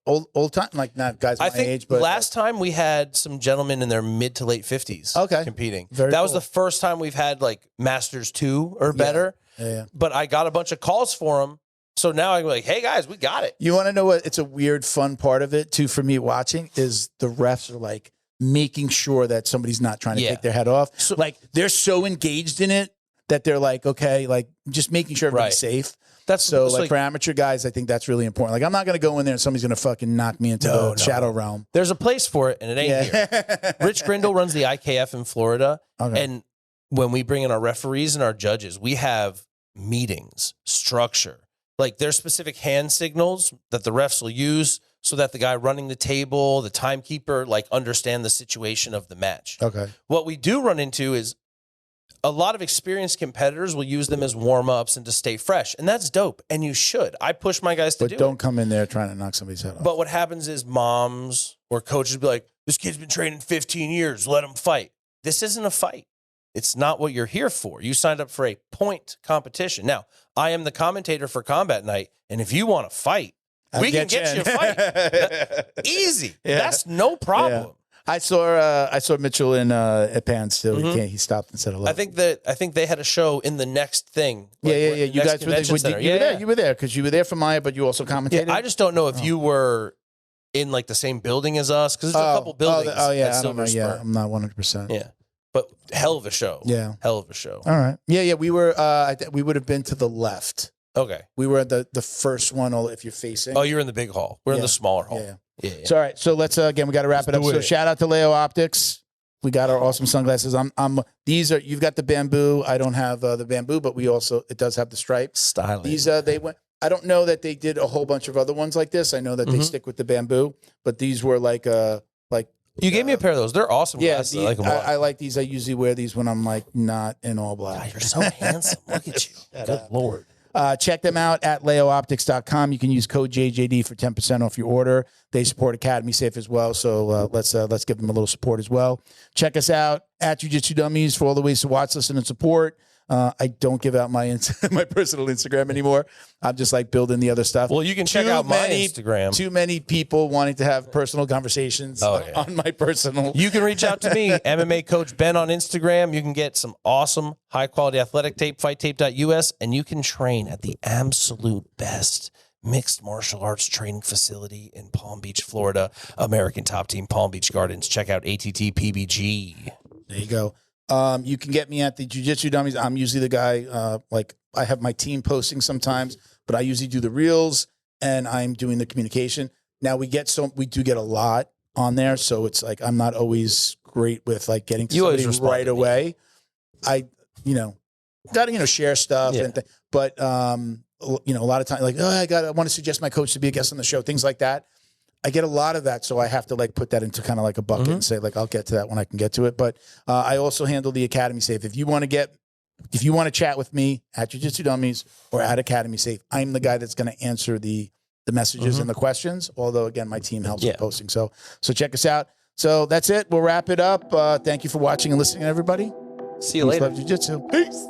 old time, like not guys my age, but last time we had some gentlemen in their mid to late 50s competing. That was the first time we've had like Masters 2 or better. Yeah. But I got a bunch of calls for them. So now I'm like, hey guys, we got it. You want to know what? It's a weird, fun part of it too for me watching is the refs are like making sure that somebody's not trying to take their head off. So, like they're so engaged in it that they're like, okay, like just making sure everybody's safe. That's so like for amateur guys, I think that's really important. Like I'm not going to go in there and somebody's going to fucking knock me into the shadow realm. There's a place for it, and it ain't here. Rich Grindle runs the IKF in Florida, and when we bring in our referees and our judges, we have meetings, structure. Like there's specific hand signals that the refs will use so that the guy running the table, the timekeeper, like understand the situation of the match. Okay. What we do run into is a lot of experienced competitors will use them as warm-ups and to stay fresh. And that's dope. And you should. I push my guys to do it. But don't come in there trying to knock somebody's head off. But what happens is moms or coaches be like, this kid's been training 15 years. Let him fight. This isn't a fight. It's not what you're here for. You signed up for a point competition. Now, I am the commentator for Combat Night. And if you want to fight, we can get you a fight. Easy. Yeah. That's no problem. Yeah. I saw Mitchell in at Pans too. He stopped and said hello. I think they had a show in the next thing. Like, yeah. You guys were there. You were there because you were there for Maya, but you also commentated. Yeah, I just don't know if you were in like the same building as us because there's a couple buildings. I don't know. Yeah, I'm not 100%. Yeah, but hell of a show. Yeah, hell of a show. All right. Yeah. We were. We would have been to the left. Okay. We were at the first one. If you're facing. Oh, you're in the big hall. We're in the smaller hall. Yeah. So all right. So let's again. We got to wrap it up. So shout out to Leo Optics. We got our awesome sunglasses. These are, you've got the bamboo. I don't have the bamboo, but it does have the stripe. Styling. These they went. I don't know that they did a whole bunch of other ones like this. I know that they stick with the bamboo, but these were like you gave me a pair of those. They're awesome. Yeah, glasses. I like them a lot. I like these. I usually wear these when I'm like not in all black. God, you're so handsome. Look at you. Good Lord. Check them out at leooptics.com. You can use code JJD for 10% off your order. They support Academy Safe as well, so let's give them a little support as well. Check us out at Jiu-Jitsu Dummies for all the ways to watch, listen, and support. I don't give out my my personal Instagram anymore. I'm just like building the other stuff. Well, you can check out my Instagram. Too many people wanting to have personal conversations on my personal. You can reach out to me, MMA Coach Ben on Instagram. You can get some awesome, high-quality athletic tape, fighttape.us, and you can train at the absolute best mixed martial arts training facility in Palm Beach, Florida. American Top Team, Palm Beach Gardens. Check out ATTPBG. There you go. You can get me at the Jiu-Jitsu Dummies. I'm usually the guy, I have my team posting sometimes, but I usually do the reels and I'm doing the communication. Now we do get a lot on there. So it's like, I'm not always great with like getting to somebody right away. I, got to, share stuff but, a lot of times like, I want to suggest my coach to be a guest on the show, things like that. I get a lot of that, so I have to like put that into kind of like a bucket and say like I'll get to that when I can get to it. But I also handle the Academy Safe. If you want to chat with me at Jiu-Jitsu Dummies or at Academy Safe, I'm the guy that's going to answer the messages and the questions. Although again, my team helps with posting. So check us out. So that's it. We'll wrap it up. Thank you for watching and listening, everybody. See you later. Love Jiu-Jitsu. Peace.